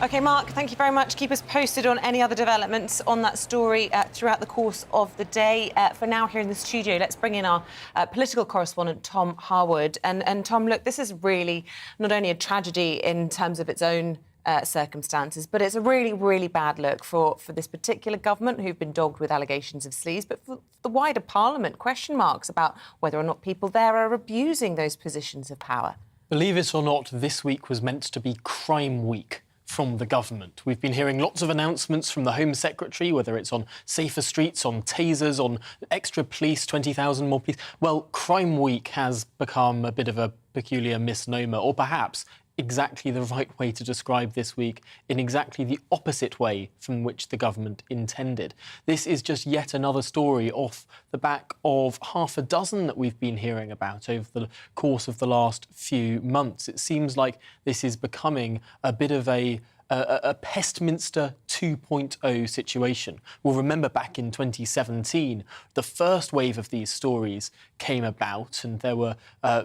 OK, Mark, thank you very much. Keep us posted on any other developments on that story throughout the course of the day. For now, here in the studio, let's bring in our political correspondent, Tom Harwood. And Tom, look, this is really not only a tragedy in terms of its own circumstances, but it's a really, really bad look for this particular government who've been dogged with allegations of sleaze, but for the wider Parliament, question marks about whether or not people there are abusing those positions of power. Believe it or not, this week was meant to be Crime Week from the government. We've been hearing lots of announcements from the Home Secretary, whether it's on safer streets, on tasers, on extra police, 20,000 more police. Well, Crime Week has become a bit of a peculiar misnomer, or perhaps exactly the right way to describe this week in exactly the opposite way from which the government intended. This is just yet another story off the back of half a dozen that we've been hearing about over the course of the last few months. It seems like this is becoming a bit of a Pestminster 2.0 situation. We'll remember back in 2017, the first wave of these stories came about, and there were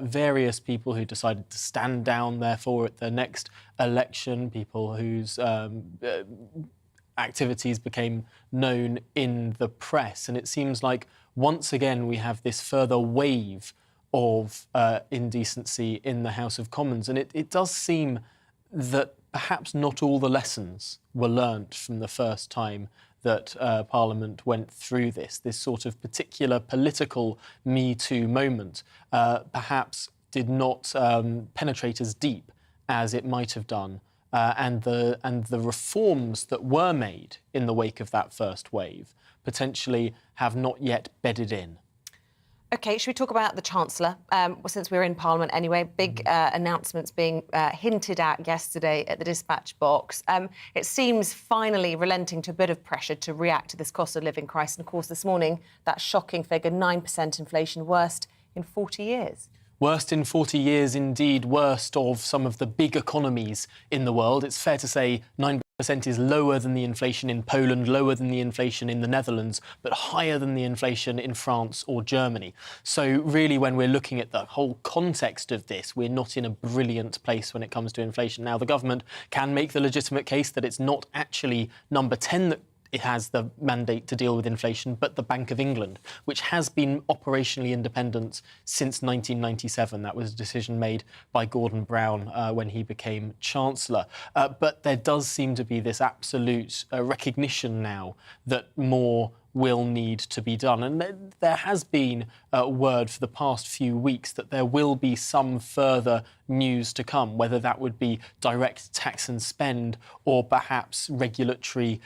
various people who decided to stand down, therefore, at the next election, people whose activities became known in the press. And it seems like once again we have this further wave of indecency in the House of Commons. And it does seem that perhaps not all the lessons were learnt from the first time that Parliament went through this sort of particular political Me Too moment perhaps did not penetrate as deep as it might have done. And the reforms that were made in the wake of that first wave potentially have not yet bedded in. OK, should we talk about the Chancellor? Since we're in Parliament anyway, big announcements being hinted at yesterday at the dispatch box. It seems finally relenting to a bit of pressure to react to this cost of living crisis. And of course, this morning, that shocking figure, 9% inflation, worst in 40 years. Worst in 40 years, indeed, worst of some of the big economies in the world. It's fair to say 9% is lower than the inflation in Poland, lower than the inflation in the Netherlands, but higher than the inflation in France or Germany. So really, when we're looking at the whole context of this, we're not in a brilliant place when it comes to inflation. Now, the government can make the legitimate case that it's not actually number 10 that it has the mandate to deal with inflation, but the Bank of England, which has been operationally independent since 1997. That was a decision made by Gordon Brown when he became Chancellor. But there does seem to be this absolute recognition now that more will need to be done. And there has been word for the past few weeks that there will be some further news to come, whether that would be direct tax and spend or perhaps regulatory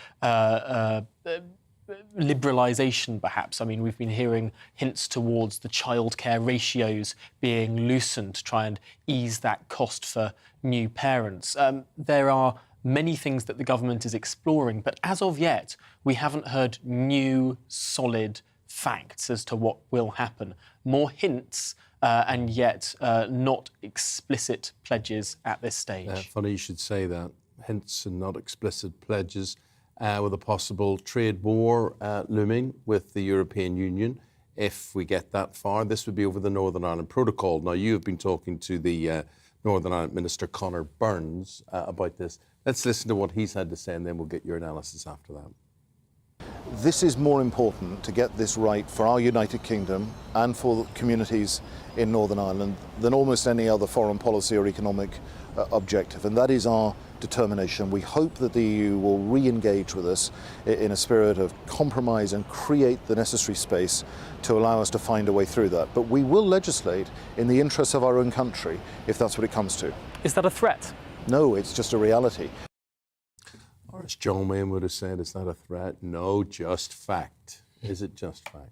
liberalisation, perhaps. I mean, we've been hearing hints towards the childcare ratios being loosened to try and ease that cost for new parents. There are many things that the government is exploring, but as of yet, we haven't heard new, solid facts as to what will happen. More hints, and yet not explicit pledges at this stage. Funny you should say that. Hints and not explicit pledges, with a possible trade war looming with the European Union. If we get that far, this would be over the Northern Ireland Protocol. Now, you have been talking to the Northern Ireland Minister Conor Burns about this. Let's listen to what he's had to say, and then we'll get your analysis after that. This is more important to get this right for our United Kingdom and for the communities in Northern Ireland than almost any other foreign policy or economic objective, and that is our determination. We hope that the EU will re-engage with us in a spirit of compromise and create the necessary space to allow us to find a way through that. But we will legislate in the interests of our own country if that's what it comes to. Is that a threat? No, it's just a reality. Or as John Wayne would have said, it's not a threat. No, just fact. Is it just fact?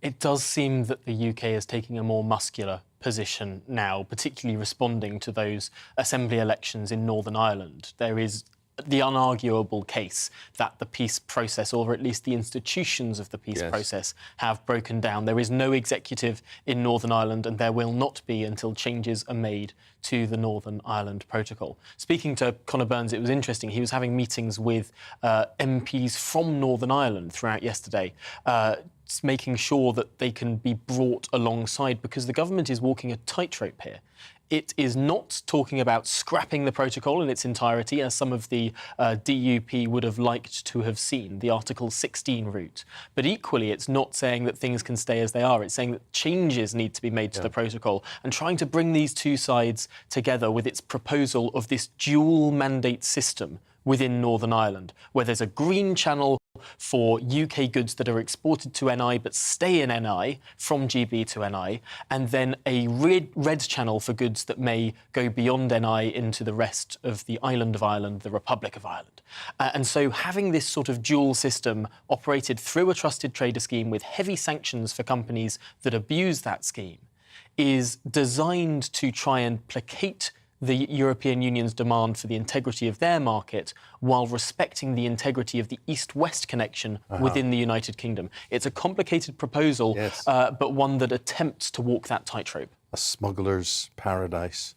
It does seem that the UK is taking a more muscular position now, particularly responding to those assembly elections in Northern Ireland. There is the unarguable case that the peace process, or at least the institutions of the peace process, have broken down. There is no executive in Northern Ireland, and there will not be until changes are made to the Northern Ireland Protocol. Speaking to Conor Burns, it was interesting. He was having meetings with MPs from Northern Ireland throughout yesterday, making sure that they can be brought alongside, because the government is walking a tightrope here. It is not talking about scrapping the protocol in its entirety, as some of the DUP would have liked to have seen, the Article 16 route. But equally, it's not saying that things can stay as they are. It's saying that changes need to be made to the protocol, and trying to bring these two sides together with its proposal of this dual mandate system within Northern Ireland, where there's a green channel for UK goods that are exported to NI but stay in NI from GB to NI, and then a red channel for goods that may go beyond NI into the rest of the island of Ireland, the Republic of Ireland. And so having this sort of dual system operated through a trusted trader scheme with heavy sanctions for companies that abuse that scheme is designed to try and placate the European Union's demand for the integrity of their market while respecting the integrity of the East-West connection within the United Kingdom. It's a complicated proposal, but one that attempts to walk that tightrope. A smuggler's paradise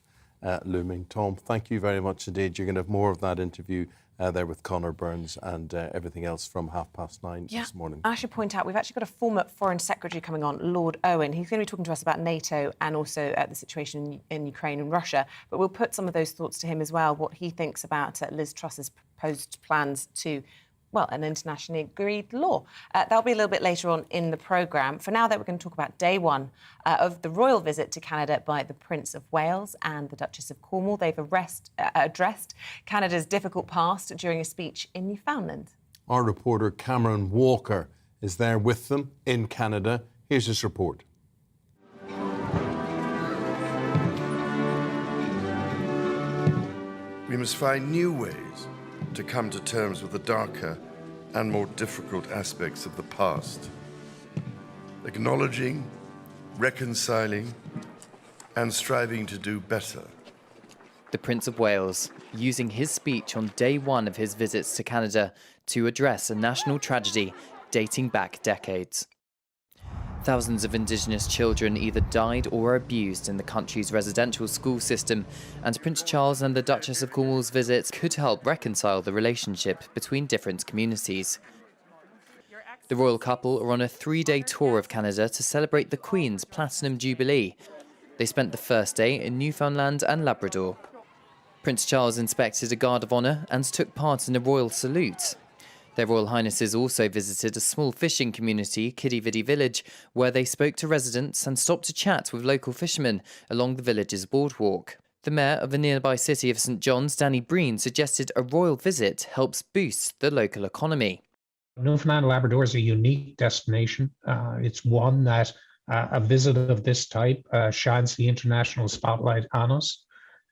looming. Tom, thank you very much indeed. You're going to have more of that interview there with Conor Burns and everything else from 9:30 this morning. I should point out, we've actually got a former Foreign Secretary coming on, Lord Owen. He's going to be talking to us about NATO and also the situation in Ukraine and Russia. But we'll put some of those thoughts to him as well, what he thinks about Liz Truss's proposed plans to, well, an internationally agreed law. That'll be a little bit later on in the programme. For now, though, we're going to talk about day one of the royal visit to Canada by the Prince of Wales and the Duchess of Cornwall. They've addressed Canada's difficult past during a speech in Newfoundland. Our reporter Cameron Walker is there with them in Canada. Here's his report. We must find new ways to come to terms with the darker and more difficult aspects of the past, acknowledging reconciling, and striving to do better. The Prince of Wales, using his speech on day one of his visits to Canada to address a national tragedy dating back decades. Thousands of Indigenous children either died or were abused in the country's residential school system, and Prince Charles and the Duchess of Cornwall's visits could help reconcile the relationship between different communities. The royal couple are on a 3-day tour of Canada to celebrate the Queen's Platinum Jubilee. They spent the first day in Newfoundland and Labrador. Prince Charles inspected a guard of honour and took part in a royal salute. Their Royal Highnesses also visited a small fishing community, Kiddie Viddy Village, where they spoke to residents and stopped to chat with local fishermen along the village's boardwalk. The mayor of the nearby city of St John's, Danny Breen, suggested a royal visit helps boost the local economy. Newfoundland and Labrador is a unique destination. It's one that a visit of this type shines the international spotlight on us,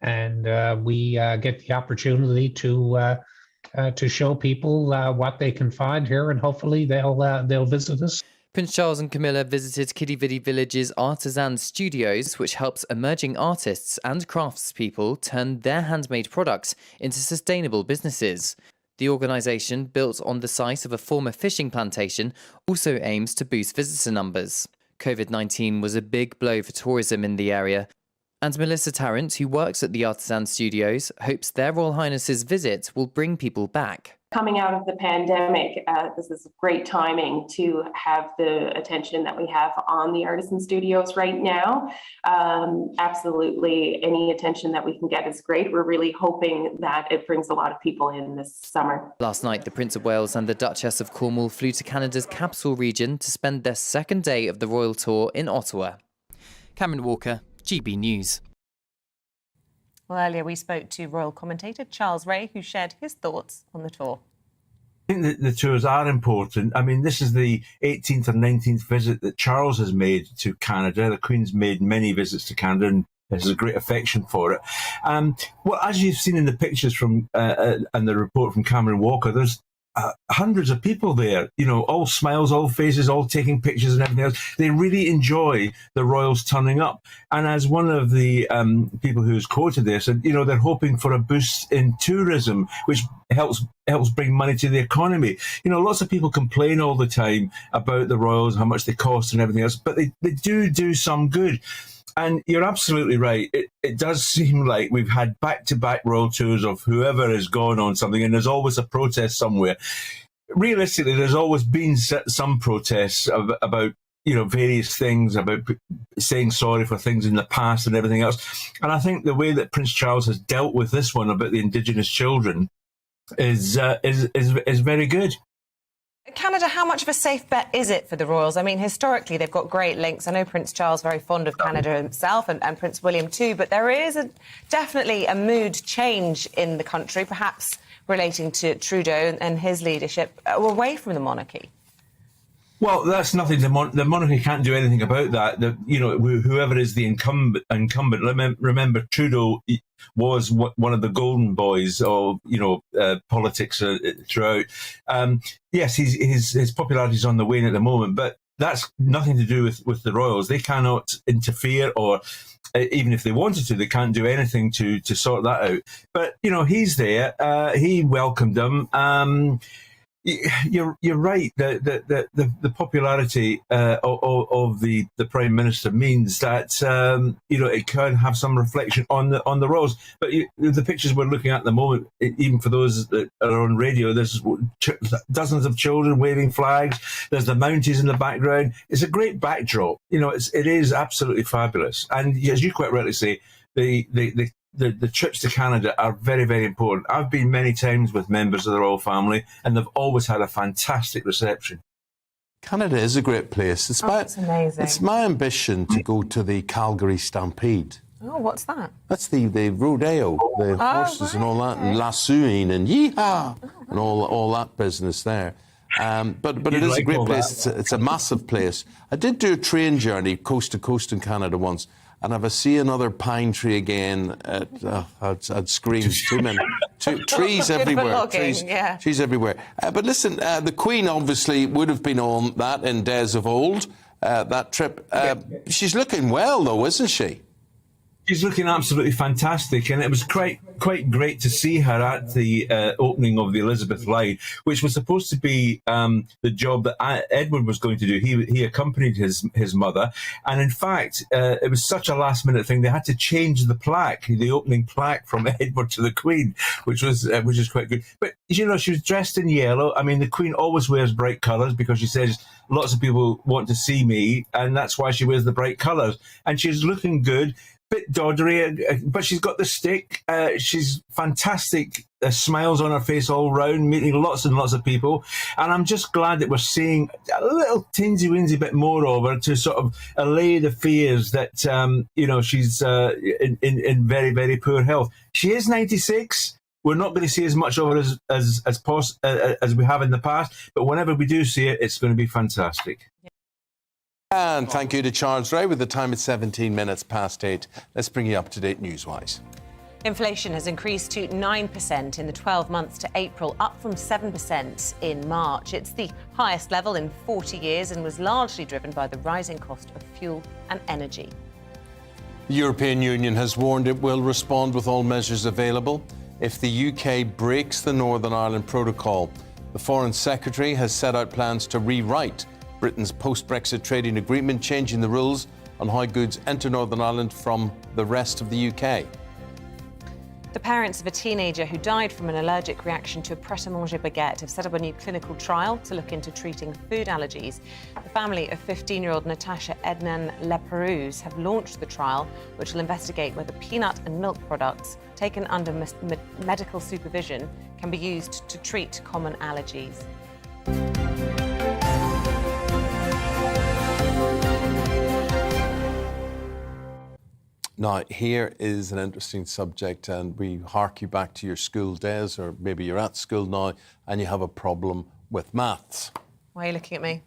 and we get the opportunity to show people what they can find here, and hopefully they'll visit us. Prince Charles and Camilla visited Kiddie Viddy Village's Artisan Studios, which helps emerging artists and craftspeople turn their handmade products into sustainable businesses. The organisation, built on the site of a former fishing plantation, also aims to boost visitor numbers. COVID-19 was a big blow for tourism in the area, and Melissa Tarrant, who works at the Artisan Studios, hopes their Royal Highness's visit will bring people back. Coming out of the pandemic, this is great timing to have the attention that we have on the Artisan Studios right now. Absolutely, any attention that we can get is great. We're really hoping that it brings a lot of people in this summer. Last night, the Prince of Wales and the Duchess of Cornwall flew to Canada's capital region to spend their second day of the royal tour in Ottawa. Cameron Walker, GB News. Well, earlier we spoke to royal commentator Charles Ray, who shared his thoughts on the tour. I think that the tours are important. I mean, this is the 18th or 19th visit that Charles has made to Canada. The Queen's made many visits to Canada and has a great affection for it. Well, as you've seen in the pictures from and the report from Cameron Walker, there's hundreds of people there, you know, all smiles, all faces, all taking pictures and everything else. They really enjoy the royals turning up. And as one of the people who's quoted there said, you know, they're hoping for a boost in tourism, which helps bring money to the economy. You know, lots of people complain all the time about the royals, how much they cost and everything else, but they do some good. And you're absolutely right. It does seem like we've had back-to-back royal tours of whoever has gone on something, and there's always a protest somewhere. Realistically, there's always been some protests about, you know, various things, about saying sorry for things in the past and everything else. And I think the way that Prince Charles has dealt with this one about the Indigenous children is very good. Canada, how much of a safe bet is it for the royals? I mean, historically, they've got great links. I know Prince Charles very fond of Canada himself, and Prince William too, but there is definitely a mood change in the country, perhaps relating to Trudeau and his leadership away from the monarchy. Well, that's nothing. The monarchy can't do anything about that. Whoever is the incumbent. Remember, Trudeau was one of the golden boys of politics throughout. Yes, his popularity is on the wane at the moment, but that's nothing to do with the royals. They cannot interfere, or even if they wanted to, they can't do anything to sort that out. But he's there. He welcomed them. You're right. The popularity of the Prime Minister means that it can have some reflection on the royals. But the pictures we're looking at the moment, even for those that are on radio, there's dozens of children waving flags. There's the Mounties in the background. It's a great backdrop. It is absolutely fabulous. And as you quite rightly say, the trips to Canada are very, very important. I've been many times with members of the royal family, and they've always had a fantastic reception. Canada is a great place. It's amazing. It's my ambition to go to the Calgary Stampede. Oh, what's that? That's the rodeo, the horses and all that, and lassoing and yeehaw, and all that business there. But it is a great place. It's a massive place. I did do a train journey coast to coast in Canada once. And if I see another pine tree again, I'd scream. Trees everywhere. Trees everywhere. But listen, the Queen obviously would have been on that in days of old. that trip. She's looking well, though, isn't she? She's looking absolutely fantastic, and it was quite great to see her at the opening of the Elizabeth line, which was supposed to be the job that Edward was going to do. He accompanied his mother, and in fact, it was such a last-minute thing. They had to change the opening plaque from Edward to the Queen, which is quite good. But you know, she was dressed in yellow. I mean, the Queen always wears bright colours because she says lots of people want to see me, and that's why she wears the bright colours. And she's looking good. Bit doddery, but she's got the stick. She's fantastic. Smiles on her face all round, meeting lots and lots of people. And I'm just glad that we're seeing a little tinsy-winsy bit more of her to sort of allay the fears that, you know, she's in very, very poor health. She is 96. We're not going to see as much of her as we have in the past, but whenever we do see it, it's going to be fantastic. And thank you to Charles Ray. With the time at 17 minutes past 8. Let's bring you up to date news-wise. Inflation has increased to 9% in the 12 months to April, up from 7% in March. It's the highest level in 40 years and was largely driven by the rising cost of fuel and energy. The European Union has warned it will respond with all measures available if the UK breaks the Northern Ireland Protocol. The Foreign Secretary has set out plans to rewrite Britain's post-Brexit trading agreement, changing the rules on how goods enter Northern Ireland from the rest of the UK. The parents of a teenager who died from an allergic reaction to a pret-a-manger baguette have set up a new clinical trial to look into treating food allergies. The family of 15-year-old Natasha Ednan Leperouse have launched the trial, which will investigate whether peanut and milk products taken under medical supervision can be used to treat common allergies. Now, here is an interesting subject, and we hark you back to your school days, or maybe you're at school now and you have a problem with maths. Why are you looking at me?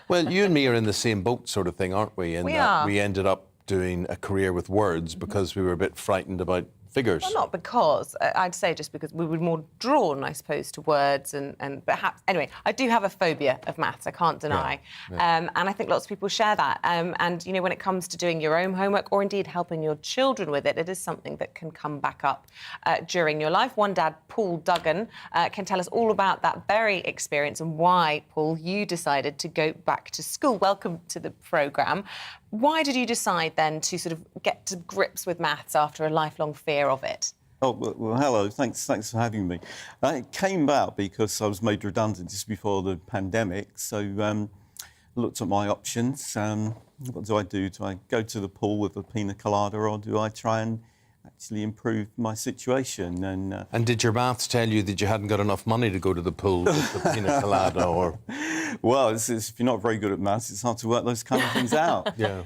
Well, you and me are in the same boat sort of thing, aren't we? In We that are. we ended up doing a career with words because we were a bit frightened about figures. Well, not because, I'd say just because we were more drawn, I suppose, to words and perhaps... Anyway, I do have a phobia of maths, I can't deny. Yeah. And I think lots of people share that. And, you know, when it comes to doing your own homework or indeed helping your children with it, it is something that can come back up during your life. One dad, Paul Duggan, can tell us all about that very experience and why, Paul, you decided to go back to school. Welcome to the programme. Why did you decide then to sort of get to grips with maths after a lifelong fear of it? Oh, well, hello. Thanks for having me. It came about because I was made redundant just before the pandemic. So I looked at my options. What do? Do I go to the pool with a pina colada, or do I try and actually improve my situation? And did your maths tell you that you hadn't got enough money to go to the pool with the pina colada, or...? Well, if you're not very good at maths, it's hard to work those kind of things out. Yeah.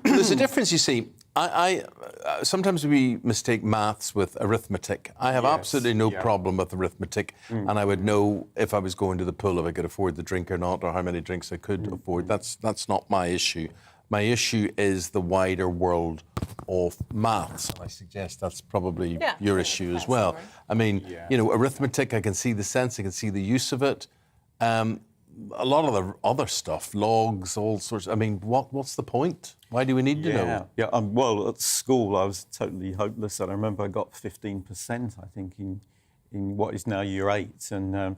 There's a difference, you see. I sometimes we mistake maths with arithmetic. I have absolutely no problem with arithmetic, and I would know if I was going to the pool if I could afford the drink or not, or how many drinks I could afford. That's not my issue. My issue is the wider world of maths. I suggest that's probably your issue as well. I mean, you know, arithmetic, I can see the sense, I can see the use of it. A lot of the other stuff, logs, all sorts. I mean, what's the point? Why do we need to know? Yeah. Well, at school, I was totally hopeless, and I remember I got 15%, I think, in what is now Year 8, and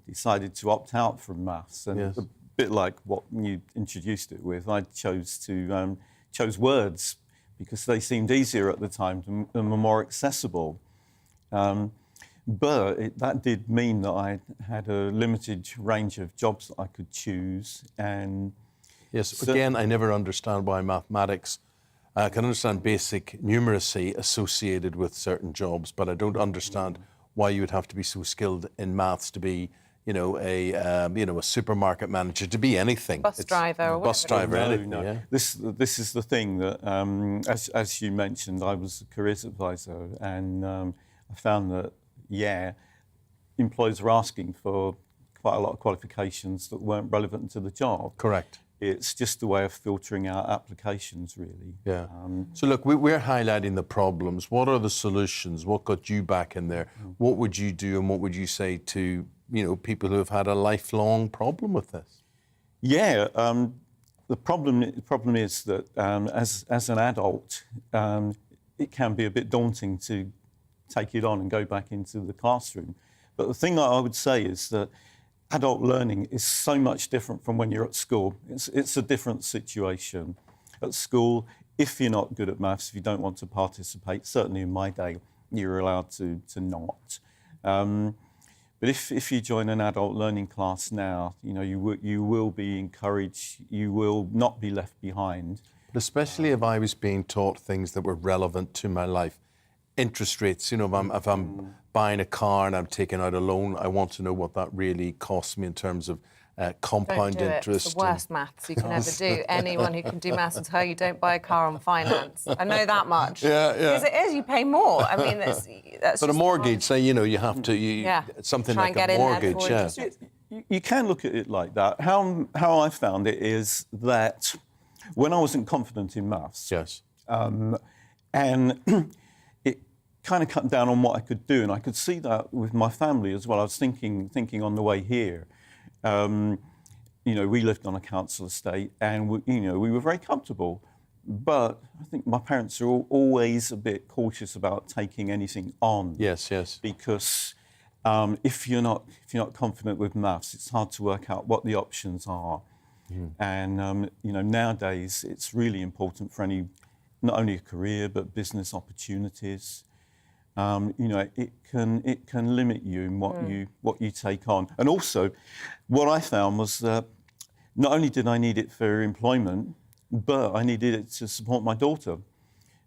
decided to opt out from maths. And a bit like what you introduced it with, I chose words because they seemed easier at the time and were more accessible. But that did mean that I had a limited range of jobs that I could choose. And yes, again, I never understand why mathematics. I can understand basic numeracy associated with certain jobs, but I don't understand why you would have to be so skilled in maths to be, you know, a supermarket manager, to be anything. Bus driver or bus driver, anything. No. Yeah? This is the thing that, as you mentioned, I was a careers advisor, and I found that. Employers were asking for quite a lot of qualifications that weren't relevant to the job. Correct. It's just a way of filtering out applications, really. Yeah. So look, we're highlighting the problems. What are the solutions? What got you back in there? What would you do, and what would you say to, you know, people who have had a lifelong problem with this? Yeah. the problem is that as an adult, it can be a bit daunting to take it on and go back into the classroom. But the thing I would say is that adult learning is so much different from when you're at school. It's a different situation. At school, if you're not good at maths, if you don't want to participate, certainly in my day, you're allowed to not. But if you join an adult learning class now, you know, you will be encouraged, you will not be left behind. But especially if I was being taught things that were relevant to my life. Interest rates, you know, if I'm buying a car and I'm taking out a loan, I want to know what that really costs me in terms of compound interest. It's the worst maths you can ever do. Anyone who can do maths will tell you don't buy a car on finance. I know that much. Yeah. Because it is, you pay more. I mean, that's but a mortgage, say, you know, you have to, something try like a mortgage, You can look at it like that. How I found it is that when I wasn't confident in maths, and it kind of cut down on what I could do, and I could see that with my family as well. I was thinking on the way here. You know, we lived on a council estate, and we were very comfortable. But I think my parents are always a bit cautious about taking anything on. Yes. Because if you're not confident with maths, it's hard to work out what the options are. And you know, nowadays it's really important for not only a career but business opportunities. You know, it can limit you in what you take on. And also, what I found was that not only did I need it for employment, but I needed it to support my daughter.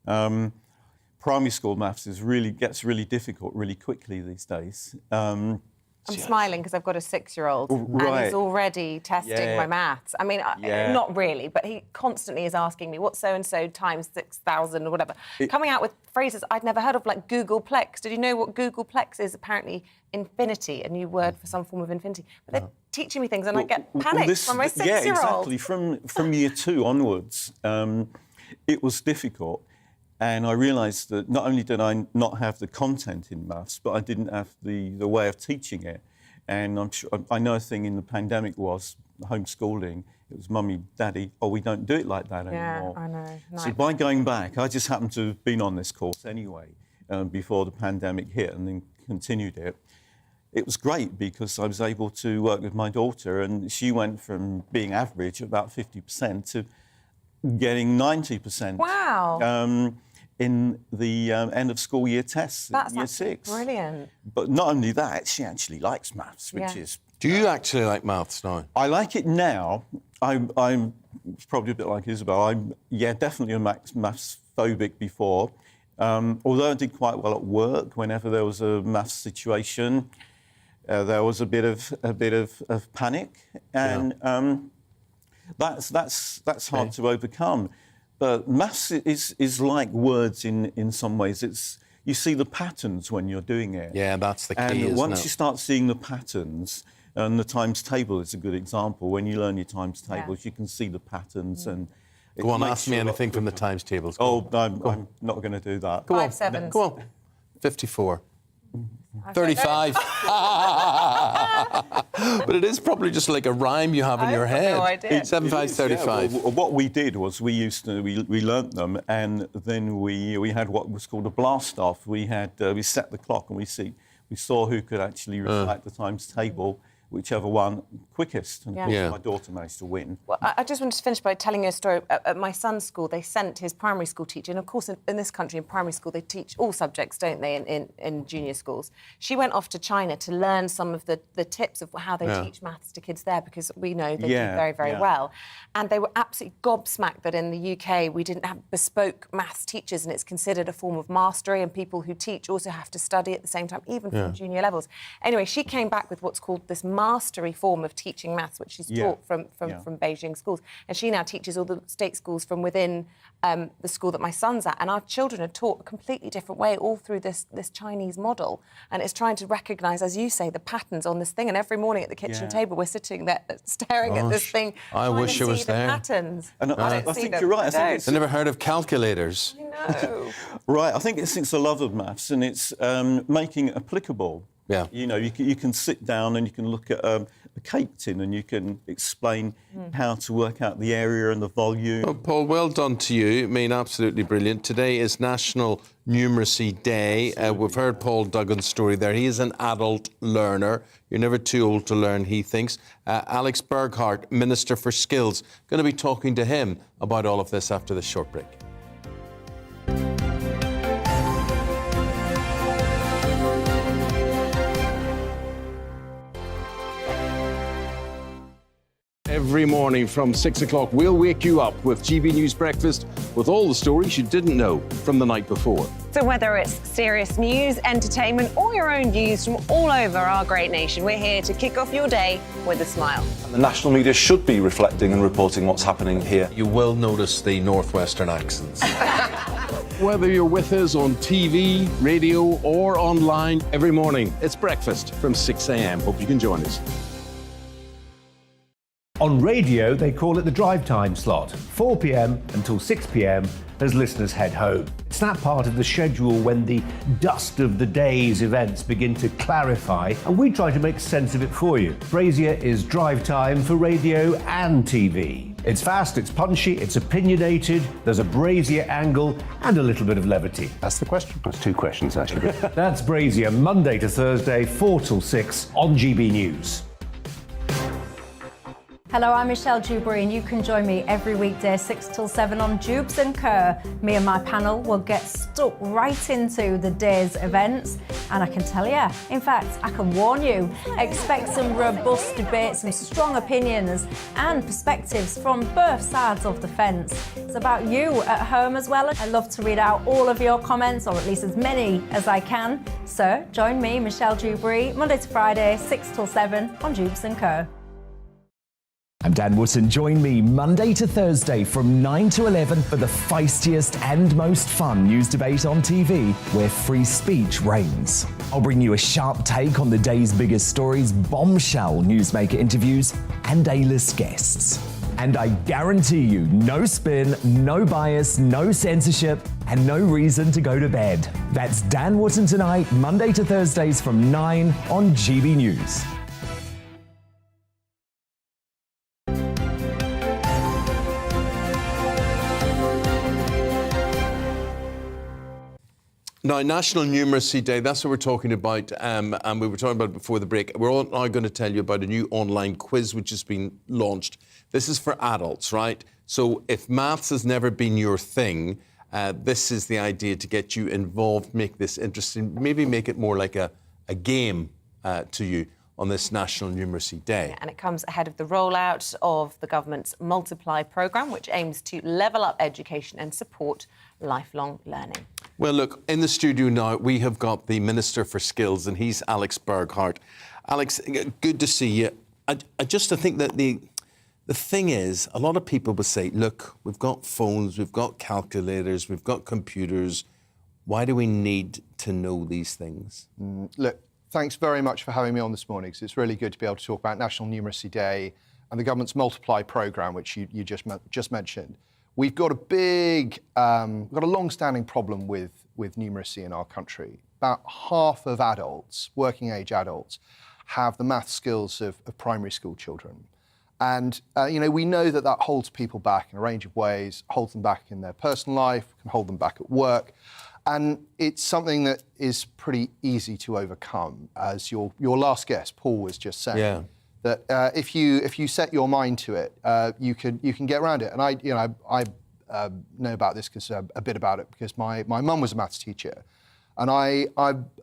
Primary school maths gets really difficult really quickly these days. I'm smiling because I've got a 6-year-old and he's already testing my maths. I mean, not really, but he constantly is asking me, what's so-and-so times 6,000 or whatever. Coming out with phrases I'd never heard of, like Googleplex. Did you know what Googleplex is? Apparently infinity, a new word for some form of infinity. But they're teaching me things and I get panicked from my 6-year-old. Yeah, exactly. From year 2 onwards, it was difficult. And I realised that not only did I not have the content in maths, but I didn't have the way of teaching it. And I'm sure I know a thing in the pandemic was homeschooling. It was mummy, daddy, we don't do it like that anymore. Yeah, I know. So by going back, I just happened to have been on this course anyway before the pandemic hit and then continued it. It was great because I was able to work with my daughter, and she went from being average, about 50%, to getting 90%. Wow. In the end of school year tests in year 6. Brilliant. But not only that, she actually likes maths, which is... Do you actually like maths now? I like it now. I'm probably a bit like Isabel. I'm definitely a maths phobic before. Although I did quite well at work, whenever there was a maths situation, there was a bit of panic, and that's hard to overcome. But maths is like words in some ways. You see the patterns when you're doing it. Yeah, that's the key, and once you start seeing the patterns, and the times table is a good example. When you learn your times tables, you can see the patterns and... Go on, ask me anything from the times tables. I'm not going to do that. Go 5 on. sevens. Go on. 54. 35. But it is probably just like a rhyme you have in your head. No idea. 7, 5, 35. Well, what we did was we learnt them, and then we had what was called a blast off. We set the clock and we saw who could actually recite the times table, whichever one quickest. And of course, my daughter managed to win. Well, I just wanted to finish by telling you a story. At my son's school, they sent his primary school teacher, and of course in this country, in primary school, they teach all subjects, don't they, in junior schools. She went off to China to learn some of the tips of how they teach maths to kids there, because we know they do very, very well. And they were absolutely gobsmacked that in the UK we didn't have bespoke maths teachers, and it's considered a form of mastery, and people who teach also have to study at the same time, even from junior levels. Anyway, she came back with what's called this mastery form of teaching maths, which she's taught from Beijing schools. And she now teaches all the state schools from within the school that my son's at. And our children are taught a completely different way all through this Chinese model. And it's trying to recognise, as you say, the patterns on this thing. And every morning at the kitchen table, we're sitting there staring at this thing. I wish it was there. Patterns. And I think you're right. I never heard of calculators. No. Right. I think it's the love of maths, and it's making it applicable. Yeah. You know, you can sit down and you can look at a cake tin and you can explain how to work out the area and the volume. Well, Paul, well done to you. I mean, absolutely brilliant. Today is National Numeracy Day. We've heard Paul Duggan's story there. He is an adult learner. You're never too old to learn, he thinks. Alex Burghardt, Minister for Skills, going to be talking to him about all of this after this short break. Every morning from 6 o'clock, we'll wake you up with GB News Breakfast with all the stories you didn't know from the night before. So whether it's serious news, entertainment, or your own views from all over our great nation, we're here to kick off your day with a smile. And the national media should be reflecting and reporting what's happening here. You will notice the northwestern accents. Whether you're with us on TV, radio, or online, every morning, it's breakfast from 6 a.m. Hope you can join us. On radio, they call it the drive time slot, 4 p.m. until 6 p.m. as listeners head home. It's that part of the schedule when the dust of the day's events begin to clarify, and we try to make sense of it for you. Brazier is drive time for radio and TV. It's fast, it's punchy, it's opinionated, there's a Brazier angle, and a little bit of levity. That's the question. That's two questions, actually. That's Brazier, Monday to Thursday, 4 till 6 on GB News. Hello, I'm Michelle Dewberry, and you can join me every weekday 6 till 7 on Jubes and Kerr. Me and my panel will get stuck right into the day's events, and I can tell you, in fact, I can warn you, expect some robust debates, some strong opinions and perspectives from both sides of the fence. It's about you at home as well. I love to read out all of your comments, or at least as many as I can. So join me, Michelle Dewberry, Monday to Friday, 6 till 7 on Jubes and Kerr. I'm Dan Wootton. Join me Monday to Thursday from 9 to 11 for the feistiest and most fun news debate on TV, where free speech reigns. I'll bring you a sharp take on the day's biggest stories, bombshell newsmaker interviews, and A-list guests. And I guarantee you, no spin, no bias, no censorship, and no reason to go to bed. That's Dan Wootton tonight, Monday to Thursdays from 9 on GB News. Now, National Numeracy Day, that's what we're talking about, and we were talking about it before the break. We're all now going to tell you about a new online quiz which has been launched. This is for adults, right? So if maths has never been your thing, this is the idea to get you involved, make this interesting, maybe make it more like a game to you on this National Numeracy Day. Yeah, and it comes ahead of the rollout of the government's Multiply programme, which aims to level up education and support lifelong learning. Well, look, in the studio now, we have got the Minister for Skills, and he's Alex Burghardt. Alex, good to see you. I think that the thing is, a lot of people will say, look, we've got phones, we've got calculators, we've got computers. Why do we need to know these things? Look, thanks very much for having me on this morning, because it's really good to be able to talk about National Numeracy Day and the government's Multiply programme, which you just mentioned. We've got a long-standing problem with numeracy in our country. About half of adults, working-age adults, have the math skills of primary school children. And, we know that holds people back in a range of ways, holds them back in their personal life, can hold them back at work. And it's something that is pretty easy to overcome, as your last guest, Paul, was just saying. Yeah. That if you set your mind to it, you can get around it. And I know about this a bit about it because my mum was a maths teacher, and I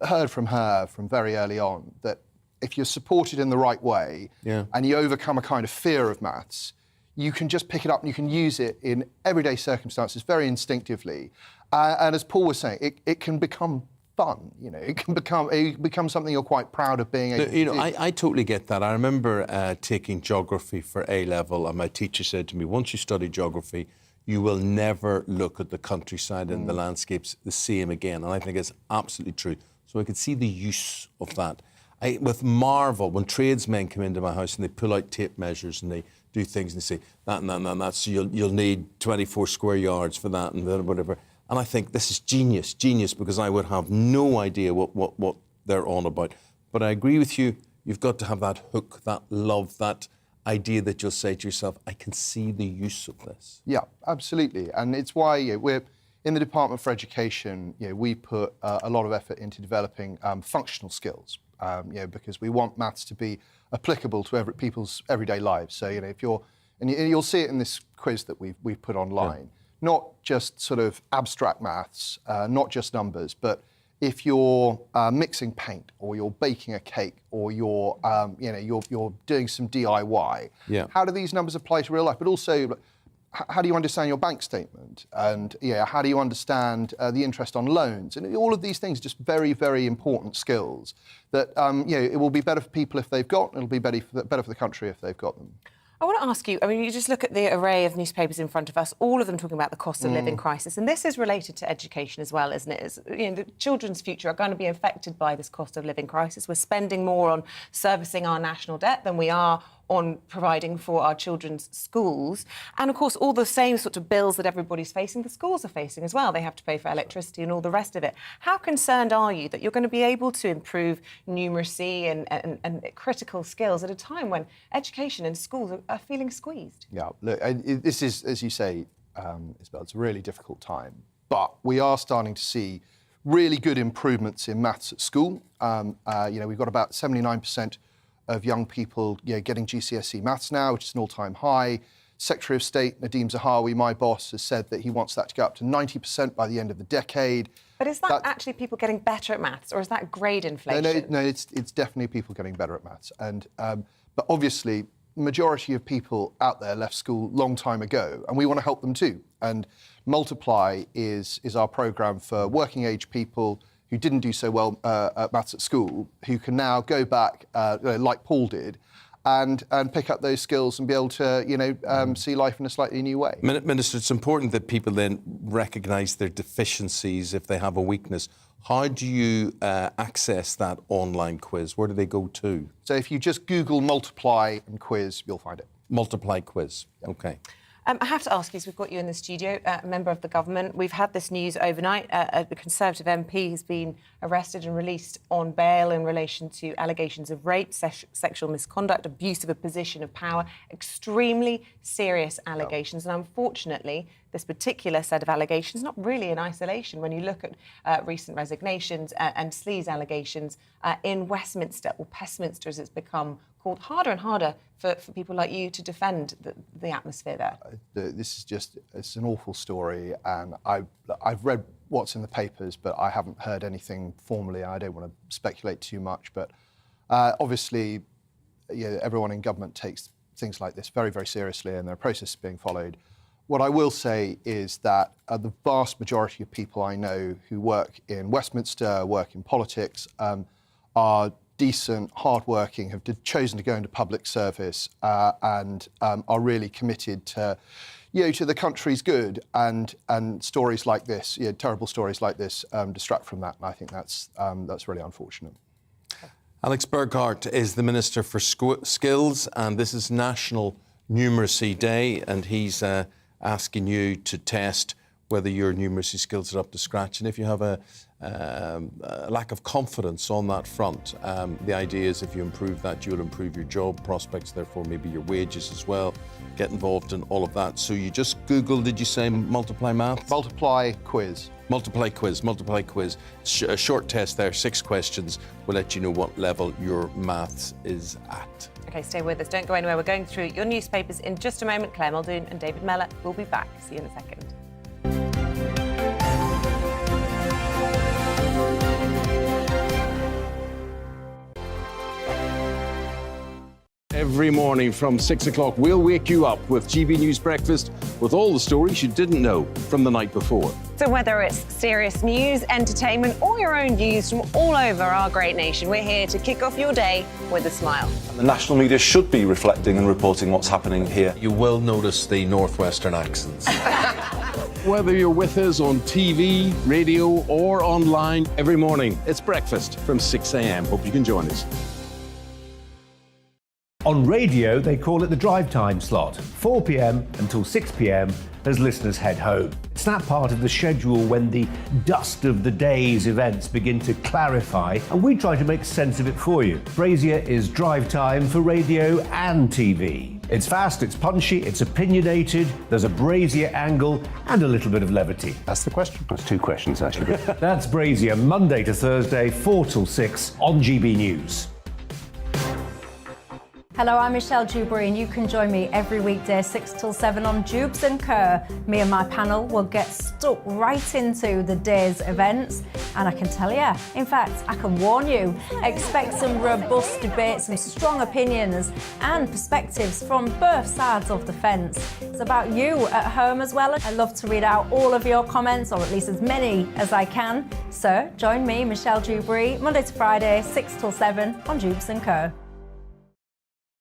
heard from her from very early on that if you're supported in the right way, and you overcome a kind of fear of maths, you can just pick it up and you can use it in everyday circumstances very instinctively. And as Paul was saying, it can become fun. It can become something you're quite proud of being able to do. I totally get that. I remember taking geography for A-level, and my teacher said to me, once you study geography, you will never look at the countryside and the landscapes the same again. And I think it's absolutely true. So I could see the use of that. With marvel, when tradesmen come into my house and they pull out tape measures and they do things and they say, that, so you'll need 24 square yards for that and whatever. And I think this is genius, because I would have no idea what they're on about. But I agree with you, you've got to have that hook, that love, that idea that you'll say to yourself, I can see the use of this. Yeah, absolutely. And it's why we're in the Department for Education, we put a lot of effort into developing functional skills, because we want maths to be applicable to people's everyday lives. So, if you're, and you'll see it in this quiz that we've put online, not just sort of abstract maths, not just numbers, but if you're mixing paint, or you're baking a cake, or you're doing some DIY, how do these numbers apply to real life? But also, how do you understand your bank statement? And how do you understand the interest on loans? And all of these things are just very, very important skills that it will be better for people if they've got, and it'll be better for the country if they've got them. I want to ask you, you just look at the array of newspapers in front of us, all of them talking about the cost of living crisis. And this is related to education as well, isn't it? The children's future are going to be affected by this cost of living crisis. We're spending more on servicing our national debt than we are on providing for our children's schools. And of course, all the same sort of bills that everybody's facing, the schools are facing as well. They have to pay for electricity and all the rest of it. How concerned are you that you're going to be able to improve numeracy and critical skills at a time when education and schools are feeling squeezed? Yeah, look, this is, as you say, Isabel, it's a really difficult time. But we are starting to see really good improvements in maths at school. We've got about 79% of young people getting GCSE maths now, which is an all-time high. Secretary of State Nadeem Zahawi, my boss, has said that he wants that to go up to 90% by the end of the decade. But is that actually people getting better at maths, or is that grade inflation? No, it's definitely people getting better at maths. And but obviously, the majority of people out there left school long time ago, and we want to help them too. And Multiply is our programme for working age people who didn't do so well at maths at school, who can now go back, like Paul did, and pick up those skills and be able to, see life in a slightly new way. Minister, it's important that people then recognise their deficiencies if they have a weakness. How do you access that online quiz? Where do they go to? So if you just Google Multiply and quiz, you'll find it. Multiply quiz, OK. I have to ask you, as we've got you in the studio, a member of the government. We've had this news overnight. The Conservative MP has been arrested and released on bail in relation to allegations of rape, sexual misconduct, abuse of a position of power, extremely serious allegations. And unfortunately, this particular set of allegations, not really in isolation. When you look at recent resignations and sleaze allegations in Westminster, or Pestminster as it's become called, harder and harder for people like you to defend the atmosphere there. This is it's an awful story, and I've read what's in the papers, but I haven't heard anything formally. I don't want to speculate too much, but obviously, everyone in government takes things like this very, very seriously, and there are processes being followed. What I will say is that the vast majority of people I know who work in Westminster, work in politics, are decent, hard-working, have chosen to go into public service, and are really committed to, to the country's good. And stories like this, terrible stories like this, distract from that. And I think that's really unfortunate. Alex Burghardt is the Minister for Skills, and this is National Numeracy Day, and he's asking you to test whether your numeracy skills are up to scratch. And if you have a lack of confidence on that front, the idea is if you improve that, you'll improve your job prospects, therefore maybe your wages as well. Get involved in all of that. So you just Google, did you say Multiply Math? Multiply quiz. Multiply quiz, Multiply quiz. A short test there, 6 questions. Will let you know what level your maths is at. OK, stay with us. Don't go anywhere. We're going through your newspapers in just a moment. Claire Muldoon and David Mellor will be back. See you in a second. Every morning from 6 o'clock, we'll wake you up with GB News Breakfast with all the stories you didn't know from the night before. So whether it's serious news, entertainment, or your own views from all over our great nation, we're here to kick off your day with a smile. The national media should be reflecting and reporting what's happening here. You will notice the northwestern accents. Whether you're with us on TV, radio, or online, every morning, it's breakfast from 6 a.m. Hope you can join us. On radio, they call it the drive time slot, 4 p.m. until 6 p.m. as listeners head home. It's that part of the schedule when the dust of the day's events begin to clarify, and we try to make sense of it for you. Brazier is drive time for radio and TV. It's fast, it's punchy, it's opinionated, there's a Brazier angle and a little bit of levity. That's the question. That's two questions, actually. That's Brazier, Monday to Thursday, 4 till 6 on GB News. Hello, I'm Michelle Dewberry, and you can join me every weekday 6 till 7 on Jubes and Kerr. Me and my panel will get stuck right into the day's events, and I can tell you, in fact, I can warn you, expect some robust debate, some strong opinions and perspectives from both sides of the fence. It's about you at home as well. I love to read out all of your comments, or at least as many as I can. So join me, Michelle Dewberry, Monday to Friday, 6 till 7 on Jubes and Kerr.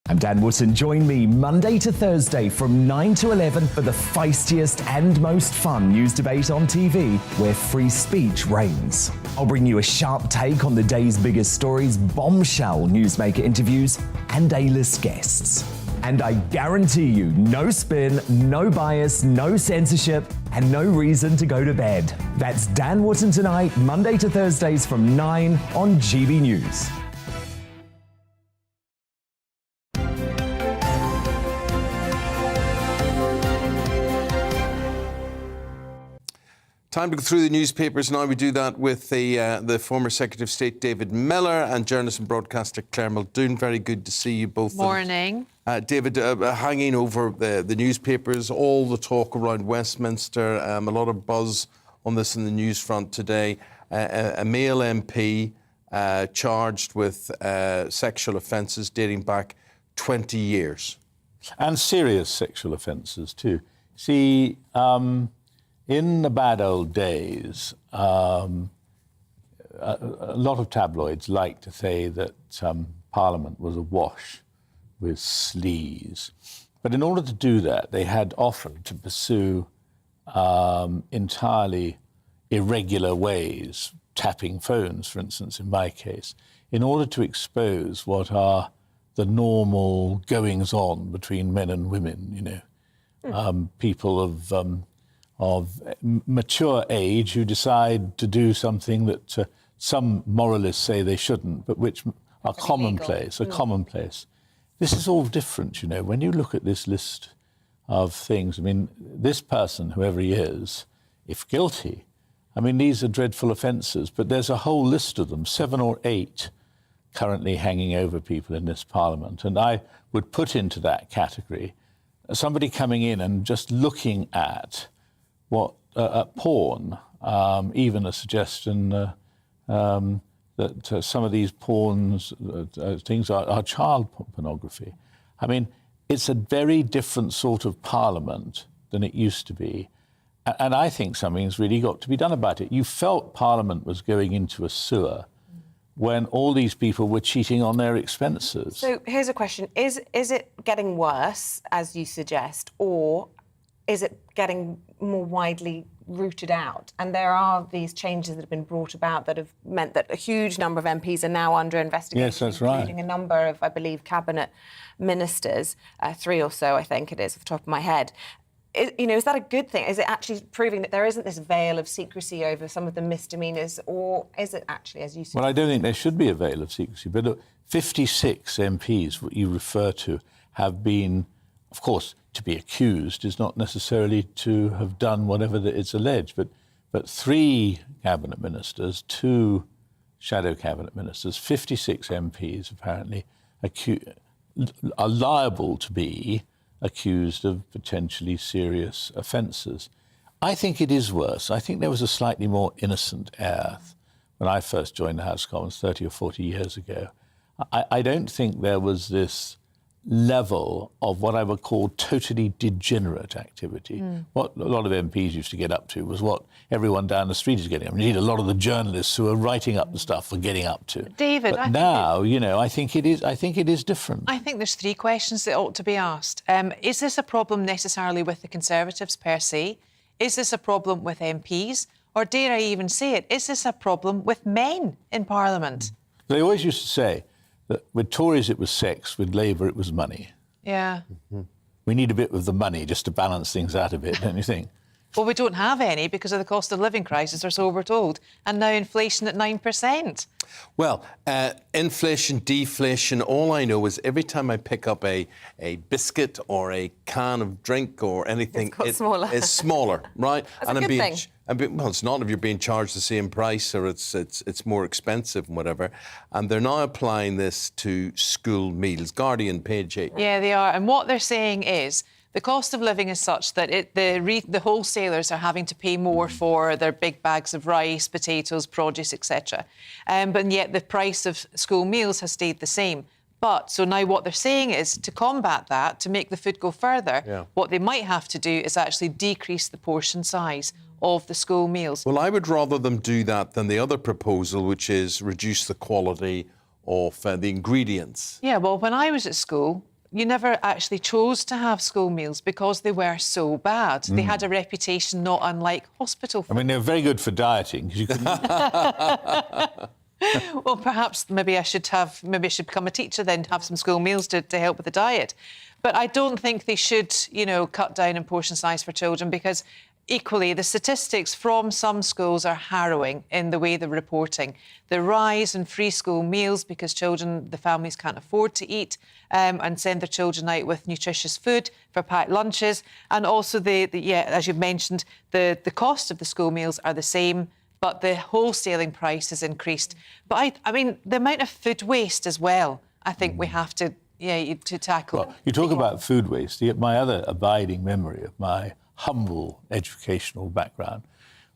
I'm Dan Wootton. Join me Monday to Thursday from 9 to 11 for the feistiest and most fun news debate on TV, where free speech reigns. I'll bring you a sharp take on the day's biggest stories, bombshell newsmaker interviews, and A-list guests. And I guarantee you, no spin, no bias, no censorship, and no reason to go to bed. That's Dan Wootton tonight, Monday to Thursdays from 9 on GB News. Time to go through the newspapers now. We do that with the former Secretary of State David Miller and journalist and broadcaster Claire Muldoon. Very good to see you both. Morning. David, hanging over the newspapers, all the talk around Westminster, a lot of buzz on this in the news front today. A male MP charged with sexual offences dating back 20 years. And serious sexual offences too. See, in the bad old days, a lot of tabloids like to say that Parliament was awash with sleaze. But in order to do that, they had often to pursue entirely irregular ways, tapping phones, for instance, in my case, in order to expose what are the normal goings-on between men and women, you know, people of mature age who decide to do something that some moralists say they shouldn't, but which are commonplace, commonplace. This is all different, you know. When you look at this list of things, I mean, this person, whoever he is, if guilty, I mean, these are dreadful offences, but there's a whole list of them, 7 or 8 currently hanging over people in this Parliament. And I would put into that category somebody coming in and just looking at what porn, even a suggestion that some of these things are child pornography. I mean, it's a very different sort of Parliament than it used to be. And I think something's really got to be done about it. You felt Parliament was going into a sewer when all these people were cheating on their expenses. So here's a question. Is it getting worse, as you suggest, or is it getting more widely rooted out? And there are these changes that have been brought about that have meant that a huge number of MPs are now under investigation. Yes, that's right. Including a number of, I believe, cabinet ministers, 3 or so, I think it is, off the top of my head. Is that a good thing? Is it actually proving that there isn't this veil of secrecy over some of the misdemeanours, or is it actually, as you said? Well, I don't think there should be a veil of secrecy, but look, 56 MPs, what you refer to, have been, of course, to be accused is not necessarily to have done whatever it's alleged, but 3 cabinet ministers, 2 shadow cabinet ministers, 56 MPs apparently are liable to be accused of potentially serious offences. I think it is worse. I think there was a slightly more innocent air when I first joined the House of Commons 30 or 40 years ago. I don't think there was this level of what I would call totally degenerate activity. What a lot of MPs used to get up to was what everyone down the street is getting up to. Indeed, a lot of the journalists who are writing up the stuff are getting up to. David, but now, I think it is different. I think there's 3 questions that ought to be asked. Is this a problem necessarily with the Conservatives per se? Is this a problem with MPs? Or dare I even say it, is this a problem with men in Parliament? They always used to say that with Tories it was sex, with Labour it was money. Yeah. We need a bit of the money just to balance things out a bit, don't you think? Well, we don't have any because of the cost of living crisis, or so we're told, and now inflation at 9%. Well, inflation, deflation, all I know is every time I pick up a biscuit or a can of drink or anything, it's smaller, right? That's a good thing. Well, it's not if you're being charged the same price or it's more expensive and whatever. And they're now applying this to school meals. Guardian, page 8. Yeah, they are. And what they're saying is the cost of living is such that the wholesalers are having to pay more for their big bags of rice, potatoes, produce, etc. But yet the price of school meals has stayed the same. But so now what they're saying is to combat that, to make the food go further, what they might have to do is actually decrease the portion size of the school meals. Well, I would rather them do that than the other proposal, which is reduce the quality of the ingredients. Yeah, well, when I was at school, you never actually chose to have school meals because they were so bad. They had a reputation not unlike hospital food. I mean, they're very good for dieting. 'Cause you can... Well, perhaps maybe I should become a teacher then, have some school meals to help with the diet. But I don't think they should, cut down in portion size for children, because equally, the statistics from some schools are harrowing in the way they're reporting. The rise in free school meals because the families can't afford to eat and send their children out with nutritious food for packed lunches. And also, as you've mentioned, the cost of the school meals are the same, but the wholesaling price has increased. But I mean, the amount of food waste as well, I think we have to tackle. Well, you talk about food waste. My other abiding memory of my humble educational background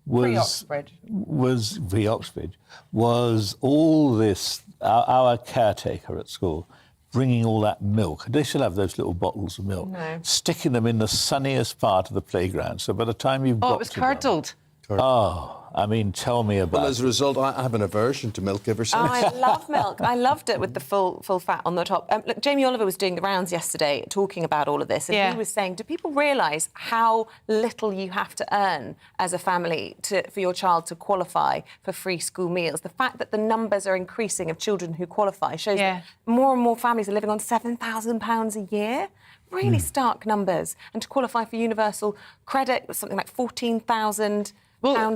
was pre-Oxbridge, was all this, our caretaker at school bringing all that milk. They still have those little bottles of milk, sticking them in the sunniest part of the playground. So by the time you've got it was curdled. I mean, tell me about it. Well, as a result, I have an aversion to milk ever since. Oh, I love milk. I loved it with the full fat on the top. Look, Jamie Oliver was doing the rounds yesterday talking about all of this, and he was saying, do people realise how little you have to earn as a family for your child to qualify for free school meals? The fact that the numbers are increasing of children who qualify shows that more and more families are living on £7,000 a year. Really stark numbers. And to qualify for universal credit was something like £14,000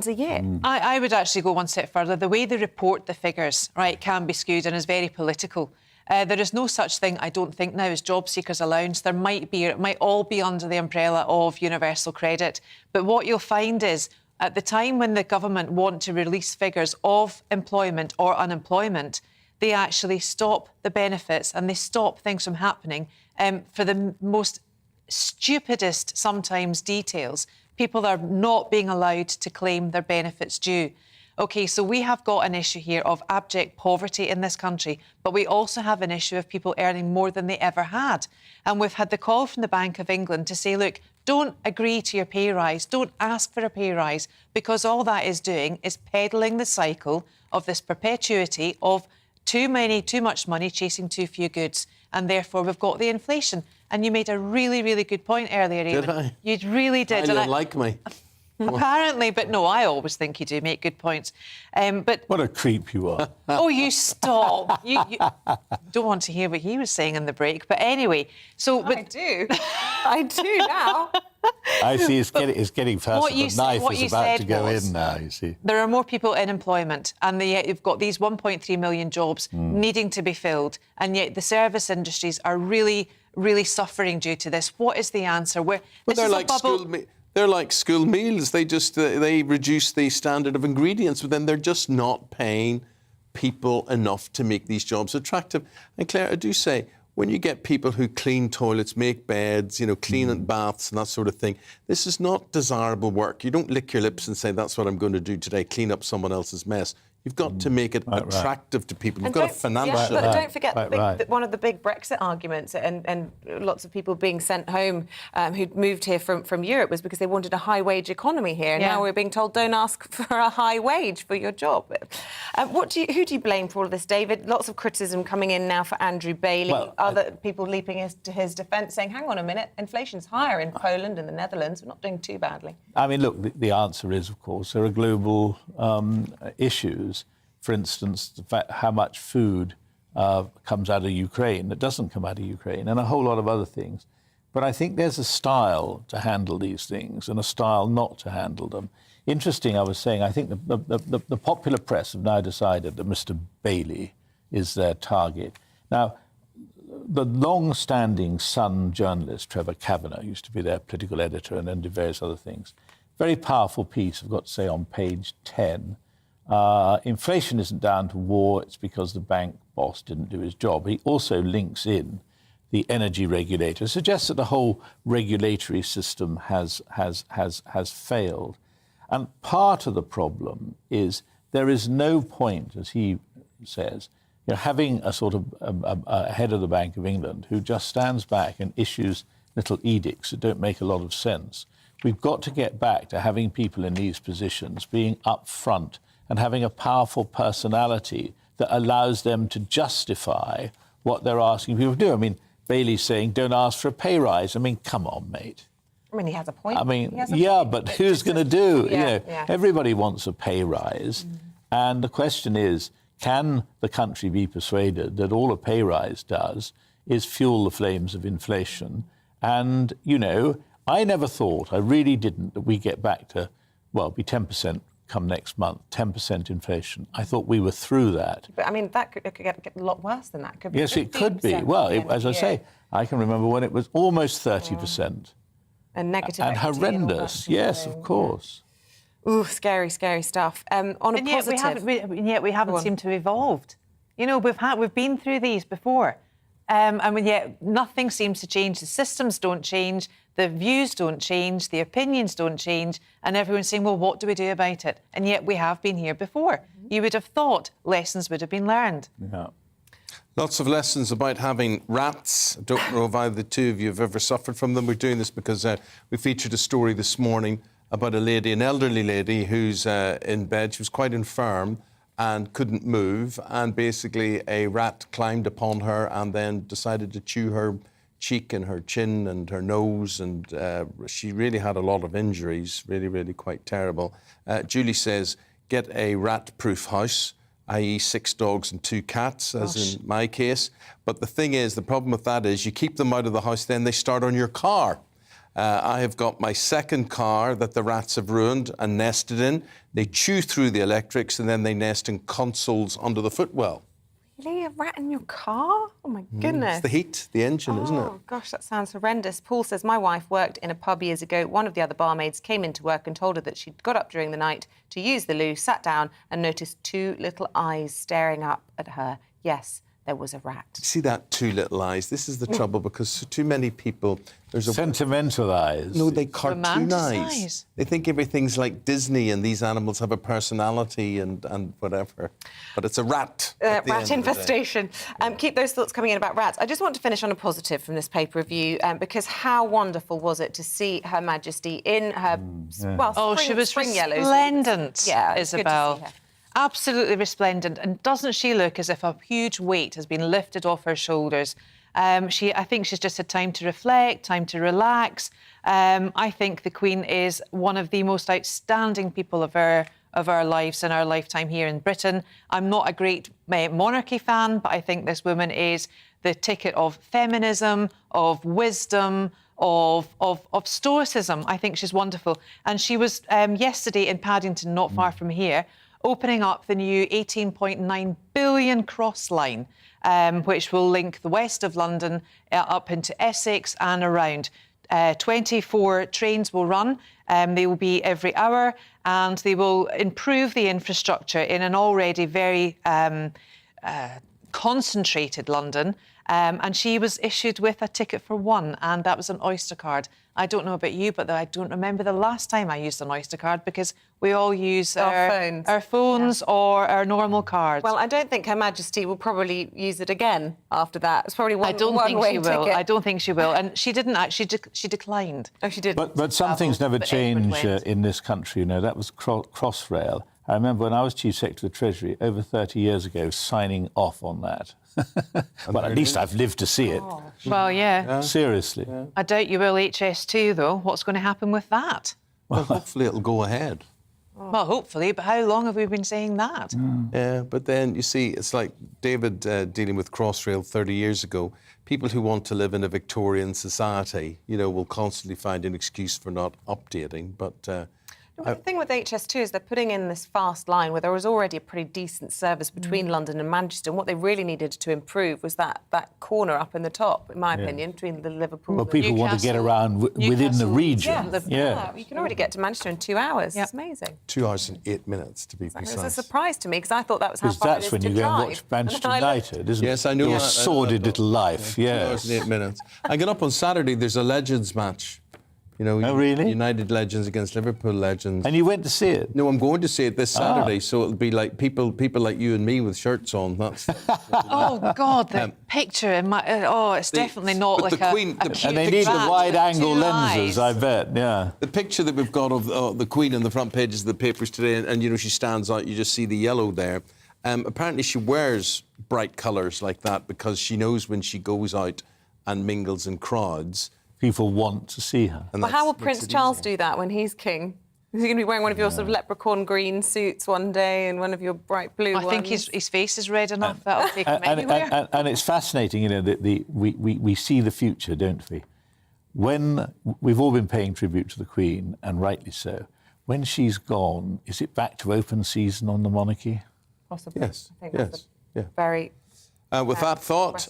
a year. I would actually go one step further. The way they report the figures, can be skewed and is very political. There is no such thing, I don't think, now as job seekers allowance. There might be, it might all be under the umbrella of universal credit. But what you'll find is, at the time when the government want to release figures of employment or unemployment, they actually stop the benefits and they stop things from happening for the most stupidest, sometimes, details. People are not being allowed to claim their benefits due. OK, so we have got an issue here of abject poverty in this country, but we also have an issue of people earning more than they ever had. And we've had the call from the Bank of England to say, look, don't agree to your pay rise, don't ask for a pay rise, because all that is doing is peddling the cycle of this perpetuity of too much money chasing too few goods. And therefore, we've got the inflation. And you made a really, really good point earlier, Eamonn. Did I? You really did. You like me. Apparently, but no, I always think you do make good points. But what a creep you are. Oh, you stop. You don't want to hear what he was saying in the break. But anyway, I do. I do now. I see it's getting faster. The knife is about to go in now, you see. There are more people in employment, and yet you've got these 1.3 million jobs needing to be filled, and yet the service industries are really, really suffering due to this. What is the answer? They're like school meals. They just they reduce the standard of ingredients, but then they're just not paying people enough to make these jobs attractive. And Claire, I do say, when you get people who clean toilets, make beds, clean baths and that sort of thing, this is not desirable work. You don't lick your lips and say, that's what I'm going to do today, clean up someone else's mess. You've got to make it attractive to people. You've got a financial... Yeah, but don't forget one of the big Brexit arguments and lots of people being sent home who'd moved here from Europe was because they wanted a high-wage economy here. And now we're being told, don't ask for a high wage for your job. Who do you blame for all of this, David? Lots of criticism coming in now for Andrew Bailey. Other people leaping to his defence, saying, hang on a minute, inflation's higher in Poland and the Netherlands. We're not doing too badly. I mean, look, the answer is, of course, there are global issues. For instance, the fact how much food comes out of Ukraine, that doesn't come out of Ukraine, and a whole lot of other things. But I think there's a style to handle these things and a style not to handle them. Interesting, I was saying, I think the popular press have now decided that Mr. Bailey is their target. Now, the long-standing Sun journalist, Trevor Kavanagh, used to be their political editor and then did various other things. Very powerful piece, I've got to say, on page 10. Inflation isn't down to war, it's because the bank boss didn't do his job. He also links in the energy regulator, suggests that the whole regulatory system has failed. And part of the problem is there is no point, as he says, having a sort of a head of the Bank of England who just stands back and issues little edicts that don't make a lot of sense. We've got to get back to having people in these positions being upfront and having a powerful personality that allows them to justify what they're asking people to do. I mean, Bailey's saying, don't ask for a pay rise. I mean, come on, mate. I mean, he has a point. I mean, yeah, but who's going to do? Yeah. Everybody wants a pay rise. And the question is, can the country be persuaded that all a pay rise does is fuel the flames of inflation? And, I never thought, I really didn't, that we get back to, be 10% come next month, 10% inflation. I thought we were through that. But, I mean, that could get a lot worse than that. Could be yes, it could be. Well, as I say, I can remember when it was almost 30%. And negative and horrendous, yes, of course. Ooh, scary, scary stuff. On a positive... Yet we haven't seemed to have evolved. We've been through these before. And yet nothing seems to change. The systems don't change, the views don't change, the opinions don't change, and everyone's saying, well, what do we do about it? And yet we have been here before. You would have thought lessons would have been learned. Yeah. Lots of lessons about having rats. I don't know if either the two of you have ever suffered from them. We're doing this because we featured a story this morning about a lady, an elderly lady who's in bed. She was quite infirm and couldn't move, and basically a rat climbed upon her and then decided to chew her cheek and her chin and her nose, and she really had a lot of injuries, really, really quite terrible. Julie says, get a rat-proof house, i.e. 6 dogs and 2 cats, as in my case. But the thing is, the problem with that is you keep them out of the house, then they start on your car. I have got my second car that the rats have ruined and nested in. They chew through the electrics and then they nest in consoles under the footwell. Really? A rat in your car? Oh, my goodness. It's the heat, the engine, isn't it? Oh, gosh, that sounds horrendous. Paul says, my wife worked in a pub years ago. One of the other barmaids came into work and told her that she'd got up during the night to use the loo, sat down and noticed 2 little eyes staring up at her. Yes, there was a rat. See that 2 little eyes? This is the trouble, because too many people... There's a sentimental eyes. No, they cartoon eyes. They think everything's like Disney and these animals have a personality and whatever. But it's a rat. Rat infestation. Keep those thoughts coming in about rats. I just want to finish on a positive from this paper review, because how wonderful was it to see Her Majesty in her she was spring yellows. Resplendent, Yeah, Isabel. Absolutely resplendent. And doesn't she look as if a huge weight has been lifted off her shoulders? I think she's just had time to reflect, time to relax. I think the Queen is one of the most outstanding people of our lives in our lifetime here in Britain. I'm not a great monarchy fan, but I think this woman is the ticket of feminism, of wisdom, of stoicism. I think she's wonderful. And she was yesterday in Paddington, not far from here, opening up the new 18.9 billion cross line, which will link the west of London up into Essex and around. 24 trains will run. They will be every hour, and they will improve the infrastructure in an already very concentrated London. And she was issued with a ticket for 1, and that was an Oyster card. I don't know about you, but I don't remember the last time I used an Oyster card, because we all use our phones or our normal cards. Well, I don't think Her Majesty will probably use it again after that. It's probably one-way ticket. I don't think she will. And she didn't actually. She declined. Oh, she did. But some things never change in this country. That was Crossrail. I remember when I was Chief Secretary of the Treasury over 30 years ago, signing off on that. Well, at least I've lived to see it. Well, yeah. Seriously. Yeah. I doubt you will HS2, though. What's going to happen with that? Well, hopefully it'll go ahead. Well, hopefully, but how long have we been saying that? Yeah, but then you see, it's like David dealing with Crossrail 30 years ago. People who want to live in a Victorian society, you know, will constantly find an excuse for not updating. But the thing with HS2 is they're putting in this fast line where there was already a pretty decent service between London and Manchester, and what they really needed to improve was that corner up in the top, in my opinion, between the Liverpool Well, and people want to get around within the region. Yeah, you can already get to Manchester in 2 hours. It's amazing. 2 hours and 8 minutes, to be precise. It was a surprise to me because I thought that was how Because far that's it is when to you go drive. and watch Manchester United, isn't it? Yes, I know. Your that. sordid little life, 2 hours and 8 minutes. I get up on Saturday, there's a Legends match. You know, really? United Legends against Liverpool Legends. And you went to see it? No, I'm going to see it this Saturday, so it'll be like people like you and me with shirts on. That's Oh, God, the picture in my... it's definitely not like the Queen, a cute And they need the rat wide-angle with two lenses, eyes. I bet, yeah. The picture that we've got of the Queen on the front pages of the papers today, and you know, she stands out, you just see the yellow there. Apparently she wears bright colours like that because she knows when she goes out and mingles in crowds, people want to see her. Well, how will Prince Charles do that when he's king? Is he going to be wearing one of your sort of leprechaun green suits one day and one of your bright blue ones? I think his face is red enough. That'll take him anywhere. And it's fascinating, you know, that we see the future, don't we? When we've all been paying tribute to the Queen, and rightly so, when she's gone, is it back to open season on the monarchy? Possibly. Yes. I think that's very... With that thought,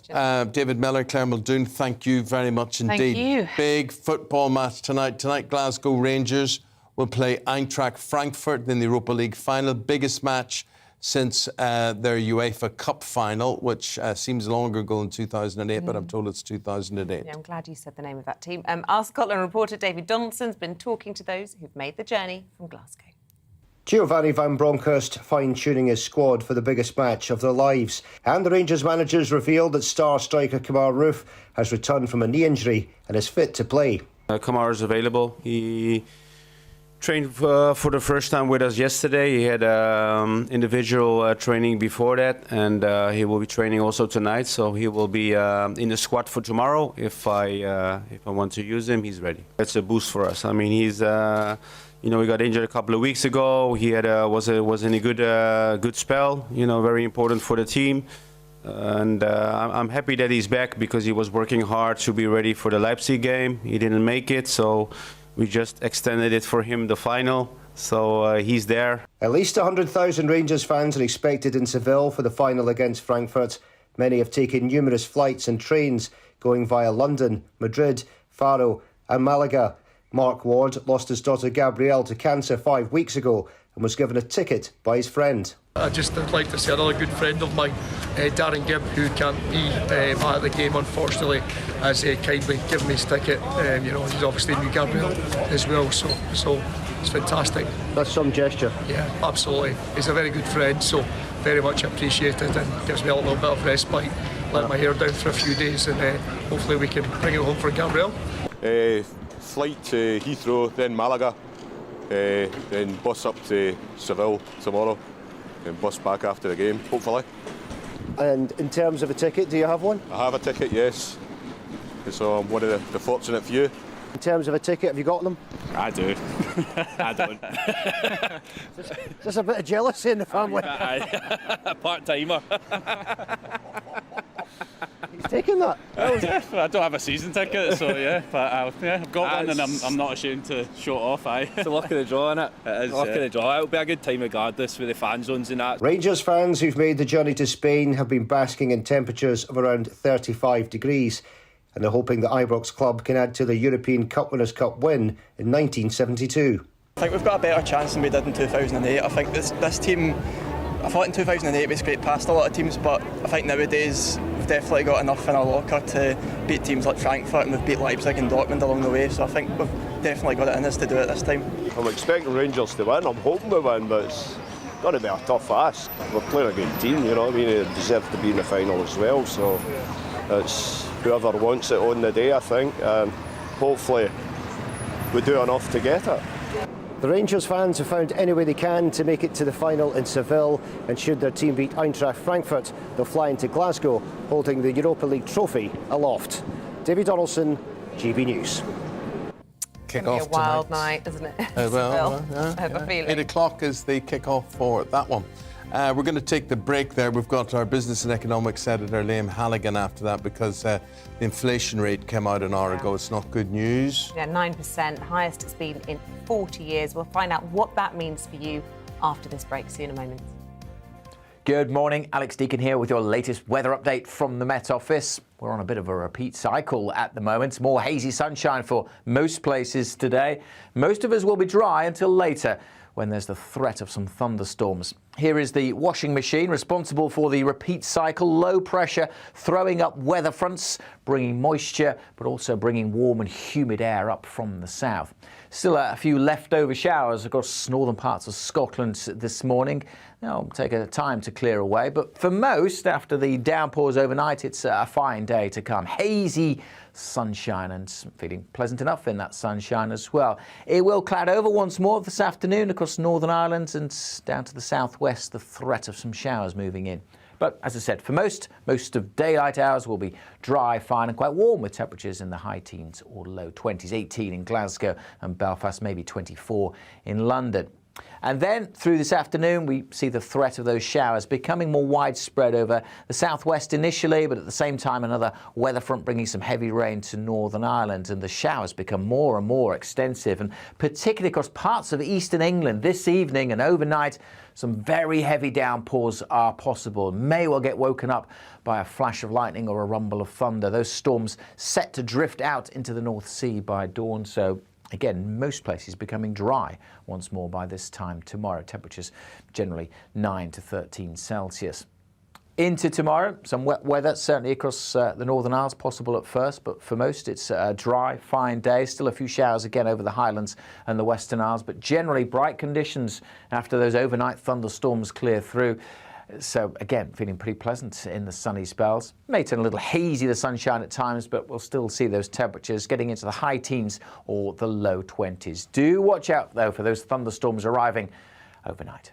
David Miller, Claire Muldoon, thank you very much indeed. Thank you. Big football match tonight. Tonight, Glasgow Rangers will play Eintracht Frankfurt in the Europa League final. Biggest match since their UEFA Cup final, which seems longer ago in 2008, but I'm told it's 2008. Yeah, I'm glad you said the name of that team. Our Scotland reporter David Donaldson's been talking to those who've made the journey from Glasgow. Giovanni Van Bronckhorst fine-tuning his squad for the biggest match of their lives. And the Rangers managers revealed that star striker Kamar Roof has returned from a knee injury and is fit to play. Kamar is available. He trained for the first time with us yesterday. He had individual training before that, and he will be training also tonight. So he will be in the squad for tomorrow. If I want to use him, he's ready. It's a boost for us. I mean, he's... you know, he got injured a couple of weeks ago. He had was in a good spell. You know, very important for the team. And I'm happy that he's back because he was working hard to be ready for the Leipzig game. He didn't make it, so we just extended it for him the final. So he's there. At least 100,000 Rangers fans are expected in Seville for the final against Frankfurt. Many have taken numerous flights and trains going via London, Madrid, Faro and Malaga. Mark Ward lost his daughter Gabrielle to cancer 5 weeks ago and was given a ticket by his friend. I'd just like to say another good friend of mine, Darren Gibb, who can't be at the game unfortunately, has kindly given me his ticket. You know, he's obviously knew Gabrielle as well, so it's fantastic. That's some gesture. Yeah, absolutely. He's a very good friend, so very much appreciated and gives me a little bit of respite. Let my hair down for a few days and hopefully we can bring it home for Gabrielle. Flight to Heathrow, then Malaga, then bus up to Seville tomorrow, and bus back after the game, hopefully. And in terms of a ticket, do you have one? I have a ticket, yes. So I'm one of the fortunate few. In terms of a ticket, have you got them? I do. I don't. There's a bit of jealousy in the family. Part-timer. He's taking that. I don't have a season ticket, so yeah, but I've got one and I'm not ashamed to show it off. It's the luck of the draw, isn't it? It is. The luck of the draw. It'll be a good time regardless with the fan zones and that. Rangers fans who've made the journey to Spain have been basking in temperatures of around 35 degrees, and they're hoping the Ibrox club can add to the European Cup Winners' Cup win in 1972. I think we've got a better chance than we did in 2008. I think this team, I thought in 2008 we scraped past a lot of teams, but I think nowadays we've definitely got enough in our locker to beat teams like Frankfurt, and we've beat Leipzig and Dortmund along the way, so I think we've definitely got it in us to do it this time. I'm expecting Rangers to win. I'm hoping we win, but it's going to be a tough ask. We're playing a good team, you know what I mean? They deserve to be in the final as well, so it's whoever wants it on the day, I think, and hopefully we do enough to get it. The Rangers fans have found any way they can to make it to the final in Seville, and should their team beat Eintracht Frankfurt, they'll fly into Glasgow, holding the Europa League trophy aloft. David Donaldson, GB News. kick It's off gonna be a wild tonight. night, isn't it? Well, I have a feeling. 8 o'clock is the kick-off for that one. We're going to take the break there. We've got our business and economics editor, Liam Halligan, after that, because the inflation rate came out an hour ago. It's not good news. Yeah, 9%, highest it's been in 40 years. We'll find out what that means for you after this break. See you in a moment. Good morning, Alex Deakin here with your latest weather update from the Met Office. We're on a bit of a repeat cycle at the moment. More hazy sunshine for most places today. Most of us will be dry until later, when there's the threat of some thunderstorms. Here is the washing machine responsible for the repeat cycle. Low pressure throwing up weather fronts, bringing moisture, but also bringing warm and humid air up from the south. Still a few leftover showers across northern parts of Scotland this morning. They'll take a time to clear away, but for most, after the downpours overnight, it's a fine day to come. Hazy sunshine and feeling pleasant enough in that sunshine as well. It will cloud over once more this afternoon across Northern Ireland and down to the southwest, the threat of some showers moving in. But as I said, for most of daylight hours will be dry, fine and quite warm, with temperatures in the high teens or low 20s, 18 in Glasgow and Belfast, maybe 24 in London. And then through this afternoon, we see the threat of those showers becoming more widespread over the southwest initially, but at the same time, another weather front bringing some heavy rain to Northern Ireland, and the showers become more and more extensive, and particularly across parts of eastern England this evening and overnight. Some very heavy downpours are possible. May well get woken up by a flash of lightning or a rumble of thunder. Those storms set to drift out into the North Sea by dawn, so again, most places becoming dry once more by this time tomorrow. Temperatures generally 9 to 13 Celsius. Into tomorrow, some wet weather, certainly across the Northern Isles, possible at first, but for most it's a dry, fine day. Still a few showers again over the Highlands and the Western Isles, but generally bright conditions after those overnight thunderstorms clear through. So again, feeling pretty pleasant in the sunny spells. May turn a little hazy, the sunshine at times, but we'll still see those temperatures getting into the high teens or the low 20s. Do watch out, though, for those thunderstorms arriving overnight.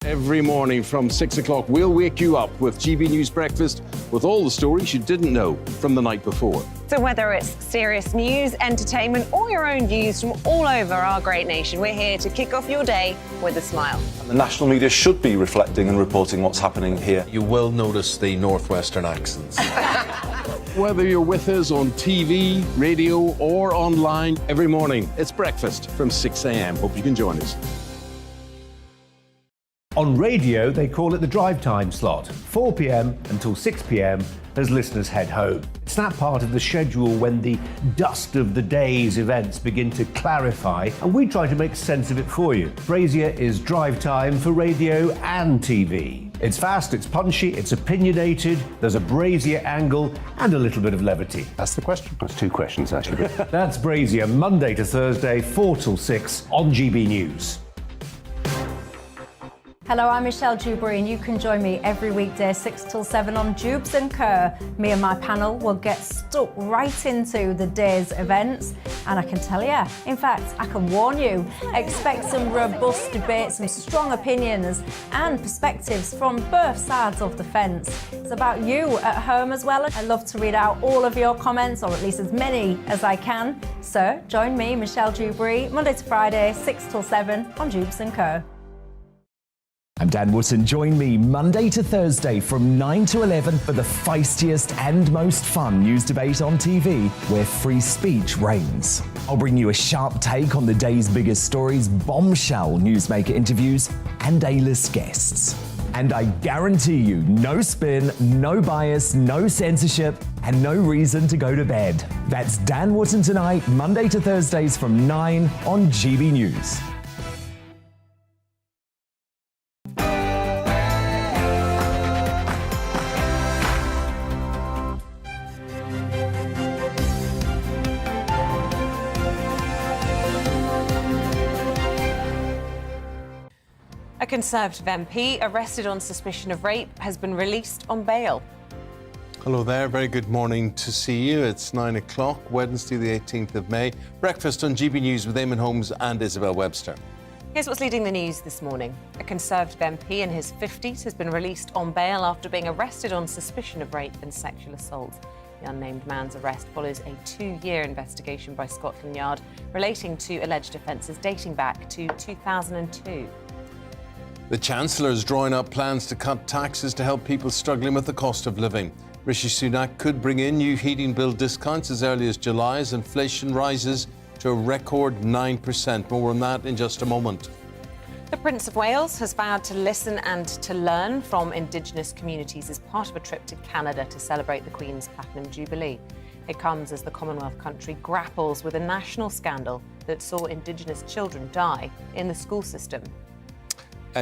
Every morning from 6 o'clock, we'll wake you up with GB News Breakfast with all the stories you didn't know from the night before. So whether it's serious news, entertainment, or your own views from all over our great nation, we're here to kick off your day with a smile. The national media should be reflecting and reporting what's happening here. You will notice the northwestern accents. Whether you're with us on TV, radio, or online, every morning, it's breakfast from 6 a.m. Hope you can join us. On radio, they call it the drive time slot, 4 p.m. until 6 p.m. as listeners head home. It's that part of the schedule when the dust of the day's events begin to clarify, and we try to make sense of it for you. Brazier is drive time for radio and TV. It's fast, it's punchy, it's opinionated, there's a Brazier angle and a little bit of levity. That's the question. That's two questions, actually. That's Brazier, Monday to Thursday, 4 till 6 on GB News. Hello, I'm Michelle Dewberry, and you can join me every weekday 6 till 7 on Jubes and Kerr. Me and my panel will get stuck right into the day's events, and I can tell you, in fact, I can warn you, expect some robust debate, some strong opinions and perspectives from both sides of the fence. It's about you at home as well. I love to read out all of your comments, or at least as many as I can. So join me, Michelle Dewberry, Monday to Friday, 6 till 7 on Jubes and Kerr. I'm Dan Wootton. Join me Monday to Thursday from 9 to 11 for the feistiest and most fun news debate on TV, where free speech reigns. I'll bring you a sharp take on the day's biggest stories, bombshell newsmaker interviews, and A-list guests. And I guarantee you, no spin, no bias, no censorship, and no reason to go to bed. That's Dan Wootton tonight, Monday to Thursdays from 9 on GB News. A Conservative MP arrested on suspicion of rape has been released on bail. Hello there, very good morning to see you. It's 9 o'clock, Wednesday the 18th of May. Breakfast on GB News with Eamonn, Holmes and Isabel Webster. Here's what's leading the news this morning. A Conservative MP in his 50s has been released on bail after being arrested on suspicion of rape and sexual assault. The unnamed man's arrest follows a 2-year investigation by Scotland Yard relating to alleged offences dating back to 2002. The Chancellor is drawing up plans to cut taxes to help people struggling with the cost of living. Rishi Sunak could bring in new heating bill discounts as early as July as inflation rises to a record 9%. More on that in just a moment. The Prince of Wales has vowed to listen and to learn from Indigenous communities as part of a trip to Canada to celebrate the Queen's Platinum Jubilee. It comes as the Commonwealth country grapples with a national scandal that saw Indigenous children die in the school system.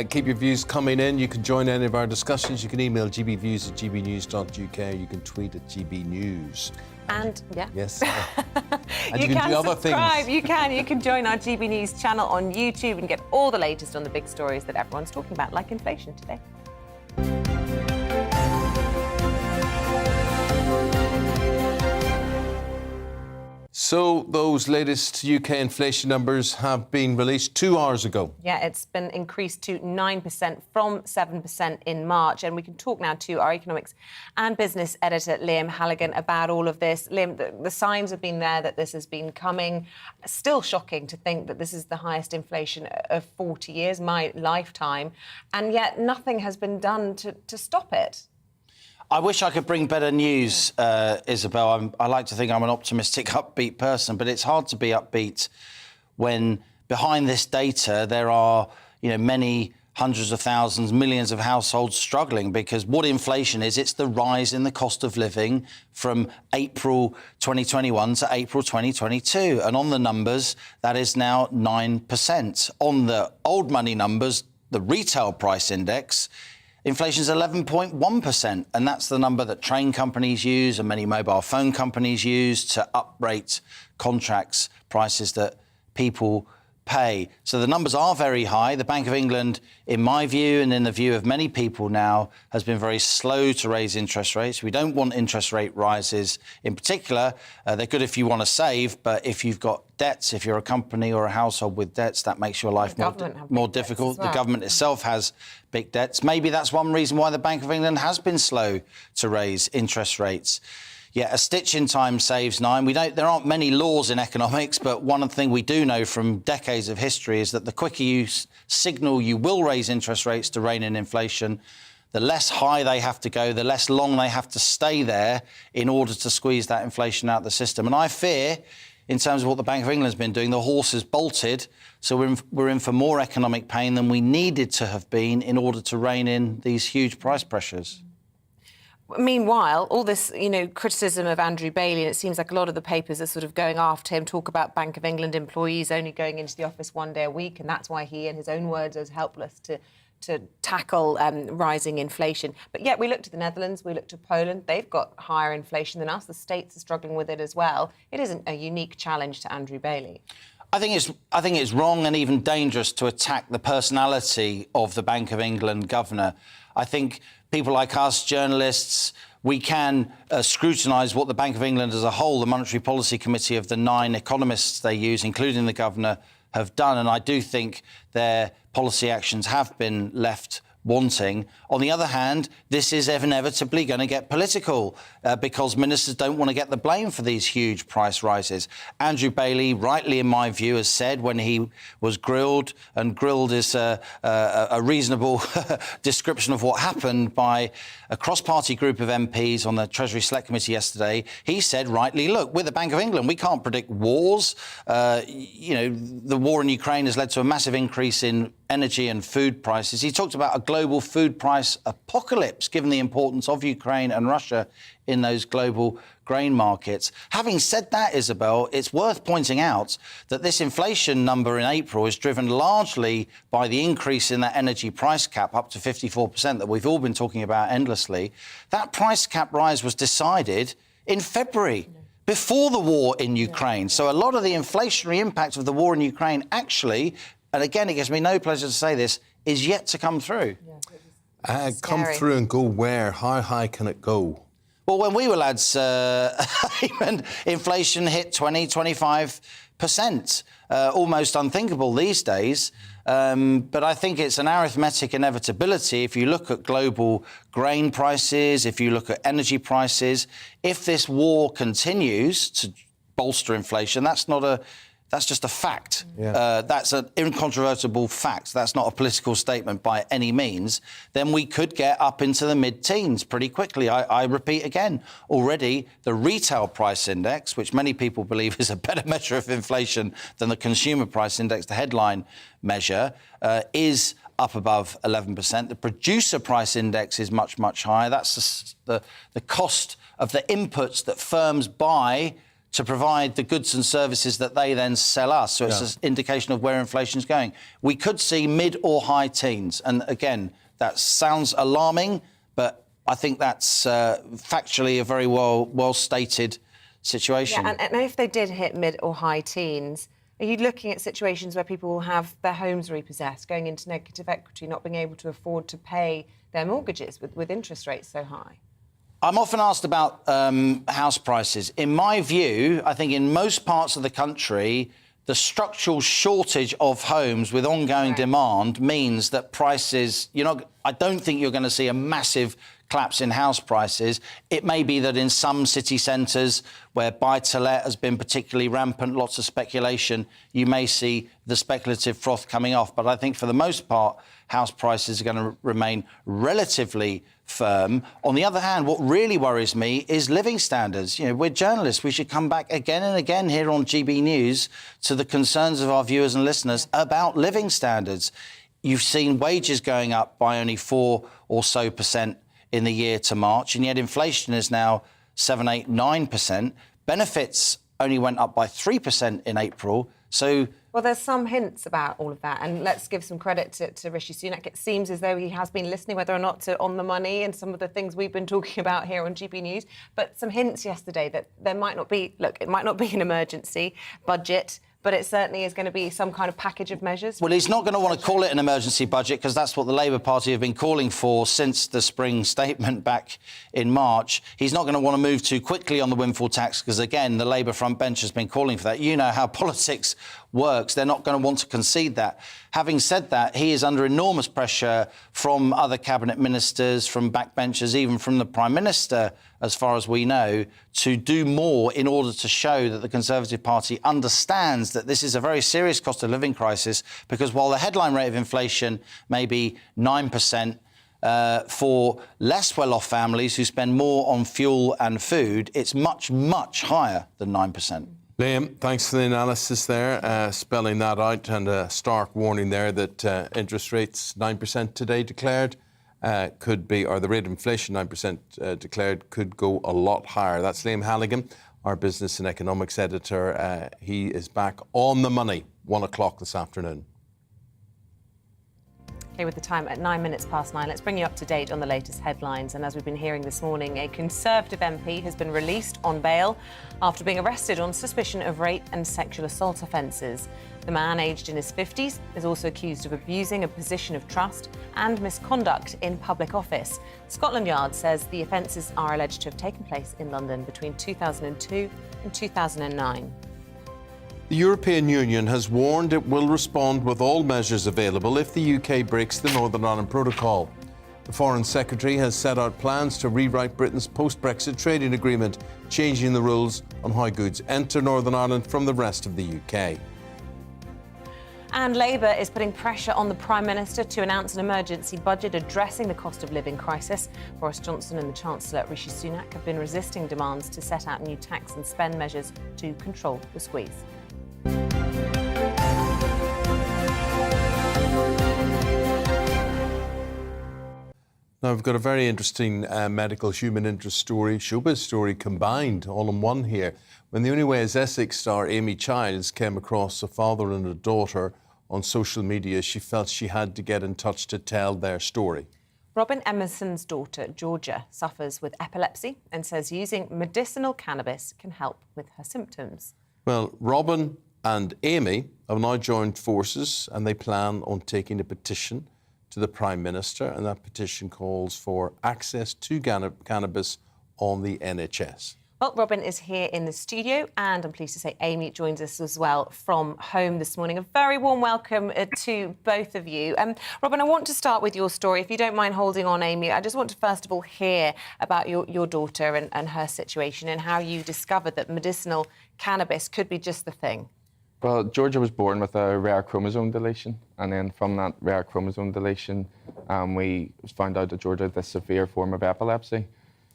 Keep your views coming in. You can join any of our discussions. You can email gbviews@gbnews.uk. You can tweet at gbnews. And, yeah. Yes. And you you can do other subscribe. things. You can join our GB News channel on YouTube and get all the latest on the big stories that everyone's talking about, like inflation today. So those latest UK inflation numbers have been released 2 hours ago. Yeah, it's been increased to 9% from 7% in March. And we can talk now to our economics and business editor, Liam Halligan, about all of this. Liam, the signs have been there that this has been coming. Still shocking to think that this is the highest inflation of 40 years, my lifetime, and yet nothing has been done to stop it. I wish I could bring better news, Isabel. I like to think I'm an optimistic, upbeat person, but it's hard to be upbeat when behind this data there are, many hundreds of thousands, millions of households struggling, because what inflation is, it's the rise in the cost of living from April 2021 to April 2022. And on the numbers, that is now 9%. On the old money numbers, the retail price index, inflation's 11.1%, and that's the number that train companies use and many mobile phone companies use to uprate contracts, prices that people pay. So the numbers are very high. The Bank of England, in my view and in the view of many people now, has been very slow to raise interest rates. We don't want interest rate rises in particular. They're good if you want to save, but if you've got debts, if you're a company or a household with debts, that makes your life more difficult. Well. The government itself has big debts. Maybe that's one reason why the Bank of England has been slow to raise interest rates. Yeah, a stitch in time saves 9. There aren't many laws in economics, but one thing we do know from decades of history is that the quicker you signal you will raise interest rates to rein in inflation, the less high they have to go, the less long they have to stay there in order to squeeze that inflation out of the system. And I fear, in terms of what the Bank of England's been doing, the horse has bolted, so we're in for more economic pain than we needed to have been in order to rein in these huge price pressures. Meanwhile, all this, criticism of Andrew Bailey, and it seems like a lot of the papers are sort of going after him, talk about Bank of England employees only going into the office one day a week, and that's why he, in his own words, is helpless to tackle rising inflation. But yet we look to the Netherlands, we look to Poland, they've got higher inflation than us. The States are struggling with it as well. It isn't a unique challenge to Andrew Bailey. I think it's wrong and even dangerous to attack the personality of the Bank of England governor. I think people like us, journalists, we can scrutinise what the Bank of England as a whole, the Monetary Policy Committee of the 9 economists they use, including the governor, have done. And I do think their policy actions have been left wanting. On the other hand, this is inevitably going to get political because ministers don't want to get the blame for these huge price rises. Andrew Bailey, rightly in my view, has said when he was grilled, and grilled is a reasonable description of what happened by a cross-party group of MPs on the Treasury Select Committee yesterday, he said rightly, look, we're the Bank of England, we can't predict wars. The war in Ukraine has led to a massive increase in energy and food prices. He talked about a global food price apocalypse, given the importance of Ukraine and Russia in those global grain markets. Having said that, Isabel, it's worth pointing out that this inflation number in April is driven largely by the increase in that energy price cap up to 54% that we've all been talking about endlessly. That price cap rise was decided in February, before the war in Ukraine. So a lot of the inflationary impact of the war in Ukraine actually, and again, it gives me no pleasure to say this, is yet to come through. Come through and go where? How high can it go? Well, when we were lads, inflation hit 20, 25% almost unthinkable these days. But I think it's an arithmetic inevitability. If you look at global grain prices, if you look at energy prices, if this war continues to bolster inflation, that's just a fact. That's an incontrovertible fact. That's not a political statement by any means. Then we could get up into the mid-teens pretty quickly. I repeat again, already the retail price index, which many people believe is a better measure of inflation than the consumer price index, the headline measure, is up above 11%. The producer price index is much, much higher. That's the cost of the inputs that firms buy to provide the goods and services that they then sell us. So it's an indication of where inflation's going. We could see mid or high teens. And again, that sounds alarming, but I think that's factually a very well stated situation. Yeah, and if they did hit mid or high teens, are you looking at situations where people will have their homes repossessed, going into negative equity, not being able to afford to pay their mortgages with interest rates so high? I'm often asked about house prices. In my view, I think in most parts of the country, the structural shortage of homes with ongoing demand means that prices, I don't think you're going to see a massive collapse in house prices. It may be that in some city centres where buy-to-let has been particularly rampant, lots of speculation, you may see the speculative froth coming off. But I think for the most part, house prices are going to remain relatively firm. On the other hand, what really worries me is living standards. We're journalists. We should come back again and again here on GB News to the concerns of our viewers and listeners about living standards. You've seen wages going up by only 4% or so in the year to March, and yet inflation is now 7, 8, 9%. Benefits only went up by 3% in April. So, well, there's some hints about all of that, and let's give some credit to Rishi Sunak. It seems as though he has been listening, whether or not to On the Money and some of the things we've been talking about here on GB News, but some hints yesterday that there might not be, it might not be an emergency budget, but it certainly is going to be some kind of package of measures. Well, he's not going to want to call it an emergency budget because that's what the Labour Party have been calling for since the spring statement back in March. He's not going to want to move too quickly on the windfall tax because, again, the Labour front bench has been calling for that. You know how politics works. They're not going to want to concede that. Having said that, he is under enormous pressure from other cabinet ministers, from backbenchers, even from the Prime Minister, as far as we know, to do more in order to show that the Conservative Party understands that this is a very serious cost of living crisis, because while the headline rate of inflation may be 9%, for less well-off families who spend more on fuel and food, it's much, much higher than 9%. Liam, thanks for the analysis there, spelling that out, and a stark warning there that interest rates 9% today declared could be, or the rate of inflation 9% declared could go a lot higher. That's Liam Halligan, our business and economics editor. He is back on the money, 1 o'clock this afternoon. Okay, with the time at 9 minutes past 9, let's bring you up to date on the latest headlines. And as we've been hearing this morning, a Conservative MP has been released on bail after being arrested on suspicion of rape and sexual assault offences. The man, aged in his 50s, is also accused of abusing a position of trust and misconduct in public office. Scotland Yard says the offences are alleged to have taken place in London between 2002 and 2009. The European Union has warned it will respond with all measures available if the UK breaks the Northern Ireland Protocol. The Foreign Secretary has set out plans to rewrite Britain's post-Brexit trading agreement, changing the rules on how goods enter Northern Ireland from the rest of the UK. And Labour is putting pressure on the Prime Minister to announce an emergency budget addressing the cost of living crisis. Boris Johnson and the Chancellor, Rishi Sunak, have been resisting demands to set out new tax and spend measures to control the squeeze. Now, we've got a very interesting medical human interest story, showbiz story combined all in one here. When the Only Way is Essex star Amy Childs came across a father and a daughter on social media, she felt she had to get in touch to tell their story. Robin Emerson's daughter, Georgia, suffers with epilepsy and says using medicinal cannabis can help with her symptoms. Well, Robin and Amy have now joined forces and they plan on taking a petition to the Prime Minister, and that petition calls for access to cannabis on the NHS. Well, Robin is here in the studio, and I'm pleased to say Amy joins us as well from home this morning. A very warm welcome to both of you. Robin, I want to start with your story. If you don't mind holding on, Amy, I just want to first of all hear about your daughter and her situation and how you discovered that medicinal cannabis could be just the thing. Well, Georgia was born with a rare chromosome deletion, and then from that rare chromosome deletion, we found out that Georgia had this severe form of epilepsy.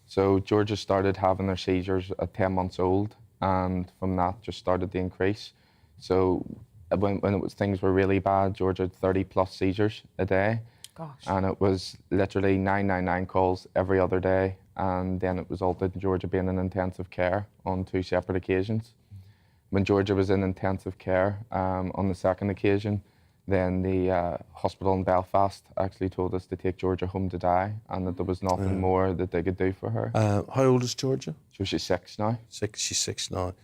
So Georgia started having their seizures at 10 months old, and from that just started to increase. So when things were really bad, Georgia had 30 plus seizures a day. Gosh. And it was literally 999 calls every other day, and then it resulted in Georgia being in intensive care on 2 separate occasions. When Georgia was in intensive care on the second occasion, then the hospital in Belfast actually told us to take Georgia home to die, and that there was nothing more that they could do for her. How old is Georgia? She's 6 now. She's 6 now.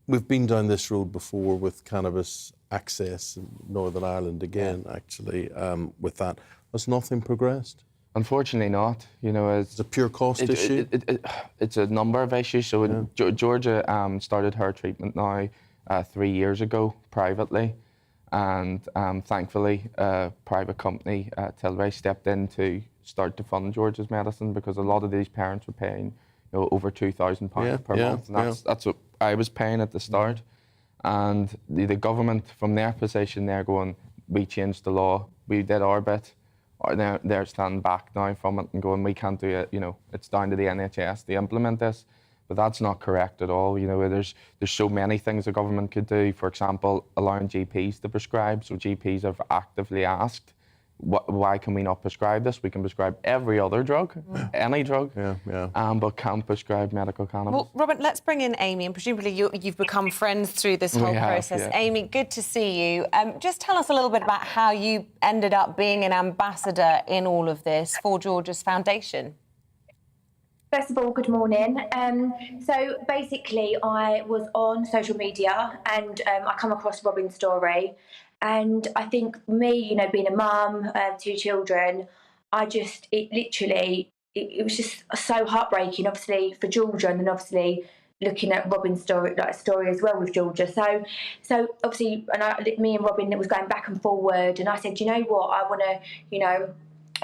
We've been down this road before with cannabis access in Northern Ireland again, actually, with that. Has nothing progressed? Unfortunately not. You know, it's a pure cost issue? It's a number of issues. So Georgia started her treatment now 3 years ago privately. And thankfully, a private company, Tilray, stepped in to start to fund Georgia's medicine, because a lot of these parents were paying over £2,000 per month. And that's what I was paying at the start. And the government, from their position, they're going, we changed the law, we did our bit. They're standing back now from it and going, we can't do it, it's down to the NHS to implement this. But that's not correct at all. There's so many things the government could do. For example, allowing GPs to prescribe. So GPs have actively asked, why can we not prescribe this? We can prescribe every other drug, any drug, but can't prescribe medical cannabis. Well, Robin, let's bring in Amy, and presumably you've become friends through this whole process. Yeah. Amy, good to see you. Just tell us a little bit about how you ended up being an ambassador in all of this for Georgia's Foundation. First of all, good morning. So basically, I was on social media and I come across Robin's story. And I think me, being a mum, 2 children, it was just so heartbreaking, obviously, for Georgia, and then obviously looking at Robin's story as well with Georgia. So obviously, me and Robin, it was going back and forward. And I said, you know what, I want to,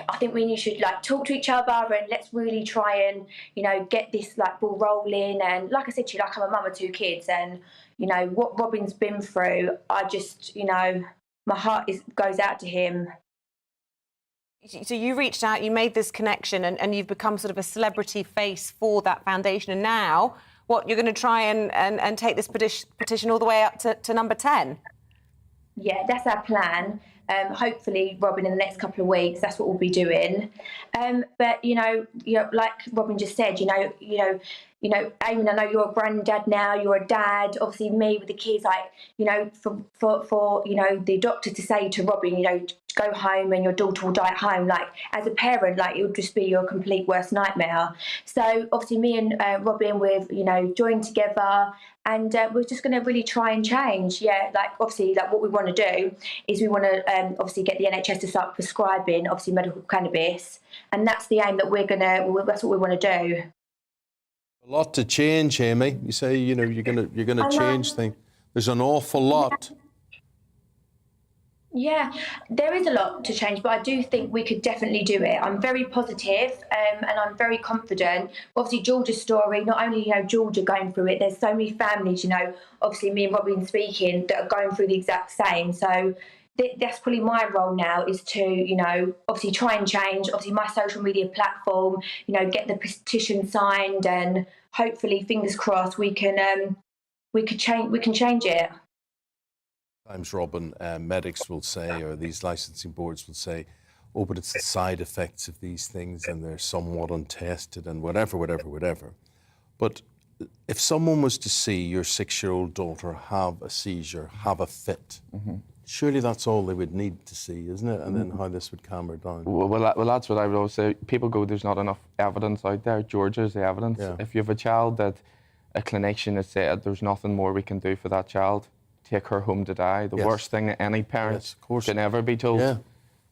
I think we should talk to each other, and let's really try and get this ball rolling. And like I said to you, I'm a mum of 2 kids, and what Robin's been through, I just my heart goes out to him. So you reached out, you made this connection, and you've become sort of a celebrity face for that foundation. And now, you're going to try and take this petition all the way up to number 10? Yeah, that's our plan. Hopefully, Robin, in the next couple of weeks, that's what we'll be doing. But like Robin just said, Eamonn, I know you're a granddad now. You're a dad. Obviously, me with the kids, for the doctor to say to Robin, go home and your daughter will die at home. As a parent, it would just be your complete worst nightmare. So obviously, me and Robin, we've joined together. And we're just going to really try and change. Yeah, obviously, what we want to do is we want to obviously get the NHS to start prescribing, obviously, medical cannabis. And that's the aim that that's what we want to do. A lot to change, Amy. You say, you're going to change things. There's an awful lot. Yeah, there is a lot to change, but I do think we could definitely do it. I'm very positive, and I'm very confident. Obviously, Georgia's story, not only, Georgia going through it, there's so many families, obviously me and Robin speaking, that are going through the exact same. So that's probably my role now, is to, obviously try and change, obviously my social media platform, get the petition signed, and hopefully, fingers crossed, we can change it. Sometimes, Robin, medics will say, or these licensing boards will say, oh, but it's the side effects of these things and they're somewhat untested and whatever. But if someone was to see your 6-year-old daughter have a seizure, have a fit, surely that's all they would need to see, isn't it? And then how this would calm her down. Well, that's what I would always say. People go, there's not enough evidence out there. Georgia's the evidence. Yeah. If you have a child that a clinician has said there's nothing more we can do for that child, take her home to die. The worst thing that any parent can ever be told. Yeah.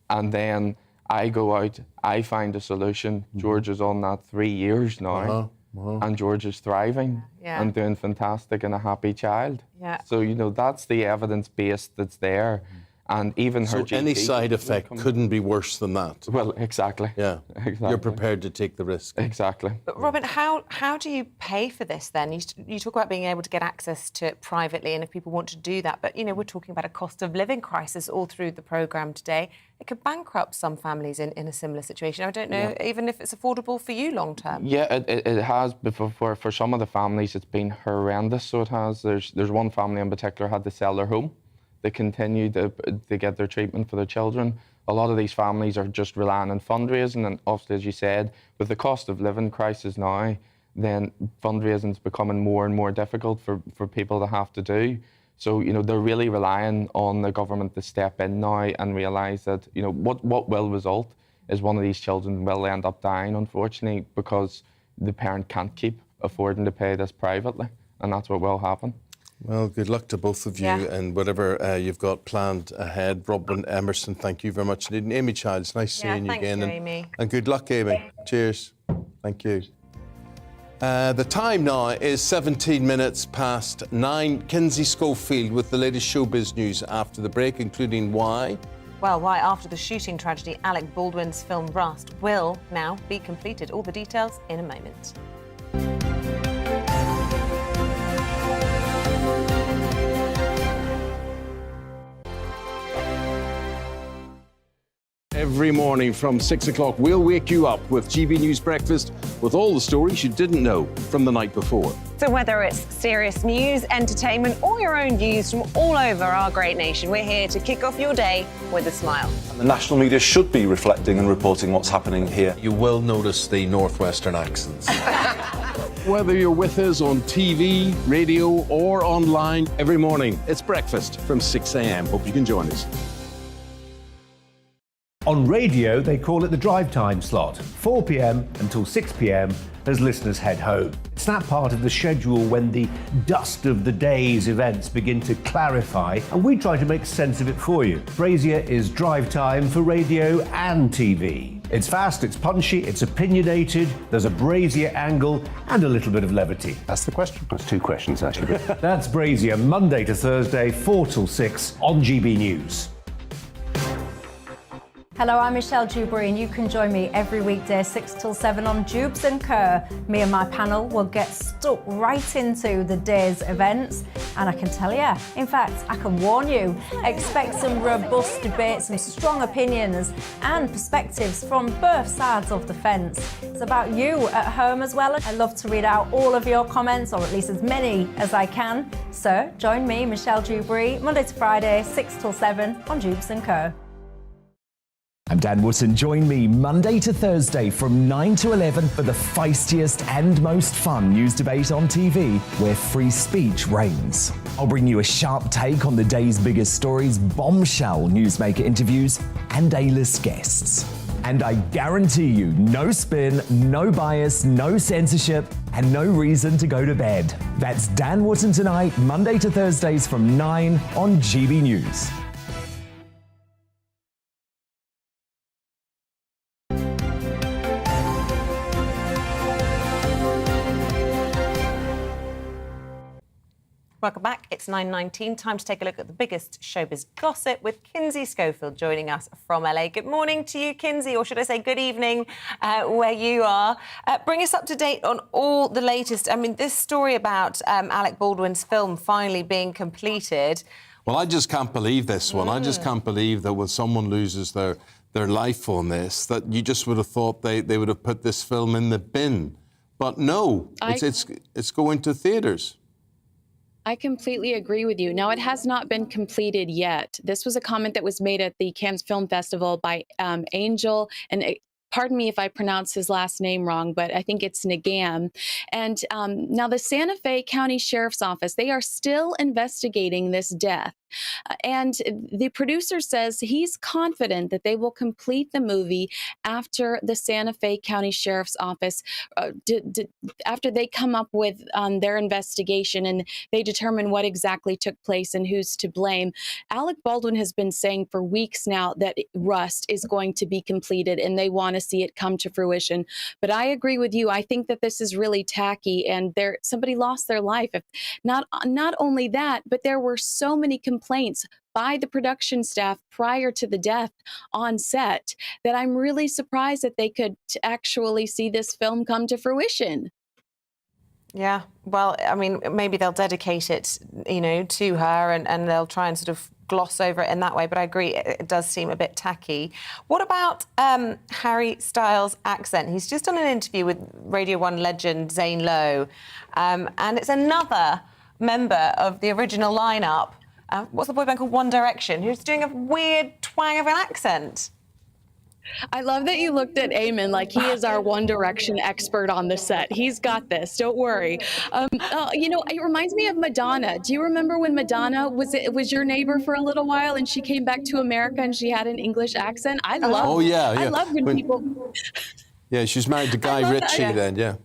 And then I go out, I find a solution. Georgia's on that 3 years now. and George is thriving and doing fantastic and a happy child. Yeah. So, you know, that's the evidence base that's there. And even her GP, any side effect couldn't be worse than that. Well, exactly. Yeah. Exactly. You're prepared to take the risk. Exactly. But Robin, how do you pay for this then? You talk about being able to get access to it privately and if people want to do that, but, you know, we're talking about a cost of living crisis all through the programme today. It could bankrupt some families in a similar situation. I don't know, even if it's affordable for you long term. Yeah, it has. But for some of the families, it's been horrendous. So it has. There's one family in particular had to sell their home. They continue to get their treatment for their children. A lot of these families are just relying on fundraising, and obviously, as you said, with the cost of living crisis now, then fundraising is becoming more and more difficult for people to have to do. So, you know, they're really relying on the government to step in now and realise that, you know, what will result is one of these children will end up dying, unfortunately, because the parent can't keep affording to pay this privately, and that's what will happen. Well, good luck to both of you and whatever you've got planned ahead. Robin, Emerson, thank you very much. And Amy Childs, nice seeing you again. Amy. And good luck, Amy. Cheers. Thank you. The time now is 17 minutes past 9. Kinsey Schofield with the latest showbiz news after the break, including why. Well, why after the shooting tragedy, Alec Baldwin's film Rust will now be completed. All the details in a moment. Every morning from 6 o'clock, we'll wake you up with GB News Breakfast with all the stories you didn't know from the night before. So whether it's serious news, entertainment, or your own views from all over our great nation, we're here to kick off your day with a smile. The national media should be reflecting and reporting what's happening here. You will notice the northwestern accents. Whether you're with us on TV, radio, or online, every morning, it's breakfast from 6 a.m. Hope you can join us. On radio, they call it the drive time slot, 4 p.m. until 6 p.m. as listeners head home. It's that part of the schedule when the dust of the day's events begin to clarify, and we try to make sense of it for you. Brazier is drive time for radio and TV. It's fast, it's punchy, it's opinionated, there's a Brazier angle and a little bit of levity. That's the question. That's two questions, actually. That's Brazier, Monday to Thursday, 4 till 6 on GB News. Hello, I'm Michelle Dewberry, and you can join me every weekday 6 till 7 on Jubes and Kerr. Me and my panel will get stuck right into the day's events, and I can tell you, in fact, I can warn you, expect some robust debate, some strong opinions and perspectives from both sides of the fence. It's about you at home as well. I love to read out all of your comments, or at least as many as I can. So join me, Michelle Dewberry, Monday to Friday, 6 till 7 on Jubes and Kerr. I'm Dan Wootton. Join me Monday to Thursday from 9 to 11 for the feistiest and most fun news debate on TV, where free speech reigns. I'll bring you a sharp take on the day's biggest stories, bombshell newsmaker interviews, and A-list guests. And I guarantee you, no spin, no bias, no censorship, and no reason to go to bed. That's Dan Wootton Tonight, Monday to Thursdays from 9 on GB News. Welcome back. It's 9:19. Time to take a look at the biggest showbiz gossip with Kinsey Schofield joining us from LA. Good morning to you, Kinsey, or should I say good evening where you are. Bring us up to date on all the latest. I mean, this story about Alec Baldwin's film finally being completed. Well, I just can't believe this one. I just can't believe that when someone loses their life on this, that you just would have thought they would have put this film in the bin. But no, it's going to theatres. I completely agree with you. Now, it has not been completed yet. This was a comment that was made at the Cannes Film Festival by Angel, and pardon me if I pronounce his last name wrong, but I think it's Nagam. And now the Santa Fe County Sheriff's Office, they are still investigating this death. And the producer says he's confident that they will complete the movie after the Santa Fe County Sheriff's Office, after they come up with their investigation and they determine what exactly took place and who's to blame. Alec Baldwin has been saying for weeks now that Rust is going to be completed and they want to see it come to fruition. But I agree with you. I think that this is really tacky, and somebody lost their life. Not only that, but there were so many complaints by the production staff prior to the death on set that I'm really surprised that they could actually see this film come to fruition. Yeah, well, I mean, maybe they'll dedicate it, to her and they'll try and sort of gloss over it in that way. But I agree, it does seem a bit tacky. What about Harry Styles' accent? He's just done an interview with Radio 1 legend Zane Lowe, and it's another member of the original lineup. What's the boy band called? One Direction, who's doing a weird twang of an accent. I love that you looked at Eamonn like he is our One Direction expert on the set. He's got this, don't worry. It reminds me of Madonna. Do you remember when Madonna was your neighbor for a little while and she came back to America and she had an English accent? I love when people... Yeah, she was married to Guy Ritchie then, yeah.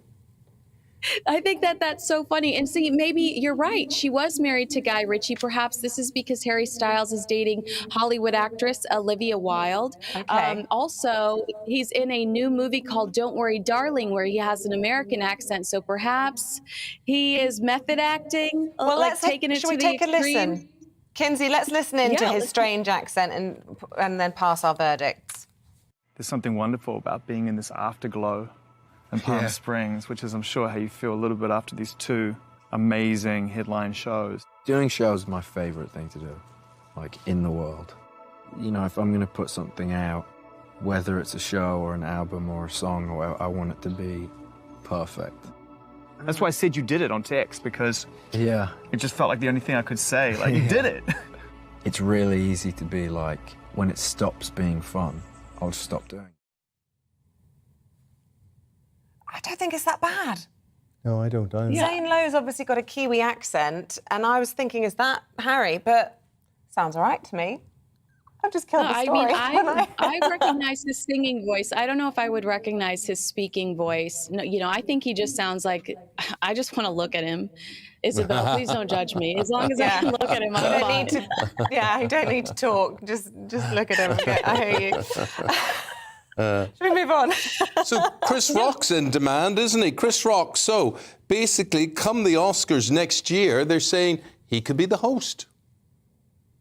I think that's so funny. And see, maybe you're right. She was married to Guy Ritchie. Perhaps this is because Harry Styles is dating Hollywood actress Olivia Wilde. Okay. Also, he's in a new movie called Don't Worry, Darling, where he has an American accent. So perhaps he is method acting, taking it to the extreme. Should we take a listen? Kinsey, let's listen into his strange accent and then pass our verdicts. There's something wonderful about being in this afterglow in Palm Springs, which is, I'm sure, how you feel a little bit after these two amazing headline shows. Doing shows is my favourite thing to do, in the world. If I'm going to put something out, whether it's a show or an album or a song, I want it to be perfect. That's why I said you did it on text, because it just felt like the only thing I could say. You did it. It's really easy to be when it stops being fun, I'll just stop doing it. I don't think it's that bad. No, I don't. Zane Lowe's obviously got a Kiwi accent, and I was thinking, is that Harry? But sounds all right to me. I've just killed the story. I recognize his singing voice. I don't know if I would recognize his speaking voice. No, I think he just sounds like, I just want to look at him. Isabel, please don't judge me. As long as I can look at him, I'm fine. You don't need to talk. Just look at him. I hear you. Should we move on? So Chris Rock's in demand, isn't he? Chris Rock. So basically, come the Oscars next year, they're saying he could be the host.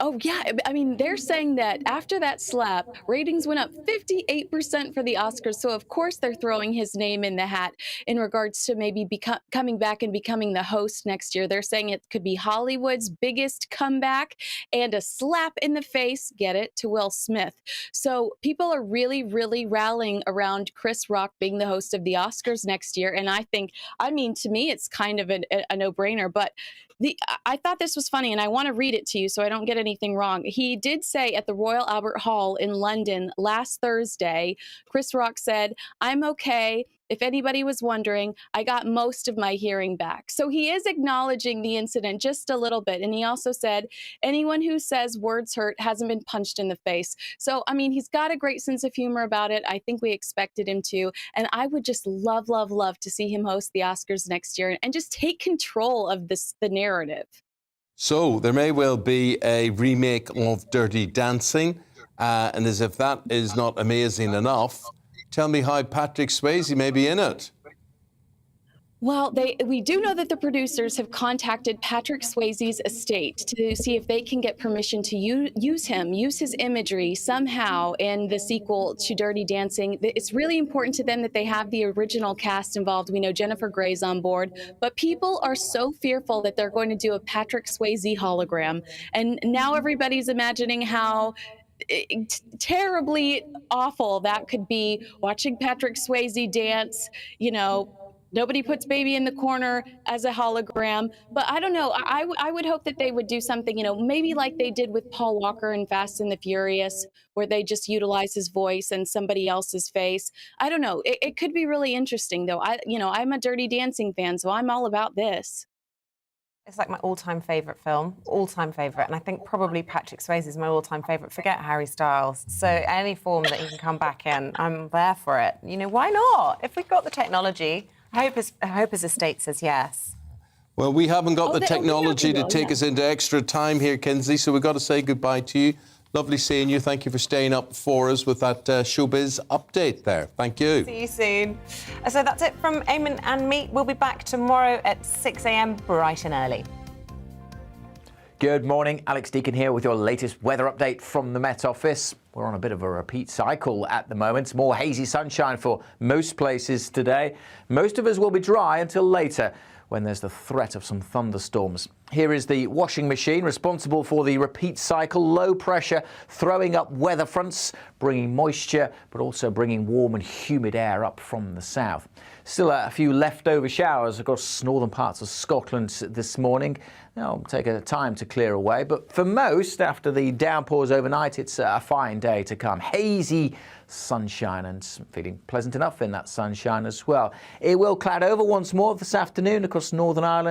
Oh, yeah. I mean, they're saying that after that slap, ratings went up 58% for the Oscars. So, of course, they're throwing his name in the hat in regards to maybe coming back and becoming the host next year. They're saying it could be Hollywood's biggest comeback and a slap in the face, get it, to Will Smith. So people are really, really rallying around Chris Rock being the host of the Oscars next year. And to me, it's kind of a no-brainer. But I thought this was funny, and I want to read it to you so I don't get anything wrong. He did say at the Royal Albert Hall in London last Thursday, Chris Rock said, "I'm okay. If anybody was wondering, I got most of my hearing back." So he is acknowledging the incident just a little bit. And he also said, anyone who says words hurt hasn't been punched in the face. So, he's got a great sense of humor about it. I think we expected him to. And I would just love, love, love to see him host the Oscars next year and just take control of the narrative. So there may well be a remake of Dirty Dancing. And as if that is not amazing enough, tell me how Patrick Swayze may be in it. Well, we do know that the producers have contacted Patrick Swayze's estate to see if they can get permission to use his imagery somehow in the sequel to Dirty Dancing. It's really important to them that they have the original cast involved. We know Jennifer Grey's on board, but people are so fearful that they're going to do a Patrick Swayze hologram. And now everybody's imagining how terribly awful that could be, watching Patrick Swayze dance, nobody puts baby in the corner as a hologram. But I don't know. I would hope that they would do something, maybe like they did with Paul Walker in Fast and the Furious, where they just utilize his voice and somebody else's face. I don't know. It could be really interesting, though. I'm a Dirty Dancing fan, so I'm all about this. It's like my all-time favourite film, all-time favourite, and I think probably Patrick Swayze is my all-time favourite. Forget Harry Styles. So any form that he can come back in, I'm there for it. You know, why not? If we've got the technology, I hope his estate says yes. Well, we haven't got the technology to take us into extra time here, Kinsey, so we've got to say goodbye to you. Lovely seeing you. Thank you for staying up for us with that Showbiz update there. Thank you. See you soon. So that's it from Eamonn and me. We'll be back tomorrow at 6 a.m. bright and early. Good morning, Alex Deakin here with your latest weather update from the Met Office. We're on a bit of a repeat cycle at the moment. More hazy sunshine for most places today. Most of us will be dry until later, when there's the threat of some thunderstorms. Here is the washing machine responsible for the repeat cycle. Low pressure throwing up weather fronts, bringing moisture, but also bringing warm and humid air up from the south. Still a few leftover showers across northern parts of Scotland this morning. They'll take a time to clear away, but for most, after the downpours overnight, it's a fine day to come. Hazy sunshine and feeling pleasant enough in that sunshine as well. It will cloud over once more this afternoon across Northern Ireland.